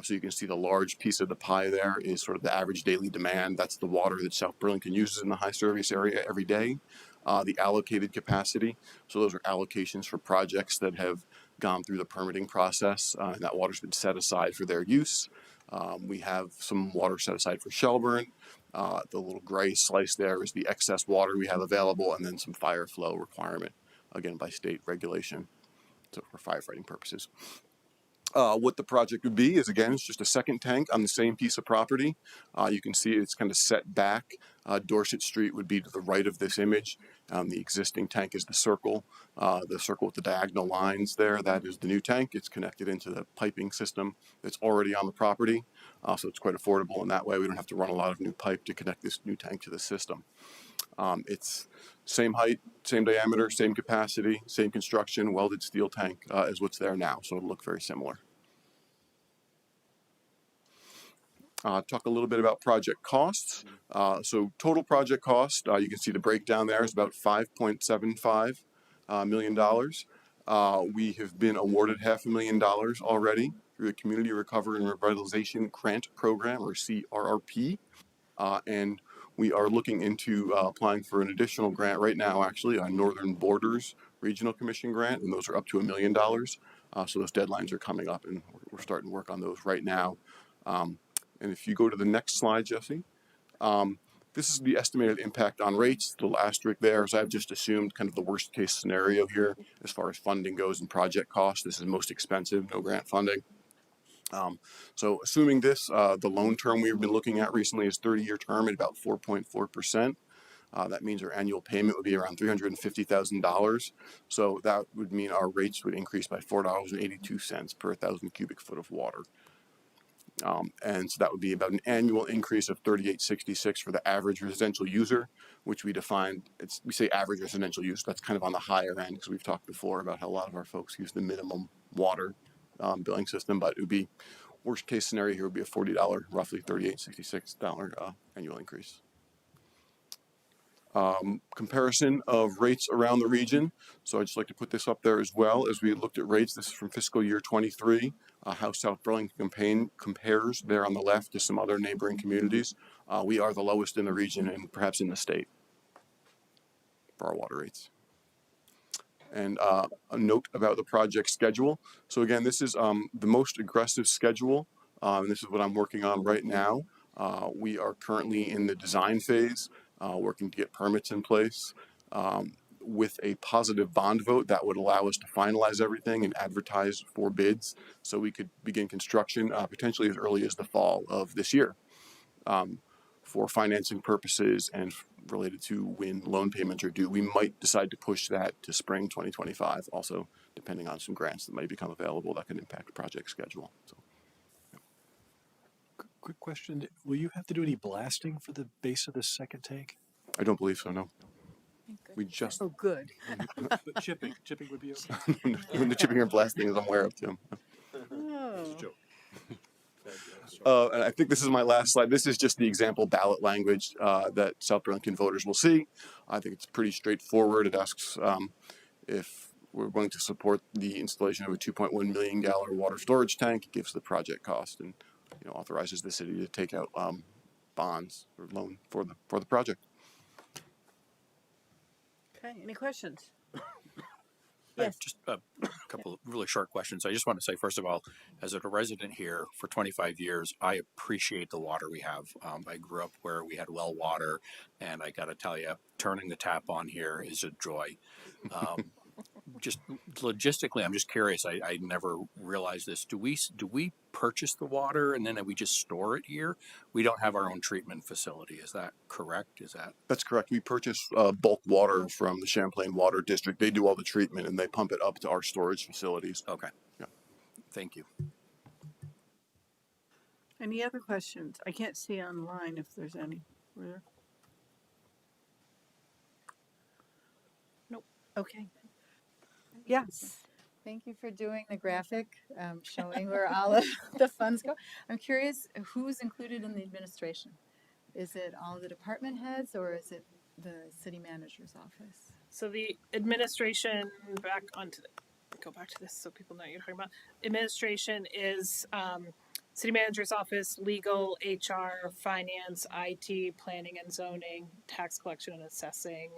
So you can see the large piece of the pie there is sort of the average daily demand. That's the water that South Burlington uses in the high service area every day. The allocated capacity, so those are allocations for projects that have gone through the permitting process, and that water's been set aside for their use. We have some water set aside for Shelburne. The little gray slice there is the excess water we have available, and then some fire flow requirement, again by state regulation, so for firefighting purposes. What the project would be is, again, it's just a second tank on the same piece of property. You can see it's kind of set back. Dorset Street would be to the right of this image. The existing tank is the circle with the diagonal lines there. That is the new tank. It's connected into the piping system that's already on the property. So it's quite affordable in that way. We don't have to run a lot of new pipe to connect this new tank to the system. It's same height, same diameter, same capacity, same construction, welded steel tank as what's there now. So it'll look very similar. Talk a little bit about project costs. So total project cost, you can see the breakdown there is about $5.75 million. We have been awarded $500,000 already through the Community Recovery and Revitalization Grant Program, or CRRP. And we are looking into applying for an additional grant right now, actually, on Northern Borders Regional Commission grant, and those are up to $1 million. So those deadlines are coming up, and we're starting to work on those right now. And if you go to the next slide, Jesse, this is the estimated impact on rates. The asterisk there is I've just assumed kind of the worst case scenario here as far as funding goes and project costs. This is most expensive, no grant funding. So assuming this, the loan term we've been looking at recently is 30-year term at about 4.4%. That means our annual payment would be around $350,000. So that would mean our rates would increase by $4.82 per 1,000 cubic foot of water. And so that would be about an annual increase of $38.66 for the average residential user, which we defined, we say average residential use, that's kind of on the higher end, because we've talked before about how a lot of our folks use the minimum water billing system, but it would be, worst case scenario here would be a $40, roughly $38.66 annual increase. Comparison of rates around the region. So I'd just like to put this up there as well. As we looked at rates, this is from fiscal year 23, how South Burlington compares there on the left to some other neighboring communities. We are the lowest in the region and perhaps in the state for our water rates. And a note about the project schedule. So again, this is the most aggressive schedule, and this is what I'm working on right now. We are currently in the design phase, working to get permits in place. With a positive bond vote, that would allow us to finalize everything and advertise for bids, so we could begin construction potentially as early as the fall of this year. For financing purposes and related to when loan payments are due, we might decide to push that to spring 2025, also depending on some grants that might become available that can impact the project schedule. So, yeah. Quick question, will you have to do any blasting for the base of the second tank? I don't believe so, no. We just... Oh, good. But chipping would be okay? The chipping and blasting is I'm aware of, Tim. Oh. And I think this is my last slide. This is just the example ballot language that South Burlington voters will see. I think it's pretty straightforward. It asks if we're going to support the installation of a 2.1 million gallon water storage tank. It gives the project cost and authorizes the city to take out bonds or loan for the project. Okay, any questions? Yes. Just a couple of really short questions. I just want to say, first of all, as a resident here for 25 years, I appreciate the water we have. I grew up where we had well water, and I got to tell you, turning the tap on here is a joy. just logistically, I'm just curious. I never realized this. Do we purchase the water and then we just store it here? We don't have our own treatment facility. Is that correct? Is that That's correct. We purchase bulk water from the Champlain Water District. They do all the treatment and they pump it up to our storage facilities. okay? Yeah. Thank you. Any other questions? I can't see online if there's any. Were there? Nope. Okay. Yes. Thank you for doing the graphic showing where all of the funds go. I'm curious, who's included in the administration? Is it all the department heads or is it the city manager's office? So the administration, go back to this so people know what you're talking about. Administration is city manager's office, legal, HR, finance, IT, planning and zoning, tax collection and assessing.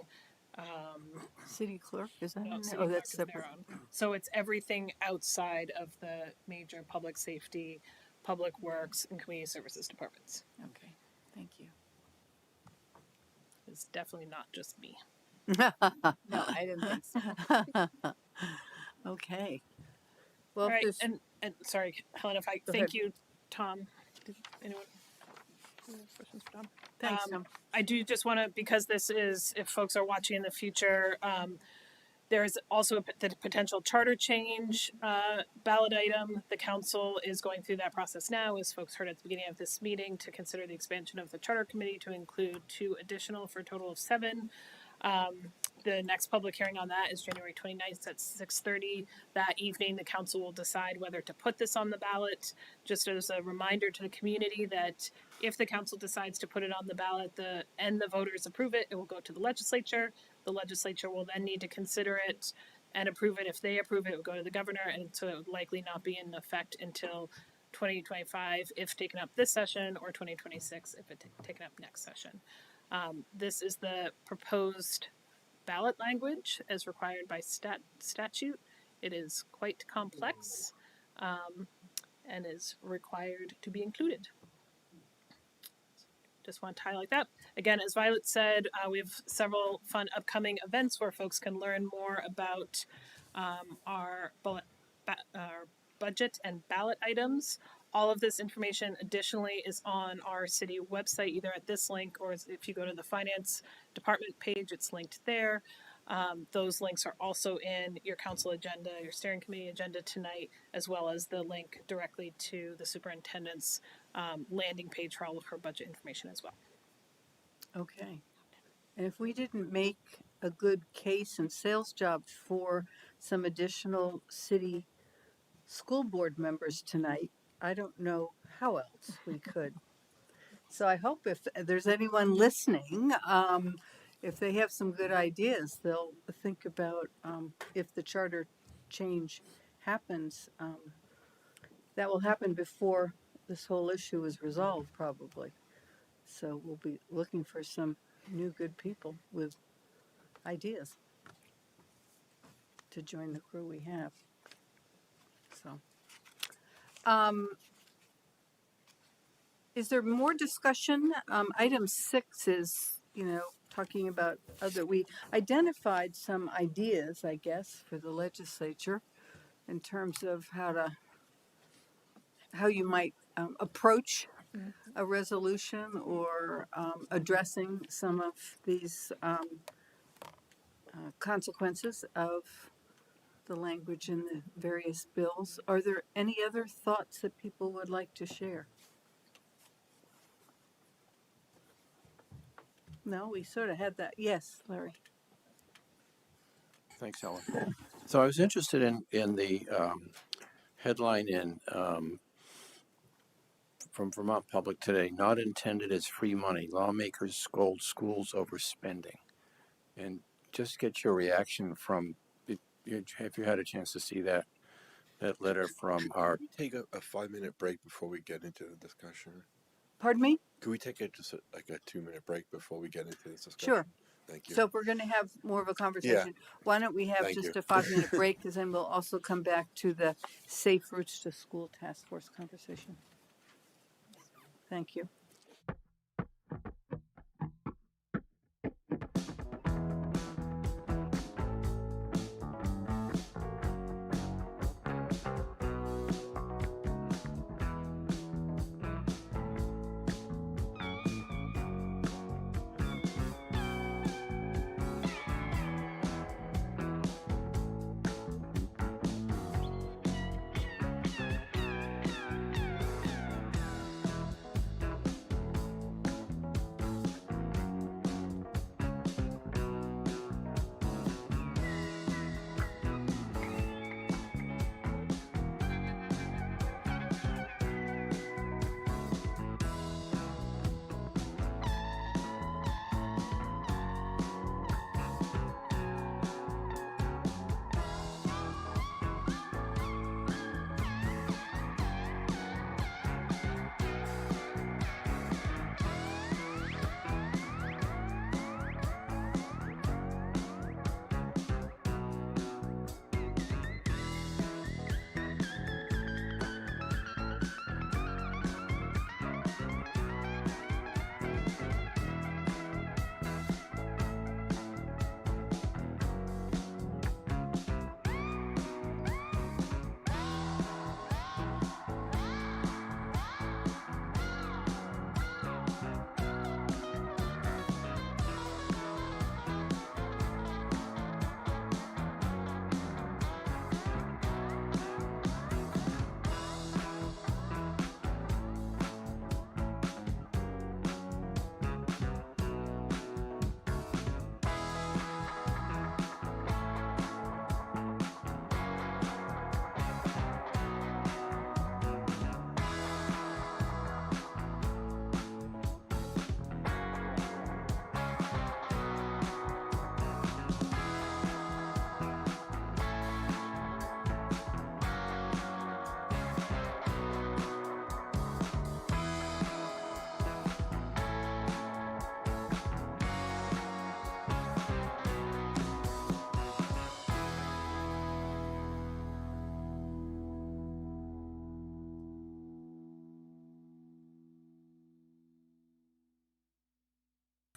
City clerk, is that? No, in there? city Oh, clerk that's is their separate. own. So it's everything outside of the major public safety, public works, and community services departments. Okay, thank you. It's definitely not just me. No, I didn't think so. Okay. Well, All if right, there's, and sorry, Helen, if I Go thank ahead. you, Tom. Did anyone have questions for Tom? Thanks, Tom. I do just want to, because this is, if folks are watching in the future, there is also the potential charter change ballot item. The council is going through that process now, as folks heard at the beginning of this meeting, to consider the expansion of the charter committee to include 2 additional for a total of 7. The next public hearing on that is January 29th at 6:30. That evening, the council will decide whether to put this on the ballot. Just as a reminder to the community that if the council decides to put it on the ballot, and the voters approve it, it will go to the legislature. The legislature will then need to consider it and approve it. If they approve it, it will go to the governor, and so it would likely not be in effect until 2025 if taken up this session, or 2026 if it's taken up next session. This is the proposed ballot language as required by statute. It is quite complex and is required to be included. Just want to highlight that. Again, as Violet said, we have several fun upcoming events where folks can learn more about our budget and ballot items. All of this information additionally is on our city website, either at this link or if you go to the finance department page, it's linked there. Those links are also in your council agenda, your steering committee agenda tonight, as well as the link directly to the superintendent's landing page for all of her budget information as well. okay. And if we didn't make a good case and sales job for some additional city school board members tonight, I don't know how else we could. So I hope if there's anyone listening, if they have some good ideas, they'll think about if the charter change happens. That will happen before this whole issue is resolved, probably. So we'll be looking for some new good people with ideas to join the crew we have. So, is there more discussion? Item 6 is, talking about we identified some ideas, I guess, for the legislature in terms of how you might approach a resolution or addressing some of these consequences of the language in the various bills. Are there any other thoughts that people would like to share? No, we sort of had that. Yes, Larry. Thanks, Helen. So I was interested in the headline from Vermont Public today, not intended as free money. Lawmakers scold schools over spending. And just get your reaction from, if you had a chance to see that letter from our... Can we take a 5-minute break before we get into the discussion? Pardon me? Could we take just a 2-minute break before we get into this discussion? Sure. Thank you. So if we're going to have more of a conversation, why don't we have Thank just you. a 5-minute break, because then we'll also come back to the Safe Routes to School Task Force conversation. Thank you.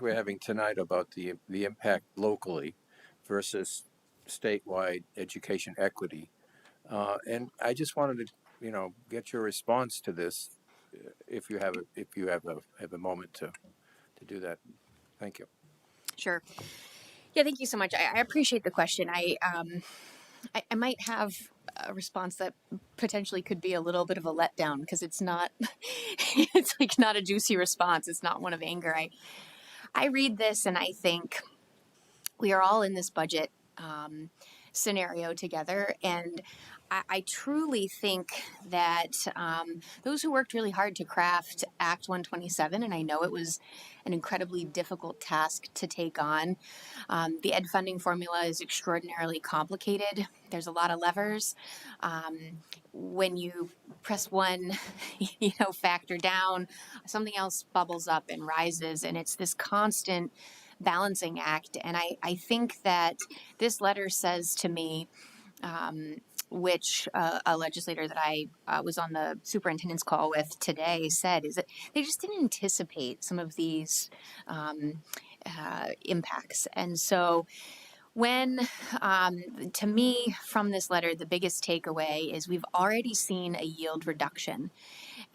we're having tonight about the impact locally versus statewide education equity. And I just wanted to, get your response to this, if you have a moment to do that. Thank you. Sure. Yeah, thank you so much. I appreciate the question. I might have a response that potentially could be a little bit of a letdown because it's not, it's like not a juicy response. It's not one of anger. I read this and I think we are all in this budget scenario together. And I truly think that those who worked really hard to craft Act 127, and I know it was an incredibly difficult task to take on. The ed funding formula is extraordinarily complicated. There's a lot of levers. When you press one, factor down, something else bubbles up and rises, and it's this constant balancing act. And I think that this letter says to me, which a legislator that I was on the superintendent's call with today said, is that they just didn't anticipate some of these impacts. And so when, to me, from this letter, the biggest takeaway is we've already seen a yield reduction.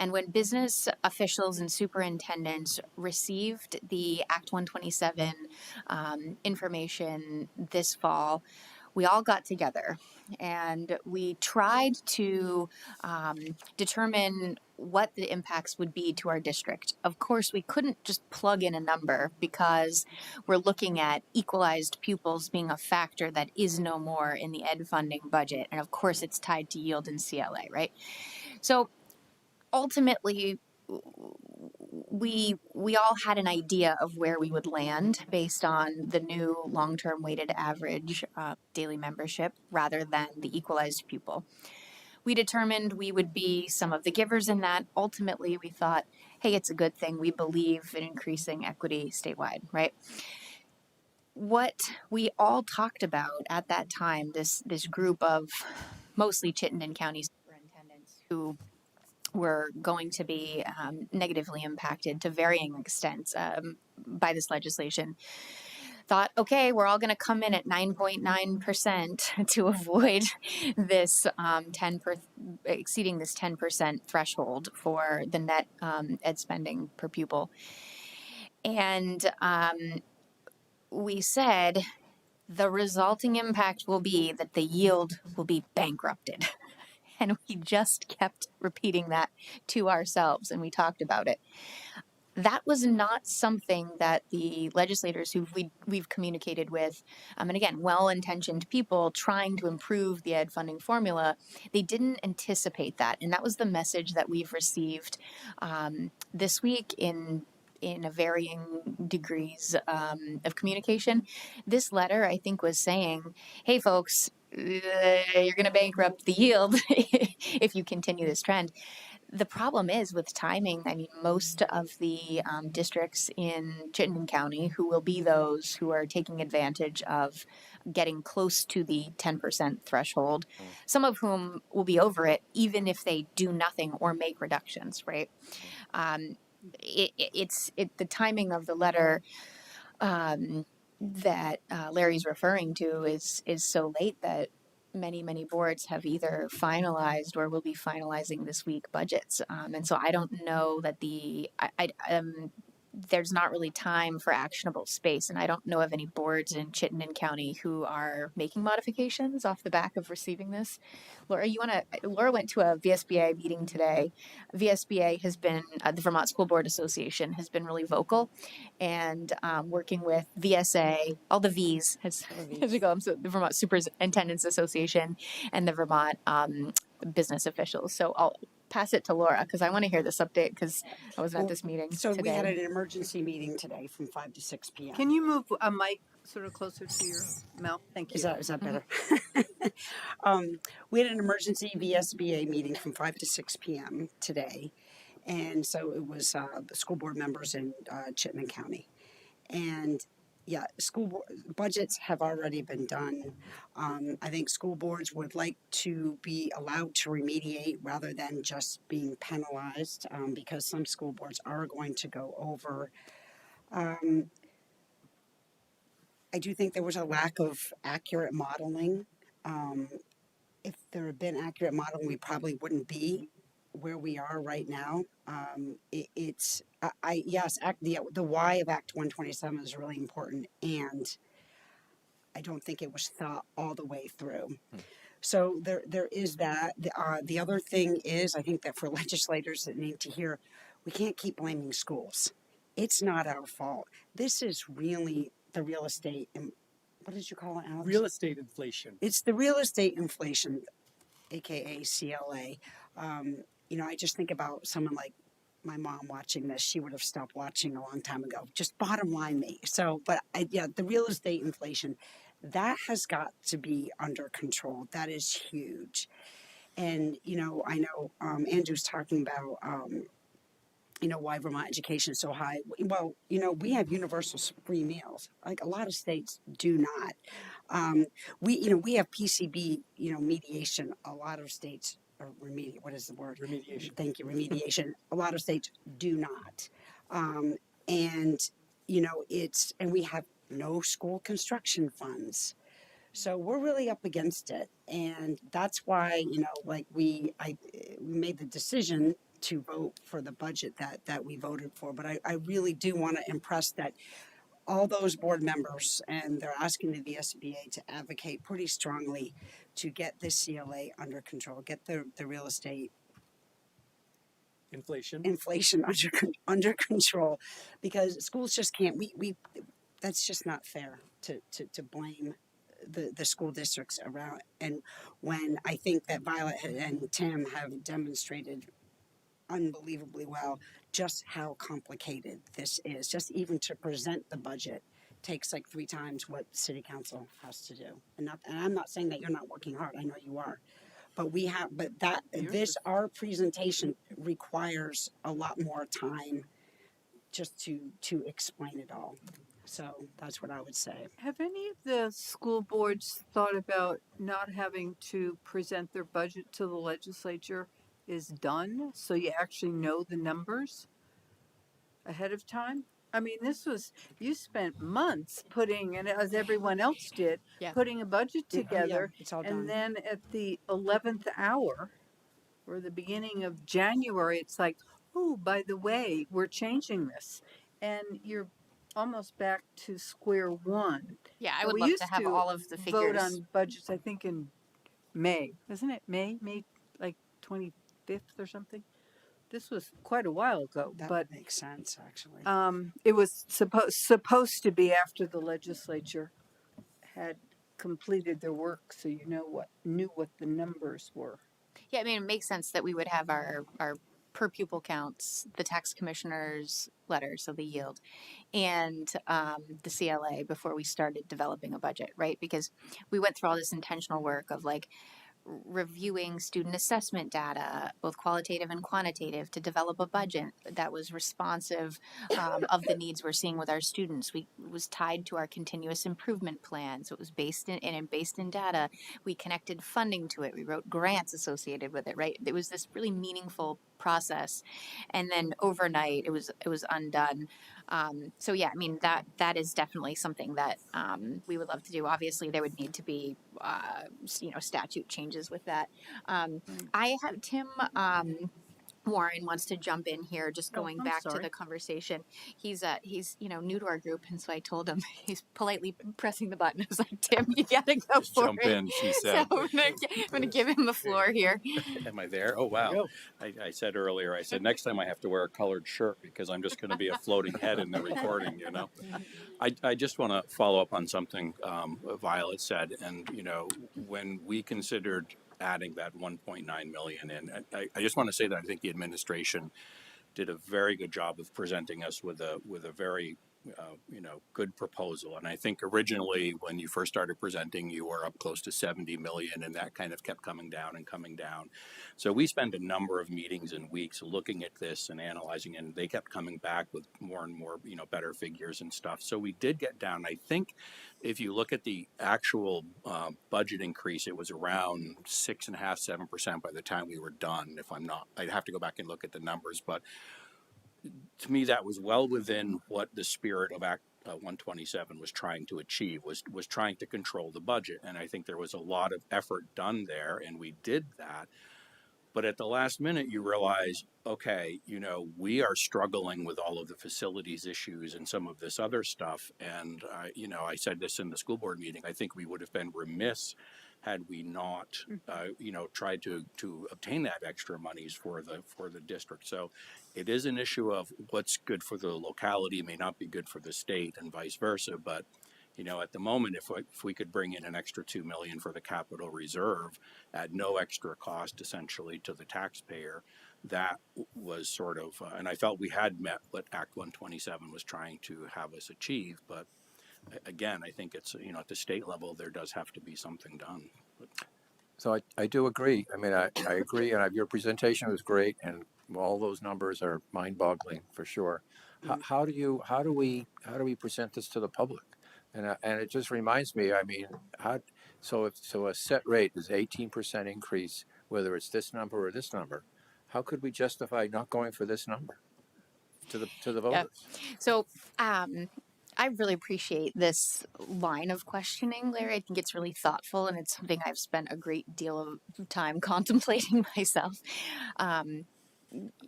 And when business officials and superintendents received the Act 127 information this fall, we all got together and we tried to determine what the impacts would be to our district. Of course, we couldn't just plug in a number because we're looking at equalized pupils being a factor that is no more in the ed funding budget. And of course, it's tied to yield and CLA, right? So ultimately, we all had an idea of where we would land based on the new long-term weighted average daily membership rather than the equalized pupil. We determined we would be some of the givers in that. Ultimately, we thought, hey, it's a good thing. We believe in increasing equity statewide, right? What we all talked about at that time, this group of mostly Chittenden County superintendents who were going to be negatively impacted to varying extents by this legislation, thought, okay, we're all going to come in at 9.9% to avoid this exceeding this 10% threshold for the net ed spending per pupil. And we said the resulting impact will be that the yield will be bankrupted. And we just kept repeating that to ourselves, and we talked about it. That was not something that the legislators who we've communicated with, and again, well-intentioned people trying to improve the ed funding formula, they didn't anticipate that. And that was the message that we've received this week in a varying degrees of communication. This letter, I think, was saying, hey, folks, you're going to bankrupt the yield if you continue this trend. The problem is with timing. I mean, most of the districts in Chittenden County who will be those who are taking advantage of getting close to the 10% threshold, some of whom will be over it even if they do nothing or make reductions, right? It's the timing of the letter that Larry's referring to is so late that many boards have either finalized or will be finalizing this week budgets. And so I don't know that there's not really time for actionable space. And I don't know of any boards in Chittenden County who are making modifications off the back of receiving this. Laura, Laura went to a VSBA meeting today. VSBA has been, the Vermont School Board Association has been really vocal and working with VSA, all the V's, as we call them, so the Vermont Superintendents Association and the Vermont business officials. So I'll pass it to Laura because I want to hear this update because I wasn't at this meeting So today. we had an emergency meeting today from 5 to 6 p.m. Can you move a mic sort of closer to your mouth? Thank you. Is that better? We had an emergency VSBA meeting from 5 to 6 p.m. today. And so it was the school board members in Chittenden County. And yeah, school board budgets have already been done. I think school boards would like to be allowed to remediate rather than just being penalized because some school boards are going to go over. I do think there was a lack of accurate modeling. Um, if there had been accurate modeling, we probably wouldn't be where we are right now. It's yes, the why of Act 127 is really important, and I don't think it was thought all the way through. So there is that. The other thing is, I think that for legislators that need to hear, we can't keep blaming schools. It's not our fault. This is really the real estate. And what did you call it, Alex? Real estate inflation. It's the real estate inflation, aka CLA. I just think about someone like my mom watching this. She would have stopped watching a long time ago. Just bottom line me. So, the real estate inflation, that has got to be under control. That is huge. And, I know Andrew's talking about, why Vermont education is so high. Well, we have universal free meals. Like a lot of states do not. We have PCB, mediation. A lot of states, or what is the word? Remediation. Thank you, remediation. A lot of states do not. And we have no school construction funds. So we're really up against it. And that's why, we made the decision to vote for the budget that we voted for. But I really do want to impress that all those board members, and they're asking the VSBA to advocate pretty strongly to get this CLA under control, get the real estate inflation under control, because schools just can't. We that's just not fair to blame the school districts around. And when I think that Violet and Tim have demonstrated unbelievably well just how complicated this is. Just even to present the budget takes like 3 times what city council has to do. And I'm not saying that you're not working hard. I know you are. But our presentation requires a lot more time just to explain it all. So that's what I would say. Have any of the school boards thought about not having to present their budget to the legislature is done, so you actually know the numbers ahead of time? I mean, you spent months putting, and as everyone else did, putting a budget together, it's all and done. then at the 11th hour, or the beginning of January, it's like, oh, by the way, we're changing this. And you're almost back to square one. Yeah, I And would we love used to have all of the figures. vote on budgets, I think, in May. Isn't it May like 25th or something? This was quite a while ago, but makes sense actually. It was supposed to be after the legislature had completed their work, so knew what the numbers were. Yeah, I mean, it makes sense that we would have our per pupil counts, the tax commissioner's letter, so the yield, and the CLA before we started developing a budget, right? Because we went through all this intentional work of reviewing student assessment data, both qualitative and quantitative, to develop a budget that was responsive of the needs we're seeing with our students. It was tied to our continuous improvement plan, so it was based in data. We connected funding to it. We wrote grants associated with it, right? It was this really meaningful process, and then overnight it was undone. So yeah, I mean that is definitely something that we would love to do. Obviously, there would need to be statute changes with that. I have Tim Warren wants to jump in here, just going back to the conversation. He's new to our group, and so I told him, he's politely pressing the button. I was like, Tim, you gotta go for Jump it. in, she said. So I'm gonna give him the floor here. Am I there? Oh, wow. I said earlier, next time I have to wear a colored shirt because I'm just going to be a floating head in the recording, I just want to follow up on something Violet said. And, when we considered adding that 1.9 million in, I just want to say that I think the administration did a very good job of presenting us with a very good proposal. And I think originally when you first started presenting, you were up close to 70 million, and that kind of kept coming down and coming down. So we spent a number of meetings and weeks looking at this and analyzing, and they kept coming back with more and more, better figures and stuff. So we did get down. I think if you look at the actual budget increase, it was around 6.5%, 7% by the time we were done. If I'm not, I'd have to go back and look at the numbers, but to me, that was well within what the spirit of Act 127 was trying to achieve, was trying to control the budget. And I think there was a lot of effort done there, and we did that. But at the last minute, you realize, okay, we are struggling with all of the facilities issues and some of this other stuff. And, I said this in the school board meeting, I think we would have been remiss had we not, tried to obtain that extra monies for the district. So it is an issue of what's good for the locality may not be good for the state and vice versa. But at the moment, if we could bring in an extra $2 million for the capital reserve at no extra cost, essentially, to the taxpayer, that was sort of, and I felt we had met what Act 127 was trying to have us achieve. But again, I think it's, at the state level, there does have to be something done. So I do agree. I mean, I agree, and your presentation was great, and all those numbers are mind-boggling for sure. How do we present this to the public? And it just reminds me. I mean, so a set rate is 18% increase, whether it's this number or this number. How could we justify not going for this number to the voters? Yeah. So I really appreciate this line of questioning, Larry. I think it's really thoughtful, and it's something I've spent a great deal of time contemplating myself.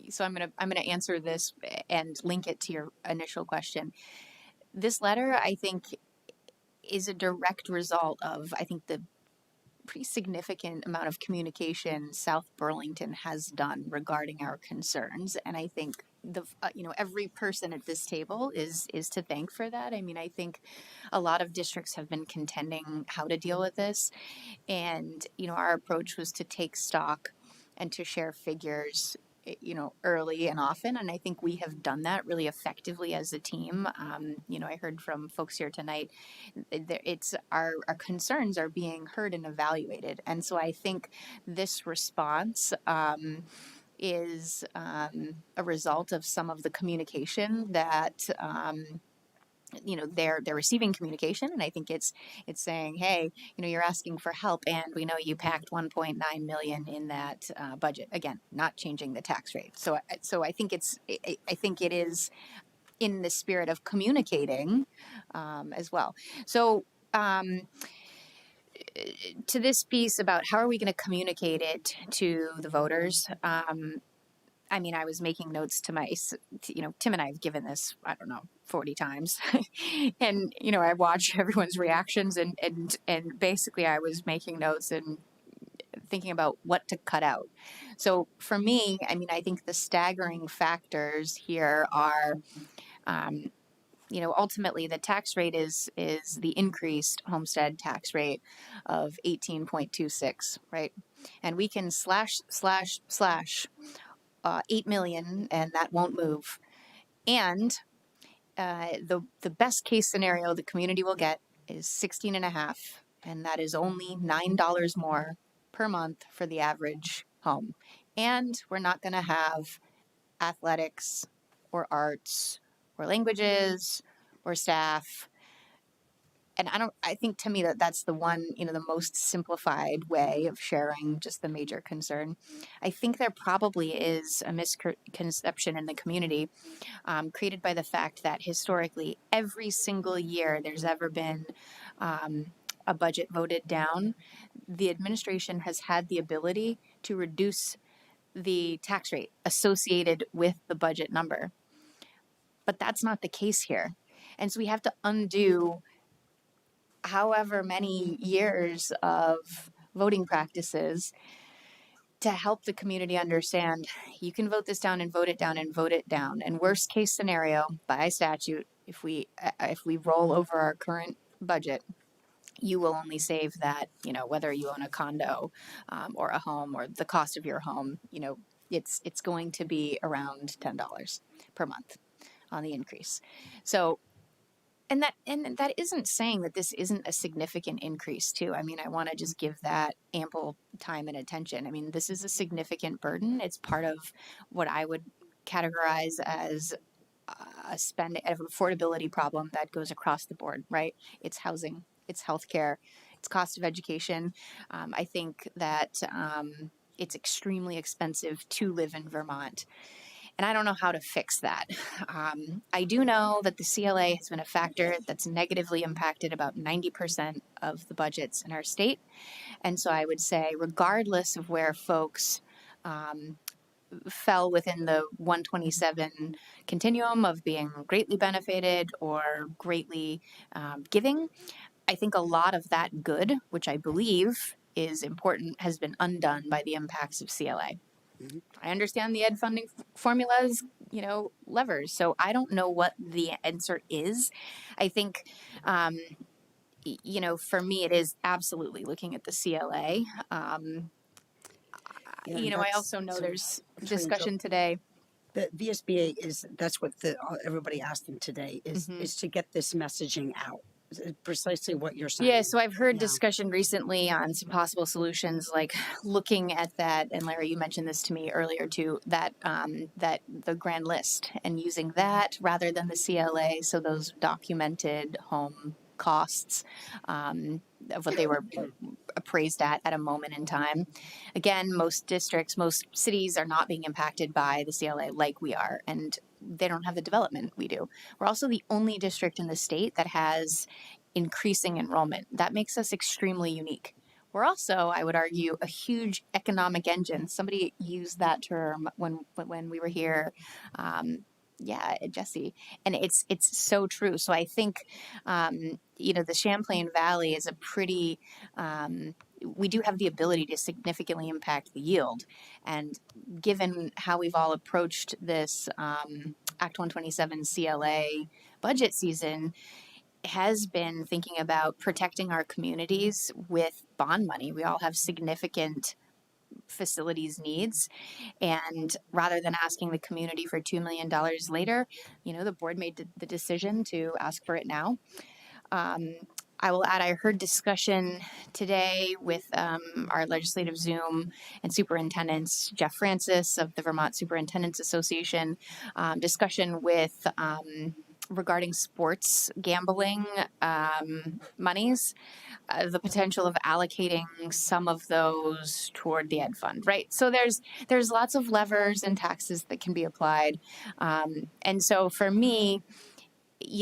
So I'm gonna answer this and link it to your initial question. This letter, I think, is a direct result of, I think, the pretty significant amount of communication South Burlington has done regarding our concerns, and I think every person at this table is to thank for that. I mean, I think a lot of districts have been contending how to deal with this, and our approach was to take stock and to share figures early and often, and I think we have done that really effectively as a team. I heard from folks here tonight, it's our concerns are being heard and evaluated, and so I think this response is a result of some of the communication that they're receiving communication, and I think it's saying, hey, you're asking for help, and we know you packed 1.9 million in that budget. Again, not changing the tax rate. So I think it is in the spirit of communicating as well. So to this piece about how are we going to communicate it to the voters. I mean, I was making notes to Tim and I have given this, I don't know, 40 times. And, I watch everyone's reactions and basically I was making notes and thinking about what to cut out. So for me, I mean, I think the staggering factors here are, ultimately the tax rate is the increased homestead tax rate of 18.26, right? And we can slash 8 million, and that won't move. And the best case scenario the community will get is 16.5, and that is only $9 more per month for the average home. And we're not going to have athletics or arts or languages or staff. And I think to me that's the one, the most simplified way of sharing just the major concern. I think there probably is a misconception in the community created by the fact that historically, every single year there's ever been a budget voted down, the administration has had the ability to reduce the tax rate associated with the budget number. But that's not the case here. And so we have to undo however many years of voting practices to help the community understand you can vote this down and vote it down and vote it down. And worst case scenario, by statute, if we roll over our current budget, you will only save that, whether you own a condo or a home or the cost of your home, it's going to be around $10 per month on the increase. So And that isn't saying that this isn't a significant increase too. I mean, I want to just give that ample time and attention. I mean, this is a significant burden. It's part of what I would categorize as an affordability problem that goes across the board, right? It's housing, it's healthcare, it's cost of education. I think that it's extremely expensive to live in Vermont. And I don't know how to fix that. I do know that the CLA has been a factor that's negatively impacted about 90% of the budgets in our state. And so I would say, regardless of where folks fell within the 127 continuum of being greatly benefited or greatly giving, I think a lot of that good, which I believe is important, has been undone by the impacts of CLA. I understand the ed funding formulas, levers. So I don't know what the answer is. I think, for me, it is absolutely looking at the CLA. I also know there's discussion today. The VSBA that's what everybody asked them today is to get this messaging out. Precisely what you're saying. Yeah, so I've heard discussion recently on some possible solutions, like looking at that, and Larry, you mentioned this to me earlier too, that the grand list and using that rather than the CLA, so those documented home costs of what they were appraised at a moment in time. Again, most districts, most cities are not being impacted by the CLA like we are, and they don't have the development we do. We're also the only district in the state that has increasing enrollment. That makes us extremely unique. We're also, I would argue, a huge economic engine. Somebody used that term when we were here. Jesse, and it's so true. So I think, the Champlain Valley is a pretty, we do have the ability to significantly impact the yield. And given how we've all approached this Act 127 CLA budget season, has been thinking about protecting our communities with bond money. We all have significant facilities needs, and rather than asking the community for $2 million later, the board made the decision to ask for it now. I will add, I heard discussion today with our legislative Zoom and superintendents, Jeff Francis of the Vermont Superintendents Association, discussion with regarding sports gambling monies, the potential of allocating some of those toward the ed fund, right? So there's lots of levers and taxes that can be applied. And so for me,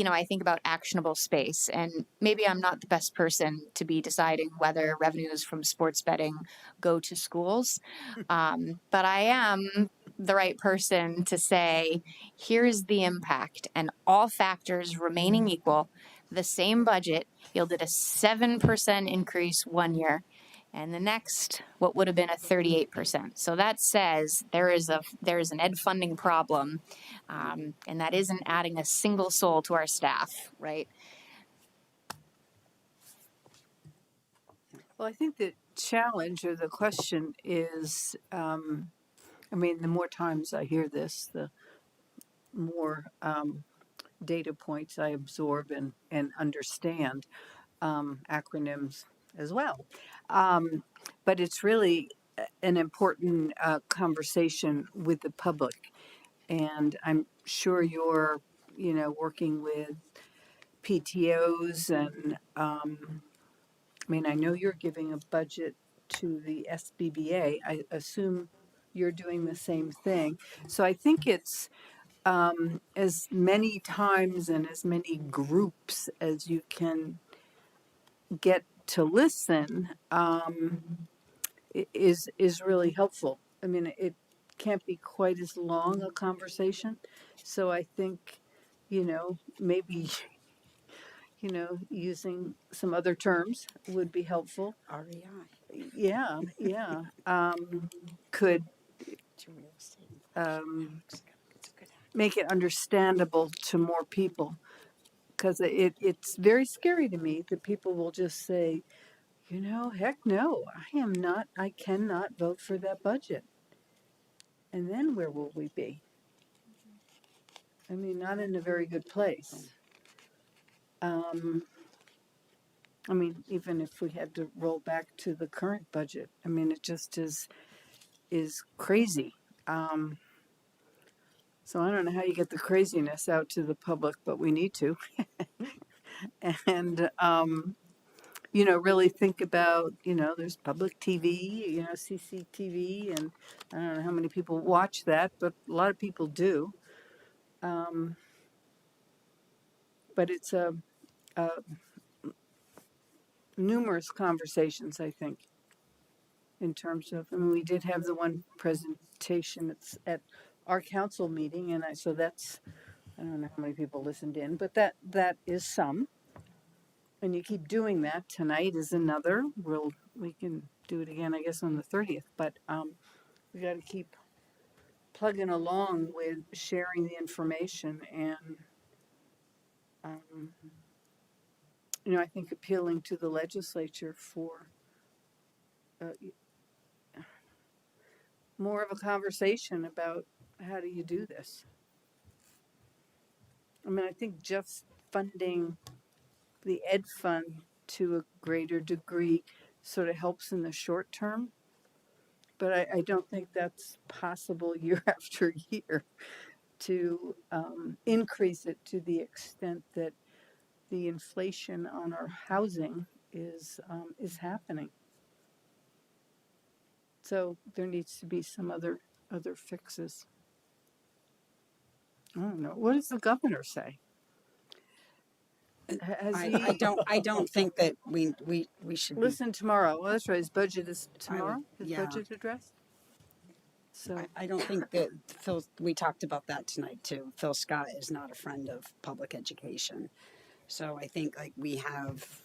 I think about actionable space, and maybe I'm not the best person to be deciding whether revenues from sports betting go to schools, but I am the right person to say, here's the impact, and all factors remaining equal, the same budget yielded a 7% increase one year, and the next, what would have been a 38%. So that says there is an ed funding problem, and that isn't adding a single soul to our staff, right? Well, I think the challenge or the question is, the more times I hear this, the more data points I absorb and understand, acronyms as well. But it's really an important conversation with the public. And I'm sure you're, working with PTOs and, I know you're giving a budget to the SBBA. I assume you're doing the same thing. So I think it's as many times and as many groups as you can get to listen is really helpful. It can't be quite as long a conversation. So I think, maybe, using some other terms would be helpful. REI. Yeah. Could make it understandable to more people. Because it's very scary to me that people will just say, heck no, I cannot vote for that budget. And then where will we be? Not in a very good place. Even if we had to roll back to the current budget, it just is crazy. So I don't know how you get the craziness out to the public, but we need to. And, really think about, there's public TV, CCTV, and I don't know how many people watch that, but a lot of people do. But it's a numerous conversations, I think, in terms of, we did have the one presentation at our council meeting, and so that's, I don't know how many people listened in, but that is some. And you keep doing that. Tonight is another. We can do it again, I guess, on the 30th. But we got to keep plugging along with sharing the information, and I think appealing to the legislature for more of a conversation about how do you do this. I think just funding the ed fund to a greater degree sort of helps in the short term, but I don't think that's possible year after year to increase it to the extent that the inflation on our housing is happening. So there needs to be some other fixes. I don't know. What does the governor say? Has he I don't think that we should be. listen tomorrow? Well, that's right. His budget is tomorrow. His yeah. budget address. So I don't think that Phil. We talked about that tonight too. Phil Scott is not a friend of public education, so I think like we have.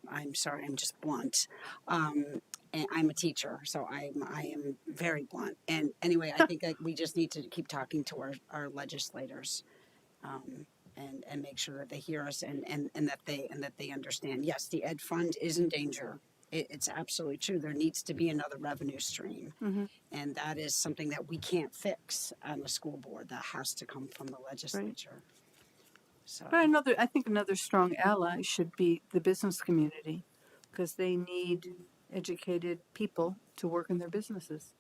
I'm sorry. I'm just blunt. And I'm a teacher, so I am very blunt. And anyway, I think we just need to keep talking to our legislators, and make sure that they hear us and that they understand. Yes, the ed fund is in danger. It's absolutely true. There needs to be another revenue stream, and that is something that we can't fix on the school board. That has to come from the legislature. Right. So. But I think another strong ally should be the business community, because they need educated people to work in their businesses,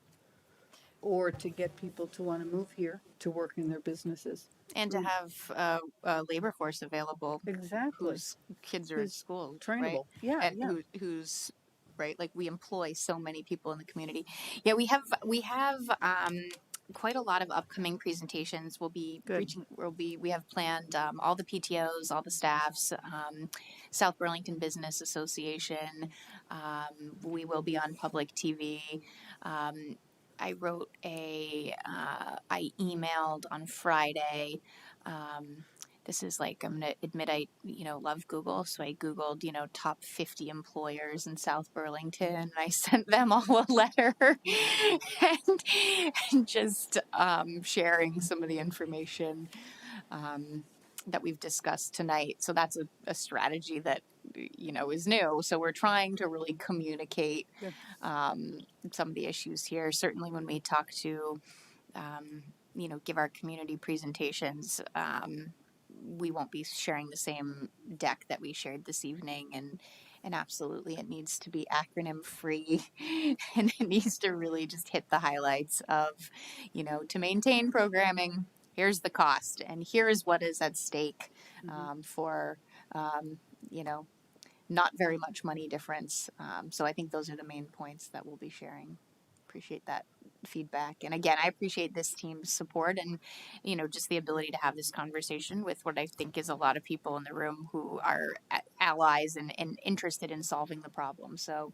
or to get people to want to move here to work in their businesses. And to have a labor force available. Exactly. Whose kids are in school. Trainable. Right? Yeah. And yeah. Who's right? Like we employ so many people in the community. Yeah, we have quite a lot of upcoming presentations. We'll be we have planned all the PTOs, all the staffs, South Burlington Business Association. We will be on public TV. I wrote I emailed on Friday. This is like, I'm going to admit I, love Google. So I Googled, top 50 employers in South Burlington. And I sent them all a letter and just sharing some of the information that we've discussed tonight. So that's a strategy that, is new. So we're trying to really communicate some of the issues here. Certainly when we talk to, give our community presentations, we won't be sharing the same deck that we shared this evening, and absolutely it needs to be acronym free and it needs to really just hit the highlights of, to maintain programming, here's the cost and here is what is at stake for, not very much money difference. So I think those are the main points that we'll be sharing. Appreciate that feedback. And again, I appreciate this team's support and, just the ability to have this conversation with what I think is a lot of people in the room who are allies and interested in solving the problem. So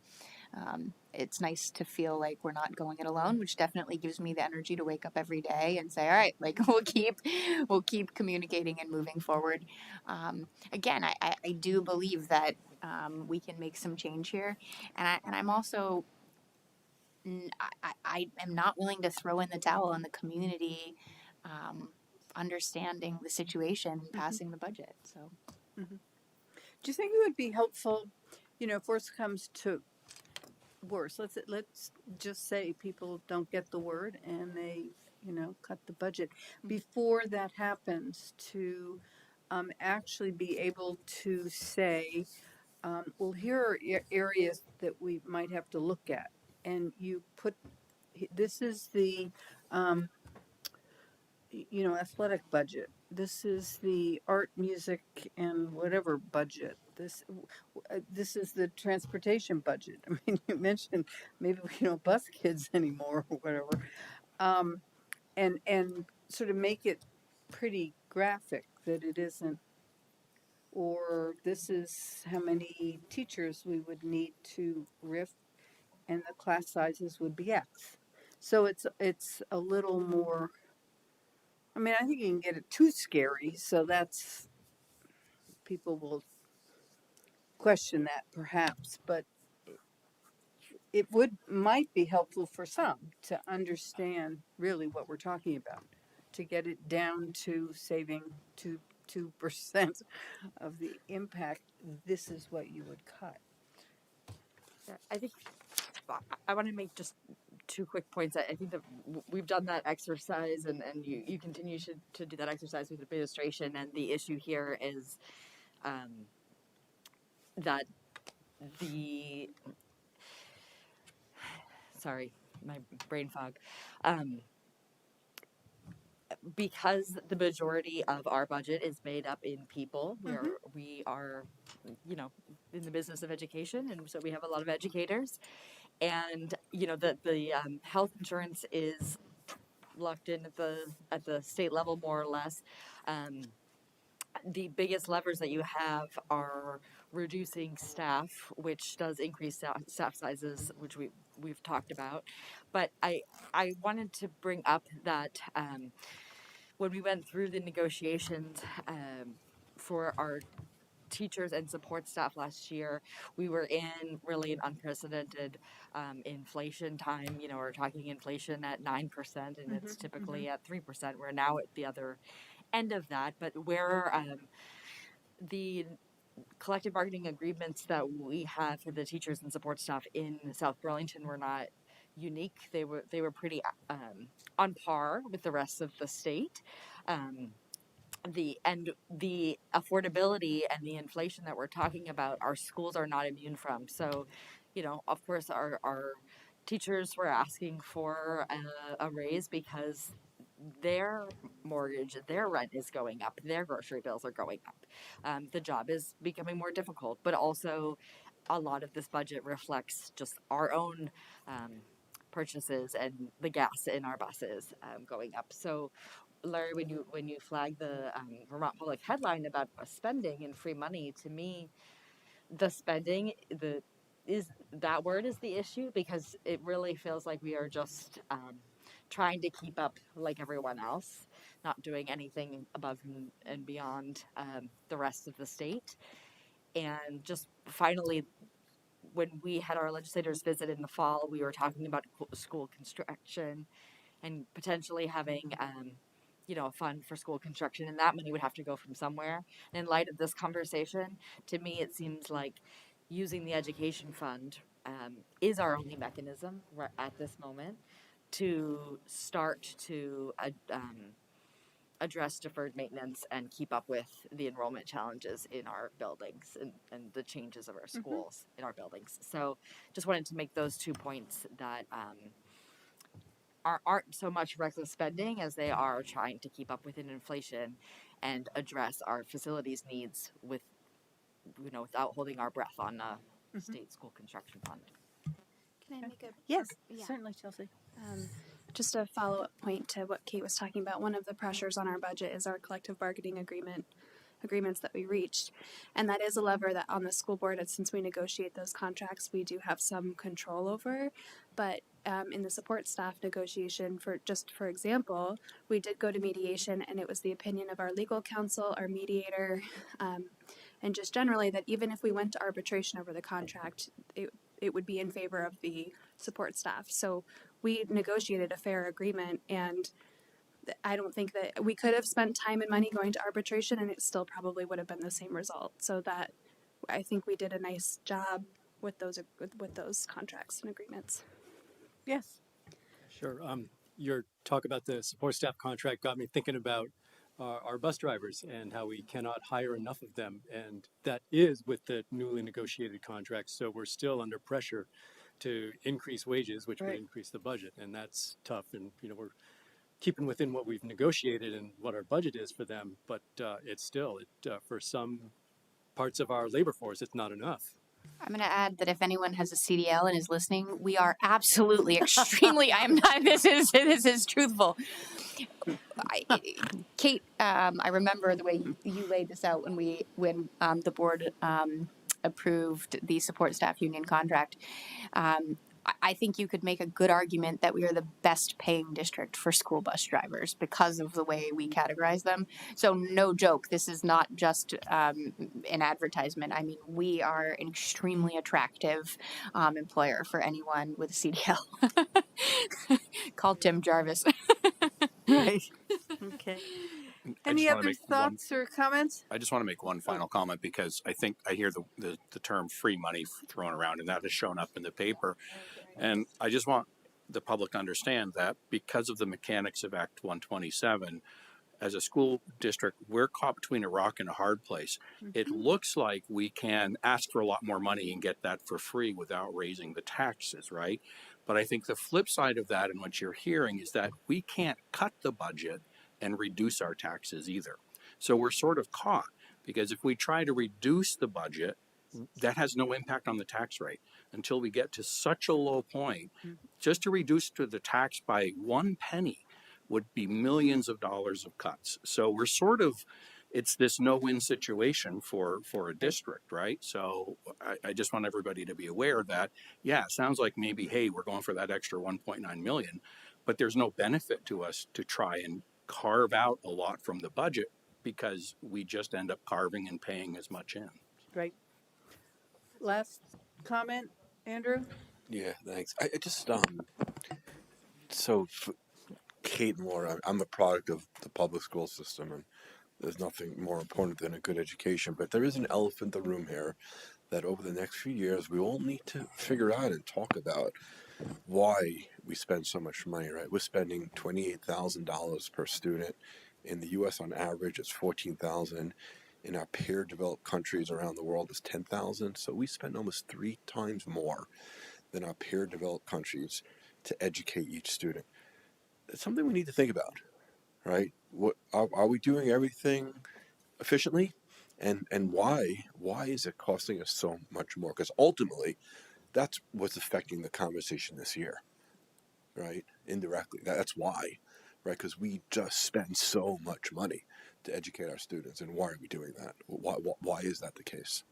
it's nice to feel like we're not going it alone, which definitely gives me the energy to wake up every day and say, all right, like we'll keep communicating and moving forward. Again, I do believe that we can make some change here. And I'm also, I am not willing to throw in the towel in the community, understanding the situation, passing the budget. So, do you think it would be helpful, if worse comes to worse? Let's just say people don't get the word and they, cut the budget before that happens. To actually be able to say, well, here are areas that we might have to look at. And you put, this is the, athletic budget. This is the art, music, and whatever budget. This is the transportation budget. I mean, you mentioned maybe we don't bus kids anymore or whatever, um, and sort of make it pretty graphic that it isn't. Or this is how many teachers we would need to RIF, and the class sizes would be X. So it's a little more. I mean, I think you can get it too scary, so that's people will question that perhaps, but it might be helpful for some to understand really what we're talking about, to get it down to saving 2% of the impact. This is what you would cut. Yeah, I think I want to make just two quick points. I think that we've done that exercise, and you continue to do that exercise with administration. And the issue here is that the sorry, my brain fog. Because the majority of our budget is made up in people, we are, in the business of education, and so we have a lot of educators, and the health insurance is locked in at the state level more or less. The biggest levers that you have are reducing staff, which does increase staff sizes, which we've talked about. But I wanted to bring up that when we went through the negotiations for our teachers and support staff last year, we were in really an unprecedented inflation time. We're talking inflation at 9%, and it's typically at 3%. We're now at the other end of that, but where the collective bargaining agreements that we have for the teachers and support staff in South Burlington were not unique. They were pretty on par with the rest of the state. The affordability and the inflation that we're talking about, our schools are not immune from. So, of course, our teachers were asking for a raise because their mortgage, their rent is going up, their grocery bills are going up. The job is becoming more difficult, but also a lot of this budget reflects just our own purchases and the gas in our buses going up. So, Larry, when you flag the Vermont Public headline about spending and free money, to me, the spending is that word is the issue, because it really feels like we are just trying to keep up like everyone else, not doing anything above and beyond the rest of the state. And just finally, when we had our legislators visit in the fall, we were talking about school construction and potentially having a fund for school construction, and that money would have to go from somewhere. And in light of this conversation, to me, it seems like using the education fund is our only mechanism at this moment to start to address deferred maintenance and keep up with the enrollment challenges in our buildings and the changes of our schools in our buildings. So just wanted to make those 2 points that aren't so much reckless spending as they are trying to keep up with inflation and address our facilities needs without holding our breath on a state school construction fund. Can I make a Yes, certainly, Chelsea. Just a follow-up point to what Kate was talking about. One of the pressures on our budget is our collective bargaining agreements that we reached, and that is a lever that on the school board, since we negotiate those contracts, we do have some control over. But in the support staff negotiation, for example, we did go to mediation, and it was the opinion of our legal counsel, our mediator, and just generally that even if we went to arbitration over the contract, it would be in favor of the support staff. So we negotiated a fair agreement, and I don't think that we could have spent time and money going to arbitration, and it still probably would have been the same result. So that I think we did a nice job with those contracts and agreements. Yes. Sure. Your talk about the support staff contract got me thinking about our bus drivers and how we cannot hire enough of them. And that is with the newly negotiated contracts. So we're still under pressure to increase wages, which would increase the budget. And that's tough. And, we're keeping within what we've negotiated and what our budget is for them, but it's still, for some parts of our labor force, it's not enough. I'm going to add that if anyone has a CDL and is listening, we are absolutely extremely. I am not. This is truthful. Kate, I remember the way you laid this out when the board approved the support staff union contract. I think you could make a good argument that we are the best paying district for school bus drivers because of the way we categorize them. So no joke, this is not just an advertisement. I mean, we are an extremely attractive employer for anyone with a CDL. Call Tim Jarvis. Right. Okay. I Any just want to other make thoughts or comments? I just want to make one final comment because I think I hear the term free money thrown around, and that has shown up in the paper. And I just want the public to understand that because of the mechanics of Act 127, as a school district, we're caught between a rock and a hard place. It looks like we can ask for a lot more money and get that for free without raising the taxes, right? But I think the flip side of that and what you're hearing is that we can't cut the budget and reduce our taxes either. So we're sort of caught because if we try to reduce the budget, that has no impact on the tax rate until we get to such a low point. Just to reduce to the tax by 1 penny would be millions of dollars of cuts. So we're sort of, it's this no-win situation for a district, right? So I just want everybody to be aware that, yeah, it sounds like maybe, hey, we're going for that extra 1.9 million, but there's no benefit to us to try and carve out a lot from the budget because we just end up carving and paying as much in. Right. Last comment, Andrew? Yeah, thanks. I just Kate and Laura, I'm a product of the public school system, and there's nothing more important than a good education. But there is an elephant in the room here that over the next few years we all need to figure out and talk about why we spend so much money. Right, we're spending $28,000 per student. In the U.S., on average, it's $14,000. In our peer-developed countries around the world, it's $10,000. So we spend almost 3 times more than our peer-developed countries to educate each student. It's something we need to think about, right? What are we doing everything efficiently, and why is it costing us so much more? Because ultimately, that's what's affecting the conversation this year, right? Indirectly, that's why, right? Because we just spend so much money to educate our students, and why are we doing that? Why is that the case?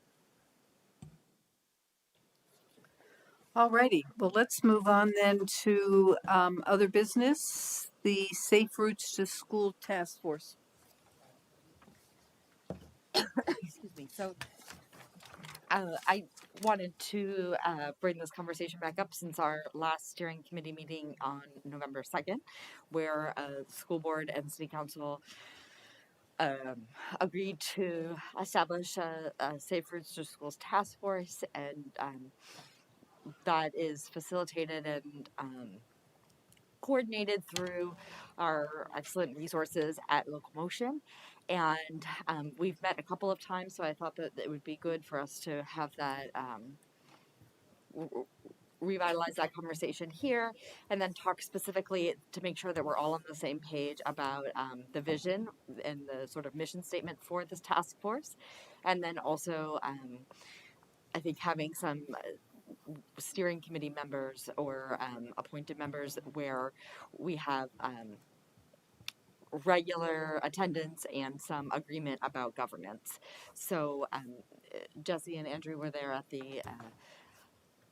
Alrighty, well, let's move on then to other business, the Safe Routes to School Task Force. Excuse me. So I wanted to bring this conversation back up since our last steering committee meeting on November 2nd, where the school board and city council agreed to establish a Safe Routes to Schools task force, and that is facilitated and coordinated through our excellent resources at Locomotion. And we've met a couple of times, so I thought that it would be good for us to have that revitalize that conversation here, and then talk specifically to make sure that we're all on the same page about the vision and the sort of mission statement for this task force. And then also, I think having some steering committee members or appointed members where we have regular attendance and some agreement about governance. So Jesse and Andrew were there at the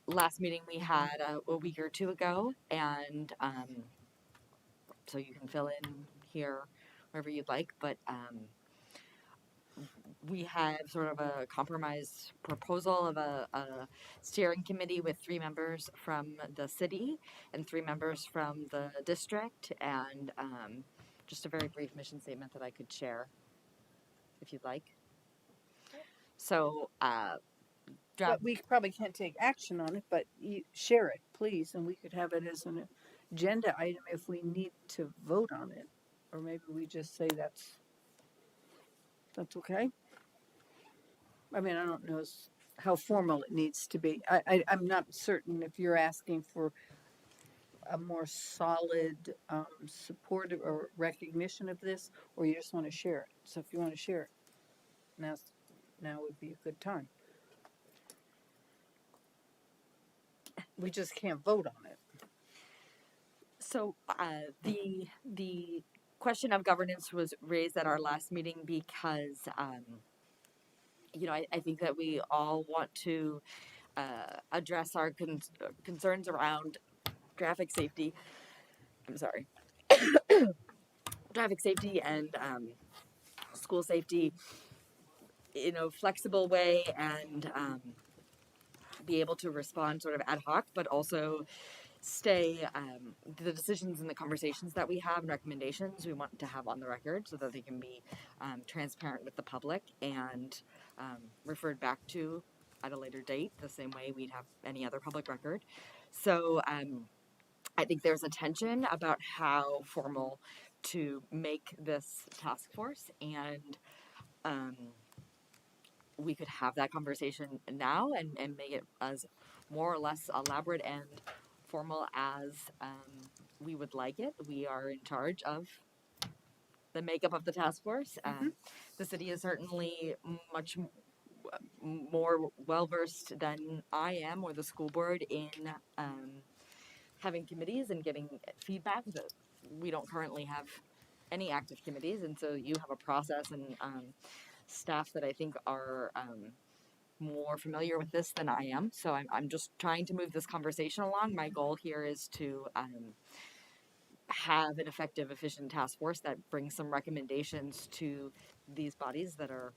last meeting we had a week or two ago, and so you can fill in here wherever you'd like, but we have sort of a compromise proposal of a steering committee with 3 members from the city and 3 members from the district, and just a very brief mission statement that I could share if you'd like. So But we probably can't take action on it, but you share it, please, and we could have it as an agenda item if we need to vote on it. Or maybe we just say that's okay. I mean, I don't know how formal it needs to be. I'm not certain if you're asking for a more solid support or recognition of this, or you just want to share it? So if you want to share it, now would be a good time. We just can't vote on it. So the question of governance was raised at our last meeting because I think that we all want to address our concerns around traffic safety. I'm sorry, traffic safety and school safety in a flexible way and be able to respond sort of ad hoc, but also stay the decisions and the conversations that we have and recommendations we want to have on the record so that they can be transparent with the public and referred back to at a later date the same way we'd have any other public record. So I think there's a tension about how formal to make this task force, and we could have that conversation now and make it as more or less elaborate and formal as we would like it. We are in charge of the makeup of the task force. The city is certainly much more well versed than I am or the school board in having committees and getting feedback. That we don't currently have any active committees, and so you have a process and staff that I think are more familiar with this than I am. So I'm just trying to move this conversation along. My goal here is to have an effective, efficient task force that brings some recommendations to these bodies that are,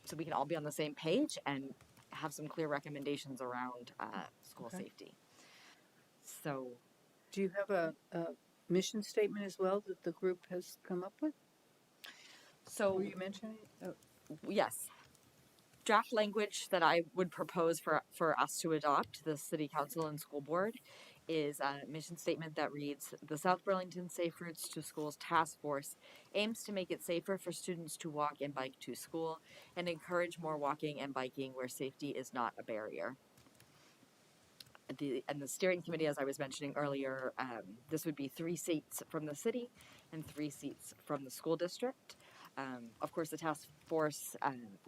so we can all be on the same page and have some clear recommendations around school safety. So, do you have a mission statement as well that the group has come up with? So, were you mentioning? Oh. Yes. Draft language that I would propose for us to adopt, the City Council and School Board, is a mission statement that reads, the South Burlington Safe Routes to Schools Task Force aims to make it safer for students to walk and bike to school and encourage more walking and biking where safety is not a barrier. And the steering committee, as I was mentioning earlier, this would be 3 seats from the city and 3 seats from the school district. Of course, the task force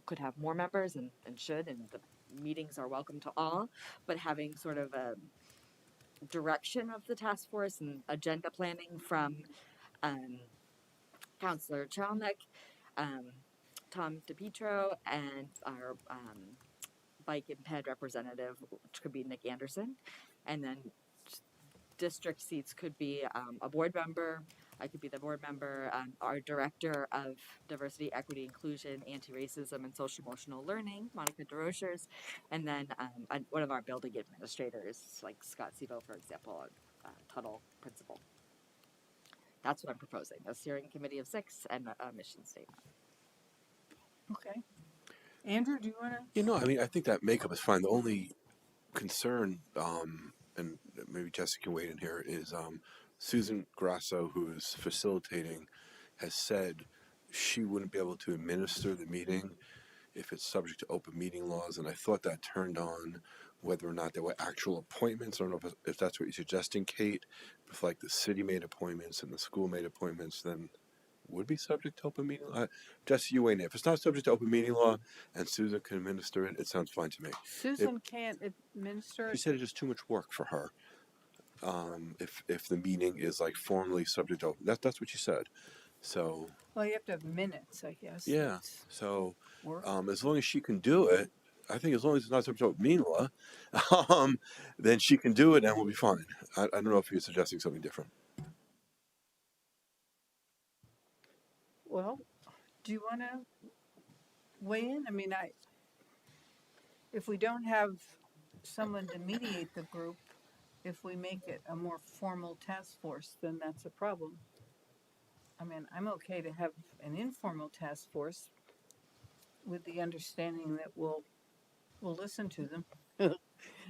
could have more members and should, and the meetings are welcome to all, but having sort of a direction of the task force and agenda planning from Councillor Chalnick, Tom DePietro, and our bike and ped representative, which could be Nick Anderson, and then district seats could be a board member. I could be the board member, our director of diversity, equity, inclusion, anti-racism, and social emotional learning, Monica DeRochers, and then one of our building administrators, like Scott Sivo, for example, a Tuttle principal. That's what I'm proposing, a steering committee of 6 and a mission statement. Okay. Andrew, do you want to? I mean, I think that makeup is fine. The only concern, and maybe Jessica can weigh in here, is Susan Grasso, who is facilitating, has said she wouldn't be able to administer the meeting if it's subject to open meeting laws, and I thought that turned on whether or not there were actual appointments. I don't know if that's what you're suggesting, Kate. If like the city made appointments and the school made appointments, then would be subject to open meeting law. Just you ain't. If it's not subject to open meeting law and Susan can administer it, it sounds fine to me. Susan can't administer it? She said it's just too much work for her. If the meeting is like formally subject to open, that's what she said. So. Well, you have to have minutes, I guess. Yeah. So, as long as she can do it, I think as long as it's not subject to open meeting law, then she can do it and we'll be fine. I don't know if you're suggesting something different. Well, do you want to weigh in? I mean, if we don't have someone to mediate the group, if we make it a more formal task force, then that's a problem. I mean, I'm okay to have an informal task force with the understanding that we'll listen to them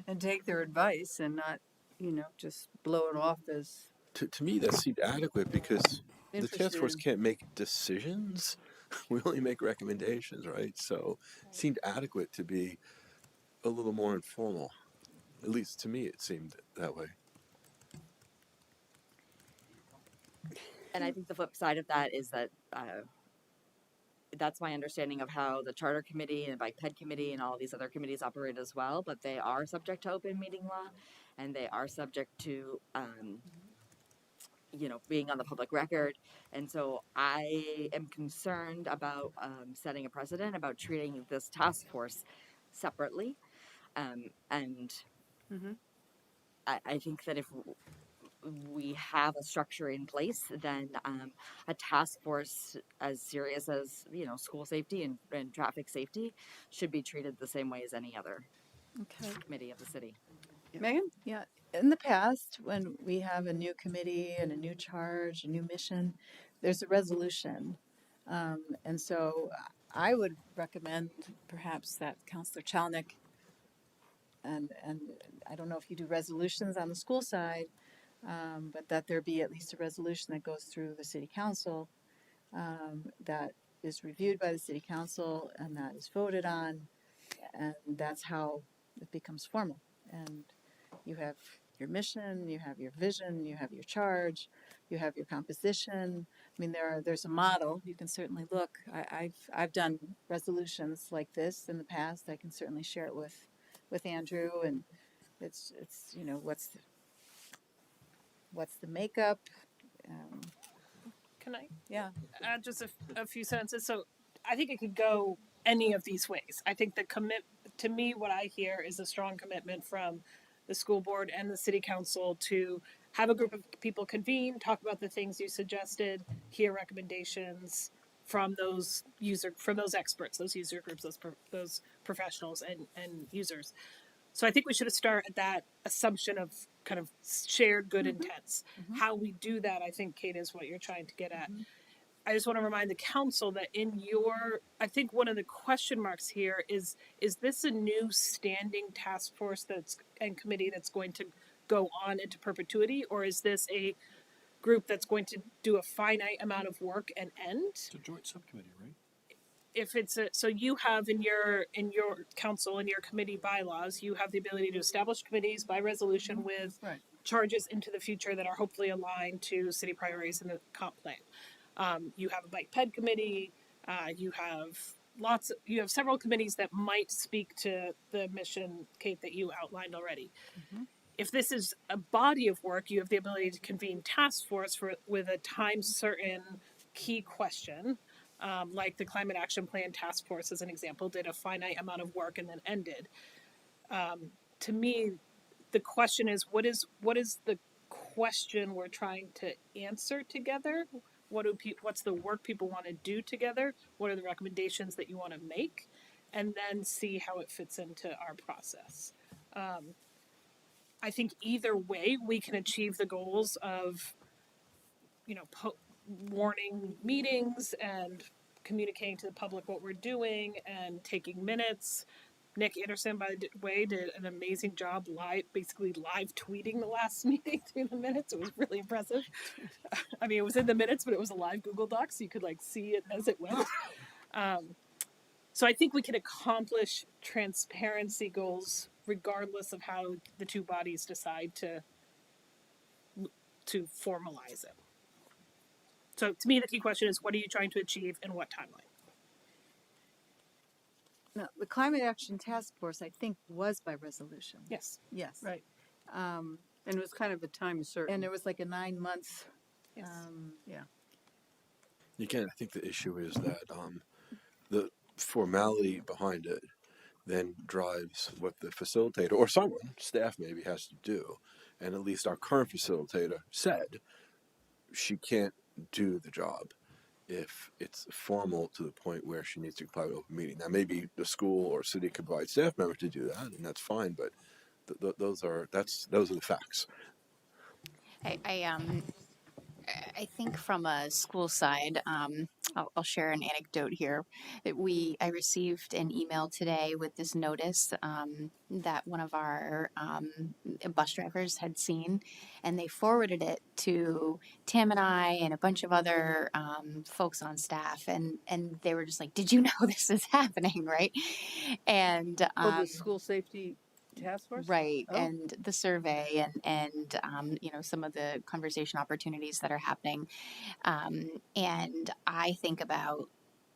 and take their advice and not, just blow it off as. To me, that seemed adequate because the task force can't make decisions. We only make recommendations, right? So it seemed adequate to be a little more informal. At least to me, it seemed that way. And I think the flip side of that is that that's my understanding of how the charter committee and bike ped committee and all these other committees operate as well, but they are subject to open meeting law and they are subject to being on the public record. And so I am concerned about setting a precedent about treating this task force separately. And Mm-hmm. I think that if we have a structure in place, then a task force as serious as school safety and traffic safety should be treated the same way as any other Okay. committee of the city. Megan? Yeah. In the past, when we have a new committee and a new charge, a new mission, there's a resolution. And so I would recommend perhaps that Counselor Chalnick, and I don't know if you do resolutions on the school side, but that there be at least a resolution that goes through the city council, that is reviewed by the city council and that is voted on, and that's how it becomes formal. And you have your mission, you have your vision, you have your charge, you have your composition. I mean, there's a model. You can certainly look. I've done resolutions like this in the past. I can certainly share it with Andrew, and it's what's the makeup. Can I Yeah. add just a few sentences? So I think it could go any of these ways. I think to me, what I hear is a strong commitment from the school board and the city council to have a group of people convene, talk about the things you suggested, hear recommendations from those experts, those user groups, those professionals and users. So I think we should start at that assumption of kind of shared good intents. How we do that, I think, Kate, is what you're trying to get at. I just want to remind the council that I think one of the question marks here is this a new standing task force and committee that's going to go on into perpetuity, or is this a group that's going to do a finite amount of work and end? It's a joint subcommittee, right? If it's so you have in your council and your committee bylaws, you have the ability to establish committees by resolution with charges into the future that are hopefully aligned to city priorities in the comp plan. You have a bike ped committee. You have several committees that might speak to the mission, Kate, that you outlined already. If this is a body of work, you have the ability to convene task force with a time certain key question. Like the Climate Action Plan Task Force, as an example, did a finite amount of work and then ended. To me, the question is, what is the question we're trying to answer together? What's the work people want to do together? What are the recommendations that you want to make? And then see how it fits into our process. I think either way, we can achieve the goals of, warning meetings and communicating to the public what we're doing and taking minutes. Nick Anderson, by the way, did an amazing job basically live tweeting the last meeting through the minutes. It was really impressive. I mean, it was in the minutes, but it was a live Google Doc, so you could see it as it went. So I think we can accomplish transparency goals regardless of how the two bodies decide to formalize it. So to me, the key question is, what are you trying to achieve and what timeline? No, the Climate Action Task Force, I think, was by resolution. Yes. Yes. Right. And it was kind of a time certain. And there was like a 9 month. Yes. Yeah. Again, I think the issue is that the formality behind it then drives what the facilitator or someone, staff maybe, has to do. And at least our current facilitator said she can't do the job if it's formal to the point where she needs to comply with open meeting. Now, maybe the school or city could provide staff members to do that, and that's fine. But those are the facts. I think from a school side, I'll share an anecdote here. I received an email today with this notice that one of our bus drivers had seen, and they forwarded it to Tam and I and a bunch of other folks on staff, and they were just like, "Did you know this is happening?" Right? And the school safety task force? Right, Oh. and the survey and you know, some of the conversation opportunities that are happening. And I think about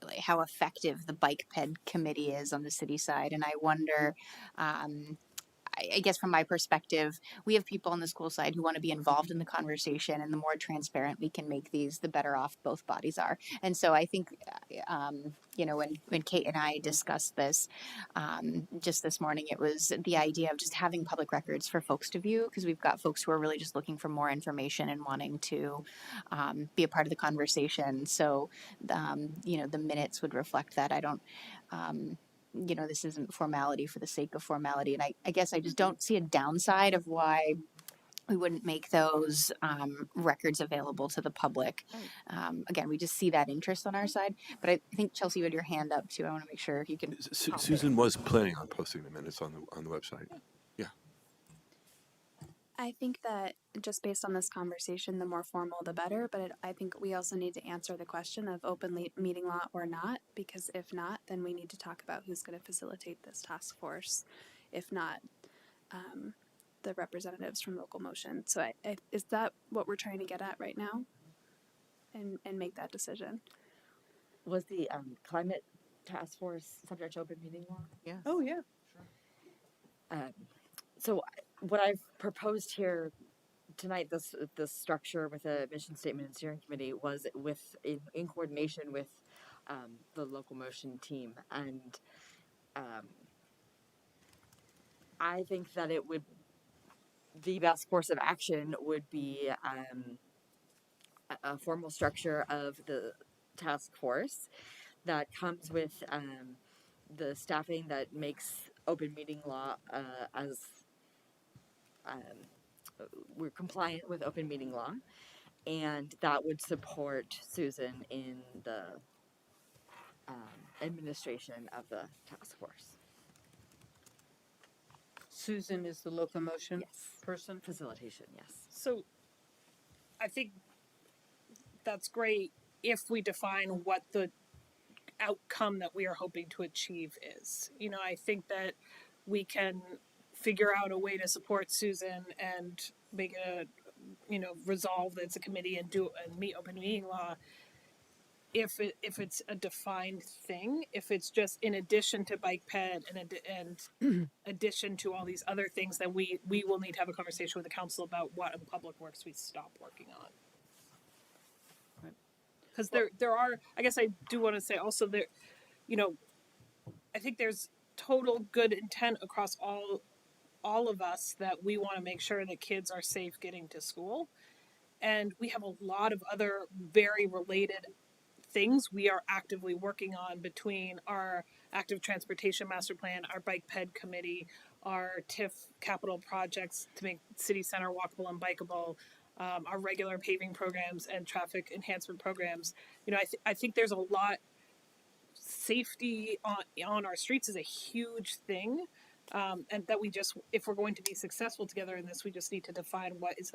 like how effective the bike ped committee is on the city side, and I wonder, I guess from my perspective, we have people on the school side who want to be involved in the conversation, and the more transparent we can make these, the better off both bodies are. And so I think, you know, when Kate and I discussed this just this morning, it was the idea of just having public records for folks to view, because we've got folks who are really just looking for more information and wanting to be a part of the conversation. So, you know, the minutes would reflect that. I don't. You know, this isn't formality for the sake of formality. And I guess I just don't see a downside of why we wouldn't make those records available to the public. Again, we just see that interest on our side. But I think, Chelsea, you had your hand up too. I want to make sure you can. Susan was planning on posting the minutes on the website. Yeah. I think that just based on this conversation, the more formal, the better. But I think we also need to answer the question of open meeting law or not, because if not, then we need to talk about who's going to facilitate this task force. If not, the representatives from local motion. So is that what we're trying to get at right now? And make that decision. Was the climate task force subject to open meeting law? Yeah. Oh, yeah. So what I've proposed here tonight, this structure with a mission statement and steering committee, was in coordination with the local motion team, and I think that the best course of action would be a formal structure of the task force that comes with the staffing that makes open meeting law as we're compliant with open meeting law, and that would support Susan in the administration of the task force. Susan is the locomotion person? Facilitation, yes. So I think that's great if we define what the outcome that we are hoping to achieve is. You know, I think that we can figure out a way to support Susan and make it resolve that it's a committee and meet open meeting law if it's a defined thing. If it's just in addition to bike ped and addition to all these other things, then we will need to have a conversation with the council about what in public works we stop working on. Because there are, I guess I do want to say also there, I think there's total good intent across all of us that we want to make sure that kids are safe getting to school. And we have a lot of other very related things we are actively working on between our active transportation master plan, our bike ped committee, our TIF capital projects to make city center walkable and bikeable, our regular paving programs and traffic enhancement programs. I think there's a lot. Safety on our streets is a huge thing, and that if we're going to be successful together in this, we just need to define what is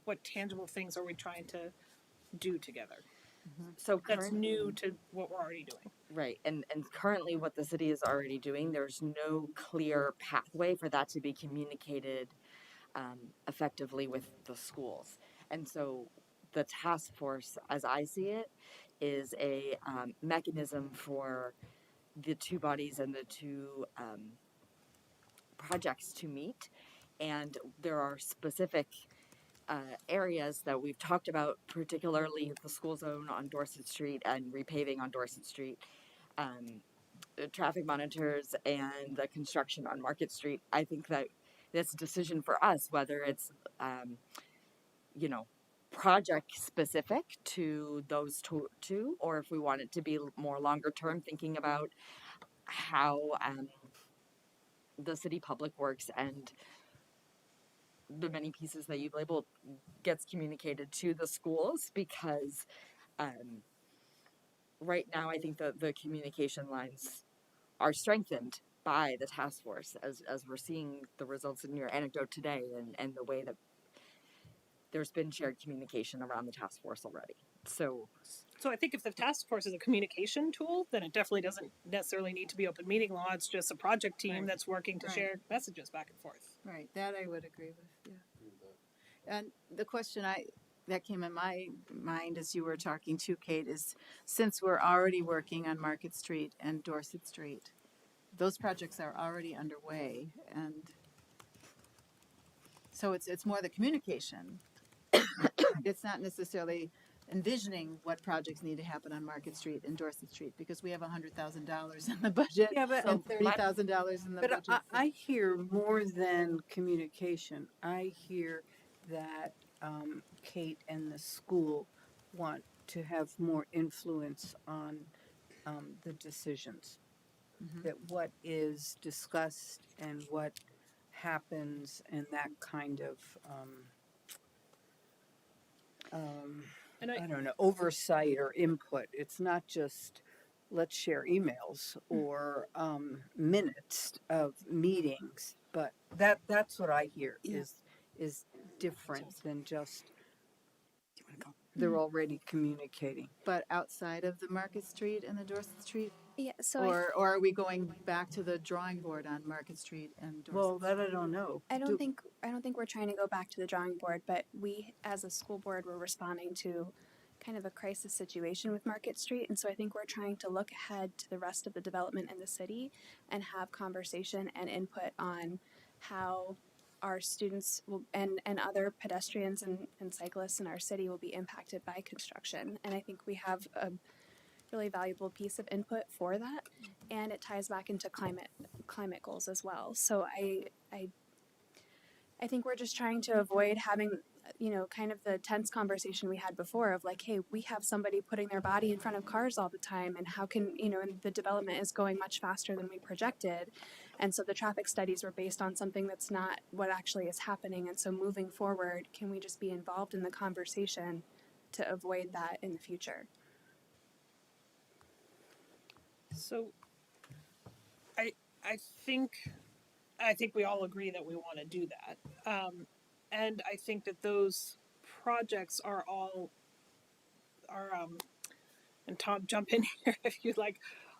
what tangible things are we trying to do together. So that's new to what we're already doing. Right, and currently what the city is already doing, there's no clear pathway for that to be communicated effectively with the schools. And so the task force, as I see it, is a mechanism for the two bodies and the two projects to meet. And there are specific areas that we've talked about, particularly the school zone on Dorset Street and repaving on Dorset Street, traffic monitors, and the construction on Market Street. I think that that's a decision for us, whether it's, project specific to those two, or if we want it to be more longer term, thinking about how the city public works and the many pieces that you've labeled gets communicated to the schools, because right now I think the communication lines are strengthened by the task force as we're seeing the results in your anecdote today, and the way that there's been shared communication around the task force already. So So I think if the task force is a communication tool, then it definitely doesn't necessarily need to be open meeting law. It's just a project team Right. that's working to Right. share messages back and forth. Right, that I would agree with, yeah. And the question that came in my mind as you were talking to Kate is, since we're already working on Market Street and Dorset Street, those projects are already underway, and so it's more the communication. It's not necessarily envisioning what projects need to happen on Market Street and Dorset Street, because we have $100,000 in the budget Yeah, but and $30,000 in the But budget. I hear more than communication. I hear that Kate and the school want to have more influence on the decisions. That what is discussed and what happens and that kind of And I don't know, oversight or input. It's not just let's share emails or minutes of meetings, but that's what I hear is different than just they're already communicating. But outside of the Market Street and the Dorset Street? Yeah, so Or are we going back to the drawing board on Market Street and Dorset? Well, that I don't know. I don't think we're trying to go back to the drawing board, but we as a school board were responding to kind of a crisis situation with Market Street, and so I think we're trying to look ahead to the rest of the development in the city and have conversation and input on how our students will, and other pedestrians and cyclists in our city will be impacted by construction. And I think we have a really valuable piece of input for that, and it ties back into climate goals as well. So I think we're just trying to avoid having, kind of the tense conversation we had before of like, hey, we have somebody putting their body in front of cars all the time, and how can, and the development is going much faster than we projected. And so the traffic studies were based on something that's not what actually is happening. And so moving forward, can we just be involved in the conversation to avoid that in the future? So I think we all agree that we want to do that. And I think that those projects are and Tom, jump in here if you'd like,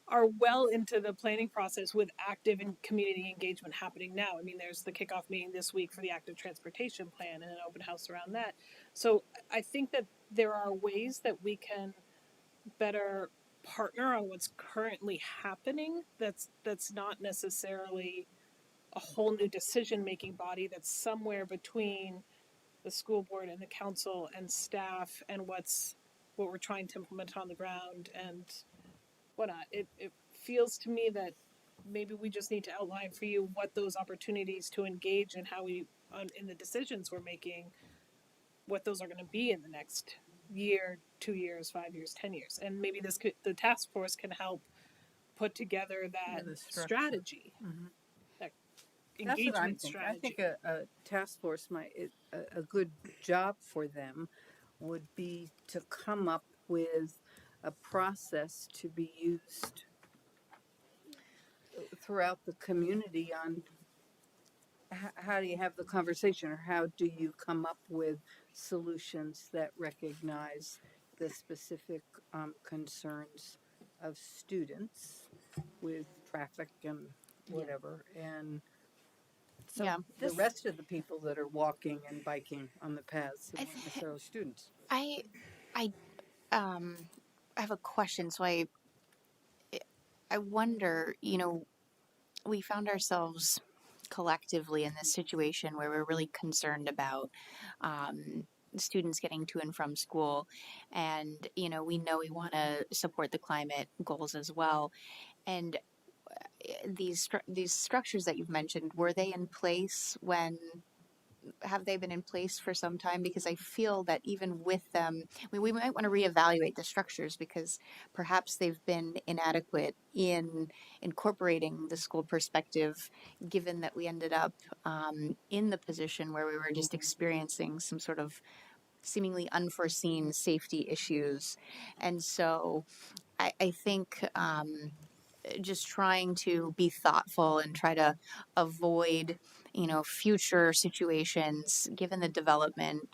are well into the planning process with active and community engagement happening now. I mean, there's the kickoff meeting this week for the active transportation plan and an open house around that. So I think that there are ways that we can better partner on what's currently happening. That's not necessarily a whole new decision making body. That's somewhere between the school board and the council and staff and what we're trying to implement on the ground and whatnot. It feels to me that maybe we just need to outline for you what those opportunities to engage and how we in the decisions we're making, what those are going to be in the next year, 2 years, 5 years, 10 years. And maybe the task force can help put together that strategy. Mm-hmm. That That's engagement what I'm thinking. strategy. I think a task force a good job for them would be to come up with a process to be used throughout the community on how do you have the conversation, or how do you come up with solutions that recognize the specific concerns of students with traffic and whatever, and so the rest of the people that are walking and biking on the paths aren't necessarily students. I have a question. So I wonder, we found ourselves collectively in this situation where we're really concerned about students getting to and from school, and we know we want to support the climate goals as well. And these structures that you've mentioned, were they in place have they been in place for some time? Because I feel that even with them, we might want to reevaluate the structures, because perhaps they've been inadequate in incorporating the school perspective, given that we ended up in the position where we were just experiencing some sort of seemingly unforeseen safety issues. And so I think just trying to be thoughtful and try to avoid future situations given the development.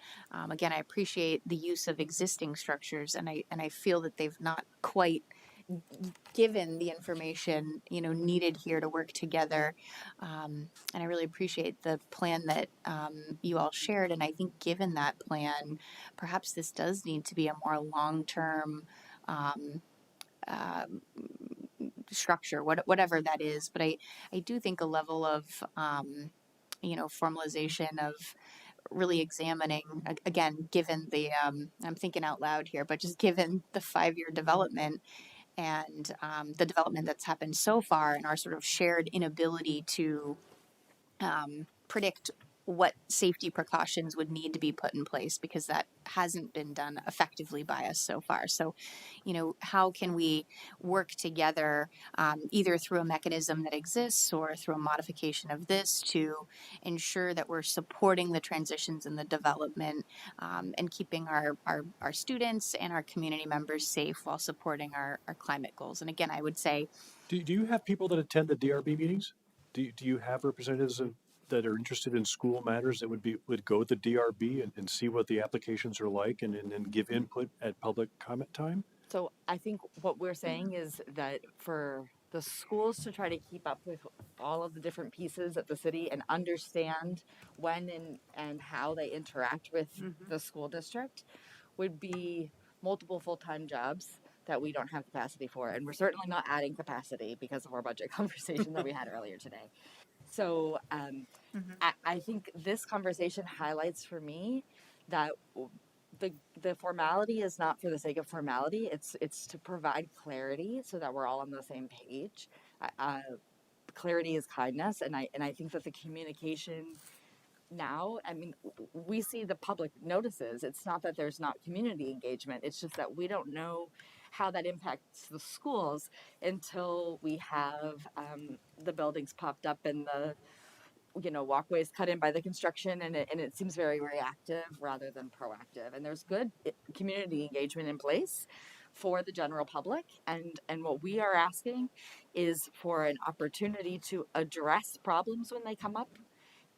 Again, I appreciate the use of existing structures, and I feel that they've not quite given the information needed here to work together. And I really appreciate the plan that you all shared. And I think given that plan, perhaps this does need to be a more long-term uh, structure, whatever that is. But I do think a level of formalization of really examining, again, given the I'm thinking out loud here, but just given the 5-year development and the development that's happened so far and our sort of shared inability to predict what safety precautions would need to be put in place, because that hasn't been done effectively by us so far. So, how can we work together, either through a mechanism that exists or through a modification of this, to ensure that we're supporting the transitions and the development, and keeping our students and our community members safe while supporting our climate goals. And again, I would say, Do you have people that attend the DRB meetings? Do you have representatives that are interested in school matters that would go to the DRB and see what the applications are like and give input at public comment time? So I think what we're saying is that for the schools to try to keep up with all of the different pieces at the city and understand when and how they interact with the school district would be multiple full-time jobs that we don't have capacity for. And we're certainly not adding capacity because of our budget conversation that we had earlier today. So I think this conversation highlights for me that the formality is not for the sake of formality. It's to provide clarity so that we're all on the same page. Clarity is kindness, and I think that the communication now, I mean, we see the public notices. It's not that there's not community engagement. It's just that we don't know how that impacts the schools until we have the buildings popped up and the walkways cut in by the construction, and it seems very reactive rather than proactive. And there's good community engagement in place for the general public, and what we are asking is for an opportunity to address problems when they come up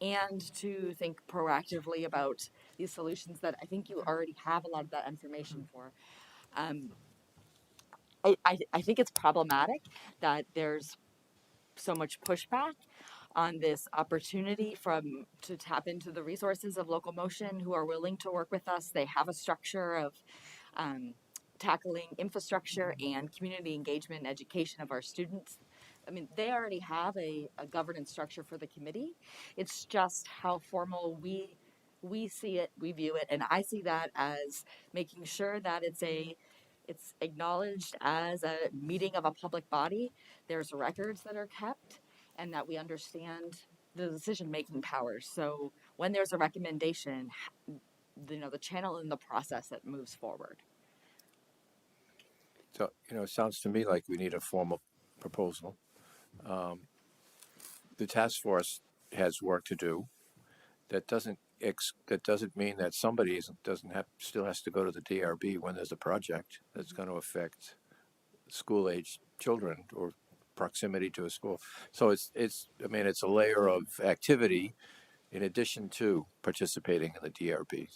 and to think proactively about these solutions that I think you already have a lot of that information for. I think it's problematic that there's so much pushback on this opportunity to tap into the resources of Local Motion, who are willing to work with us. They have a structure of tackling infrastructure and community engagement and education of our students. I mean, they already have a governance structure for the committee. It's just how formal we see it, we view it, and I see that as making sure that it's acknowledged as a meeting of a public body. There's records that are kept, and that we understand the decision-making powers. So when there's a recommendation, the channel in the process that moves forward. So, it sounds to me like we need a formal proposal. The task force has work to do. That doesn't mean that somebody still has to go to the DRB when there's a project that's going to affect school-age children or proximity to a school. So it's a layer of activity in addition to participating in the DRB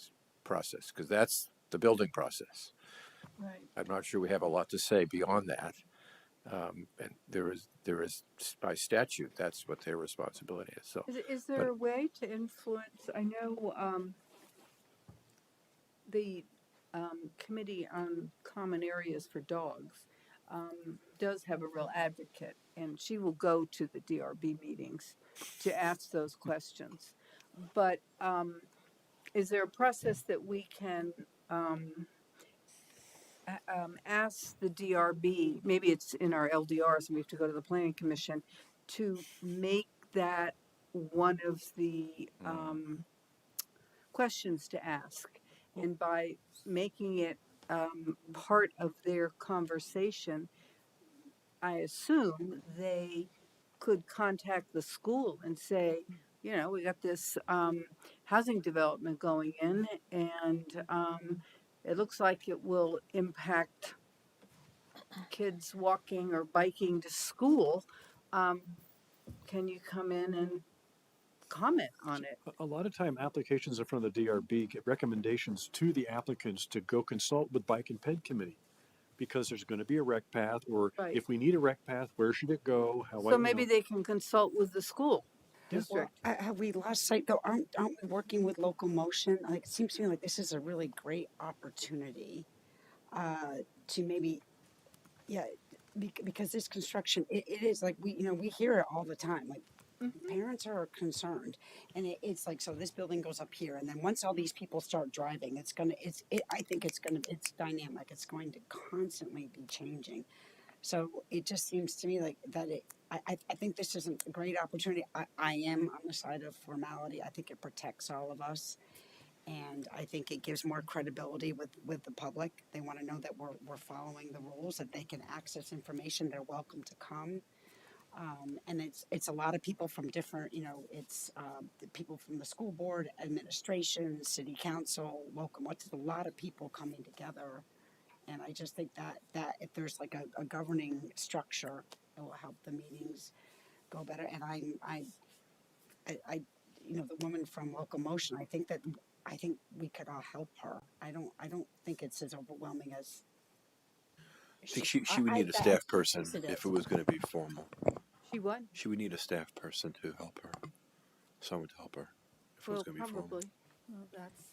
process, because that's the building process. Right. I'm not sure we have a lot to say beyond that. And there is by statute, that's what their responsibility is. So, Is there a way to influence? I know the Committee on Common Areas for Dogs does have a real advocate, and she will go to the DRB meetings to ask those questions. But is there a process that we can ask the DRB, maybe it's in our LDRs and we have to go to the Planning Commission, to make that one of the questions to ask? And by making it part of their conversation, I assume they could contact the school and say, we got this housing development going in, and it looks like it will impact kids walking or biking to school. Can you come in and comment on it. A lot of time applications in front of the DRB get recommendations to the applicants to go consult with Bike and Ped Committee because there's going to be a rec path, or Right. if we need a rec path, where should it go? How So maybe they can consult with the school district. Well, have we lost sight though? Aren't we working with local motion? Like it seems to me like this is a really great opportunity to maybe, yeah, because this construction it is like we hear it all the time. Like parents are concerned, and it's like so this building goes up here, and then once all these people start driving, I think it's dynamic. It's going to constantly be changing. So it just seems to me like that I think this is a great opportunity. I am on the side of formality. I think it protects all of us. And I think it gives more credibility with the public. They want to know that we're following the rules, that they can access information. They're welcome to come. And it's a lot of people from different, it's the people from the school board, administration, city council, local. It's a lot of people coming together. And I just think that if there's like a governing structure, it will help the meetings go better. And I the woman from Locomotion, I think we could all help her. I don't think it's as overwhelming as. I think she would need a staff person if it was going to be formal. She what? She would need a staff person to help her, someone to help her if it was going to be formal. Well, that's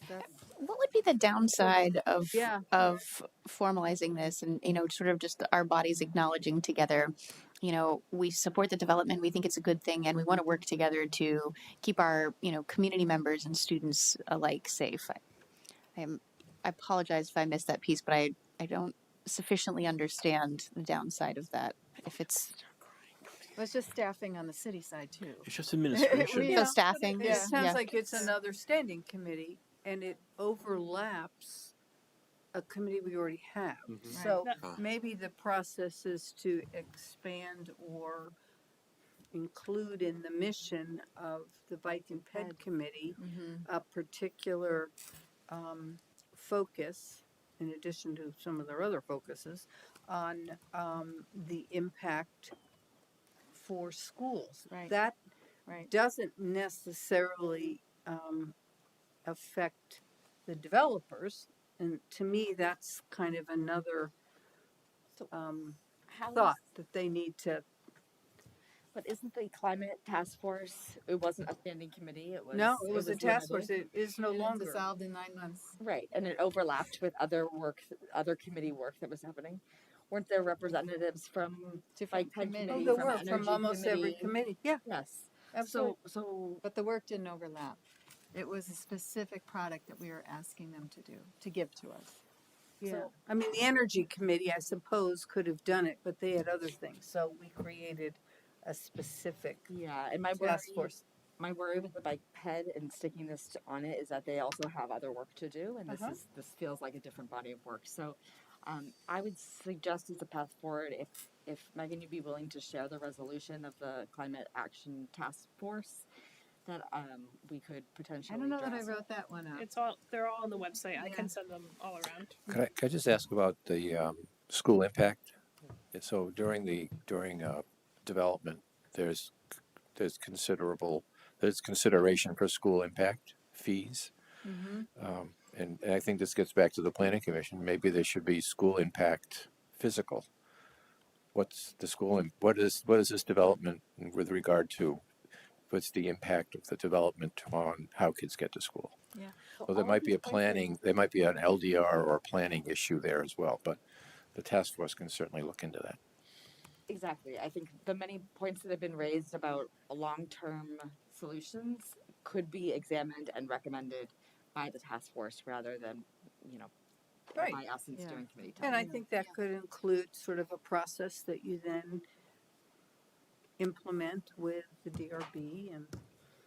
What would be the downside of Yeah. of formalizing this and sort of just our bodies acknowledging together, we support the development, we think it's a good thing, and we want to work together to keep our community members and students alike safe. I apologize if I missed that piece, but I don't sufficiently understand the downside of that. If it's Well, it's just staffing on the city side too. It's just administration. so staffing, It sounds yeah. like it's another standing committee, and it overlaps a committee we already have. So Right. maybe the process is to expand or include in the mission of the Bike and Ped Committee a particular focus, in addition to some of their other focuses, on the impact for schools. Right. That Right. doesn't necessarily affect the developers, and to me, that's kind of another thought that they need to. But isn't the climate task force? It wasn't a standing committee. It was It was a task force. limited. It is no And it longer. dissolved in 9 months. Right, and it overlapped with other work, other committee work that was happening. Weren't there representatives from Different Bike Ped committees. Committee, There from were Energy from almost every committee. Yeah, Yes. absolutely. So But the work didn't overlap. It was a specific product that we were asking them to do, to give to us. Yeah. I mean, the Energy Committee, I suppose, could have done it, but they had other things. So we created a specific yeah, and my task force. my worry with the Bike Ped and sticking this on it is that they also have other work to do, and this feels like a different body of work. So, I would suggest as a path forward, if Megan, you'd be willing to share the resolution of the Climate Action Task Force, that we could potentially. I don't know that I address. wrote that one up. They're all on the website. I can send them all around. Could I just ask about the school impact? So during development, there's consideration for school impact fees, and I think this gets back to the planning commission. Maybe there should be school impact physical. What's the school? What is this development with regard to? What's the impact of the development on how kids get to school? Yeah. Well, there might be there might be an LDR or a planning issue there as well, but the task force can certainly look into that. Exactly. I think the many points that have been raised about long-term solutions could be examined and recommended by the task force rather than, Right. by us in steering committee. And I think that could include sort of a process that you then implement with the DRB and.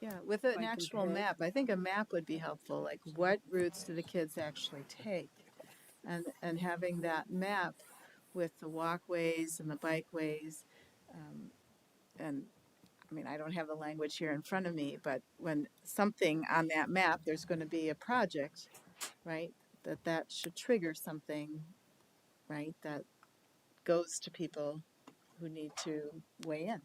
Yeah, with an Bike and actual Ped. map. I think a map would be helpful, like what routes do the kids actually take? And having that map with the walkways and the bikeways. And I mean, I don't have the language here in front of me, but when something on that map, there's going to be a project, right? That should trigger something, right? That goes to people who need to weigh in.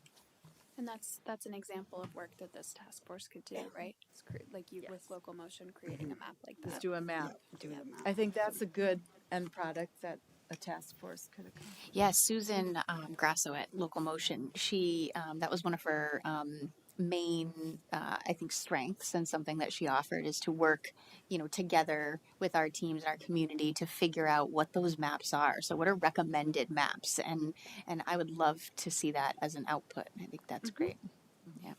And that's an example of work that this task force could do, right? It's like you with local motion, creating a map like that. Just do a map. Do the map. I think that's a good end product that a task force could accomplish. Yeah, Susan Grasso at Local Motion, she that was one of her main I think strengths, and something that she offered is to work, together with our teams and our community to figure out what those maps are. So what are recommended maps, and I would love to see that as an output. I think that's great. Yeah.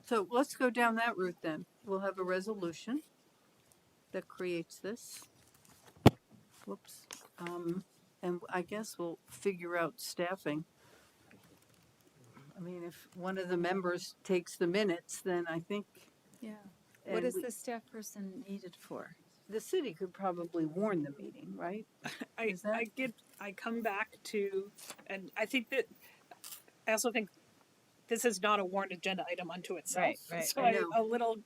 So let's go down that route then. We'll have a resolution that creates this. Whoops. And I guess we'll figure out staffing. I mean, if one of the members takes the minutes, then I think. Yeah. What and is the staff person needed for? The city could probably warn the meeting, right? I come back to, and I think that, I also think this is not a warrant agenda item unto itself. Right, So I I'm know. a little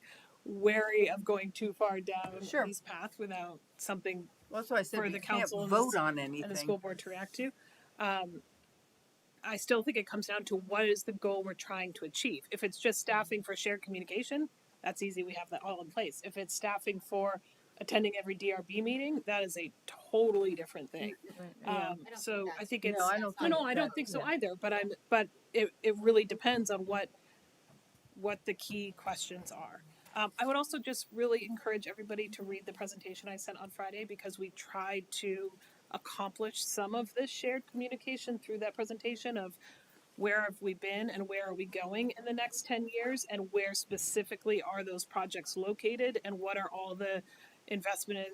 wary of going too far down Sure. this path without something Well, that's why I said for we the can't council vote on and the anything. school board to react to. I still think it comes down to what is the goal we're trying to achieve. If it's just staffing for shared communication, that's easy. We have that all in place. If it's staffing for attending every DRB meeting, that is a totally different thing. So I think it's I don't I don't think so either. But it really depends on what the key questions are. I would also just really encourage everybody to read the presentation I sent on Friday, because we tried to accomplish some of this shared communication through that presentation of where have we been and where are we going in the next 10 years, and where specifically are those projects located, and what are all the investment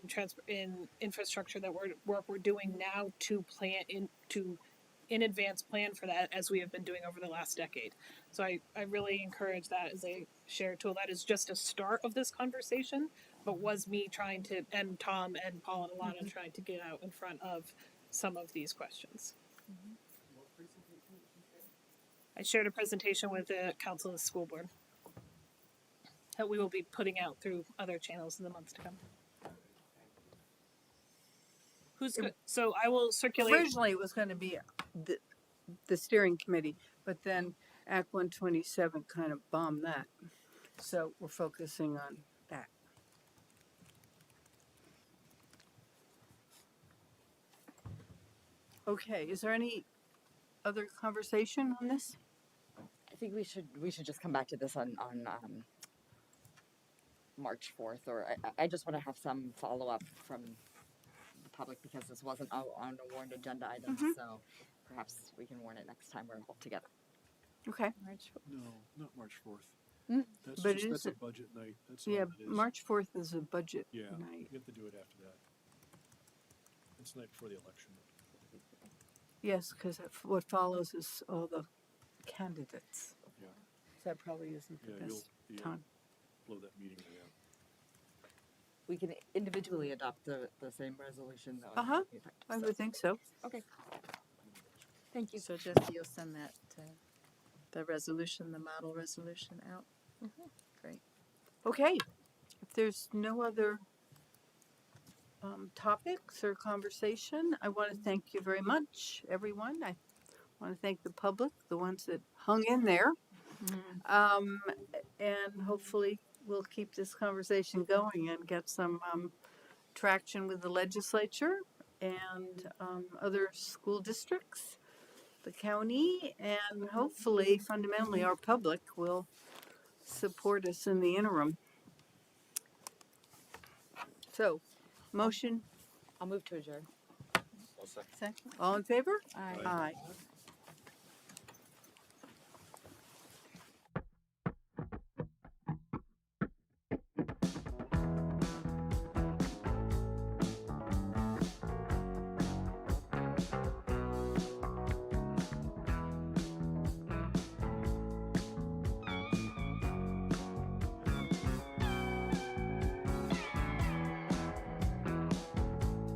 in infrastructure that we're doing now to plan in advance plan for that, as we have been doing over the last decade. So I really encourage that as a shared tool. That is just a start of this conversation, but was me trying to, and Tom and Paul and Alana trying to get out in front of some of these questions. I shared a presentation with the council and the school board that we will be putting out through other channels in the months to come. So I will circulate. Originally, it was going to be the steering committee, but then Act 127 kind of bombed that. So we're focusing on that. Okay, is there any other conversation on this? I think we should just come back to this on March 4th, or I just want to have some follow up from the public, because this wasn't on a warned agenda item. So perhaps we can warn it next time we're all together. Okay. No, not March 4th. That's But that's a budget night. That's all yeah, it is. March 4th is a budget Yeah, night. you have to do it after that. It's the night before the election. Yes, because what follows is all the candidates. Yeah. So that probably isn't the best time. Blow that meeting right out. We can individually adopt the same resolution though. I would think so. Okay. Thank you. So Jesse, you'll send that the resolution, the model resolution out. Great. Okay, if there's no other topics or conversation, I want to thank you very much, everyone. I want to thank the public, the ones that hung in there. And hopefully we'll keep this conversation going and get some traction with the legislature and other school districts, the county, and hopefully fundamentally our public will support us in the interim. So, motion. I'll move to adjourn. All in favor? Aye. Aye.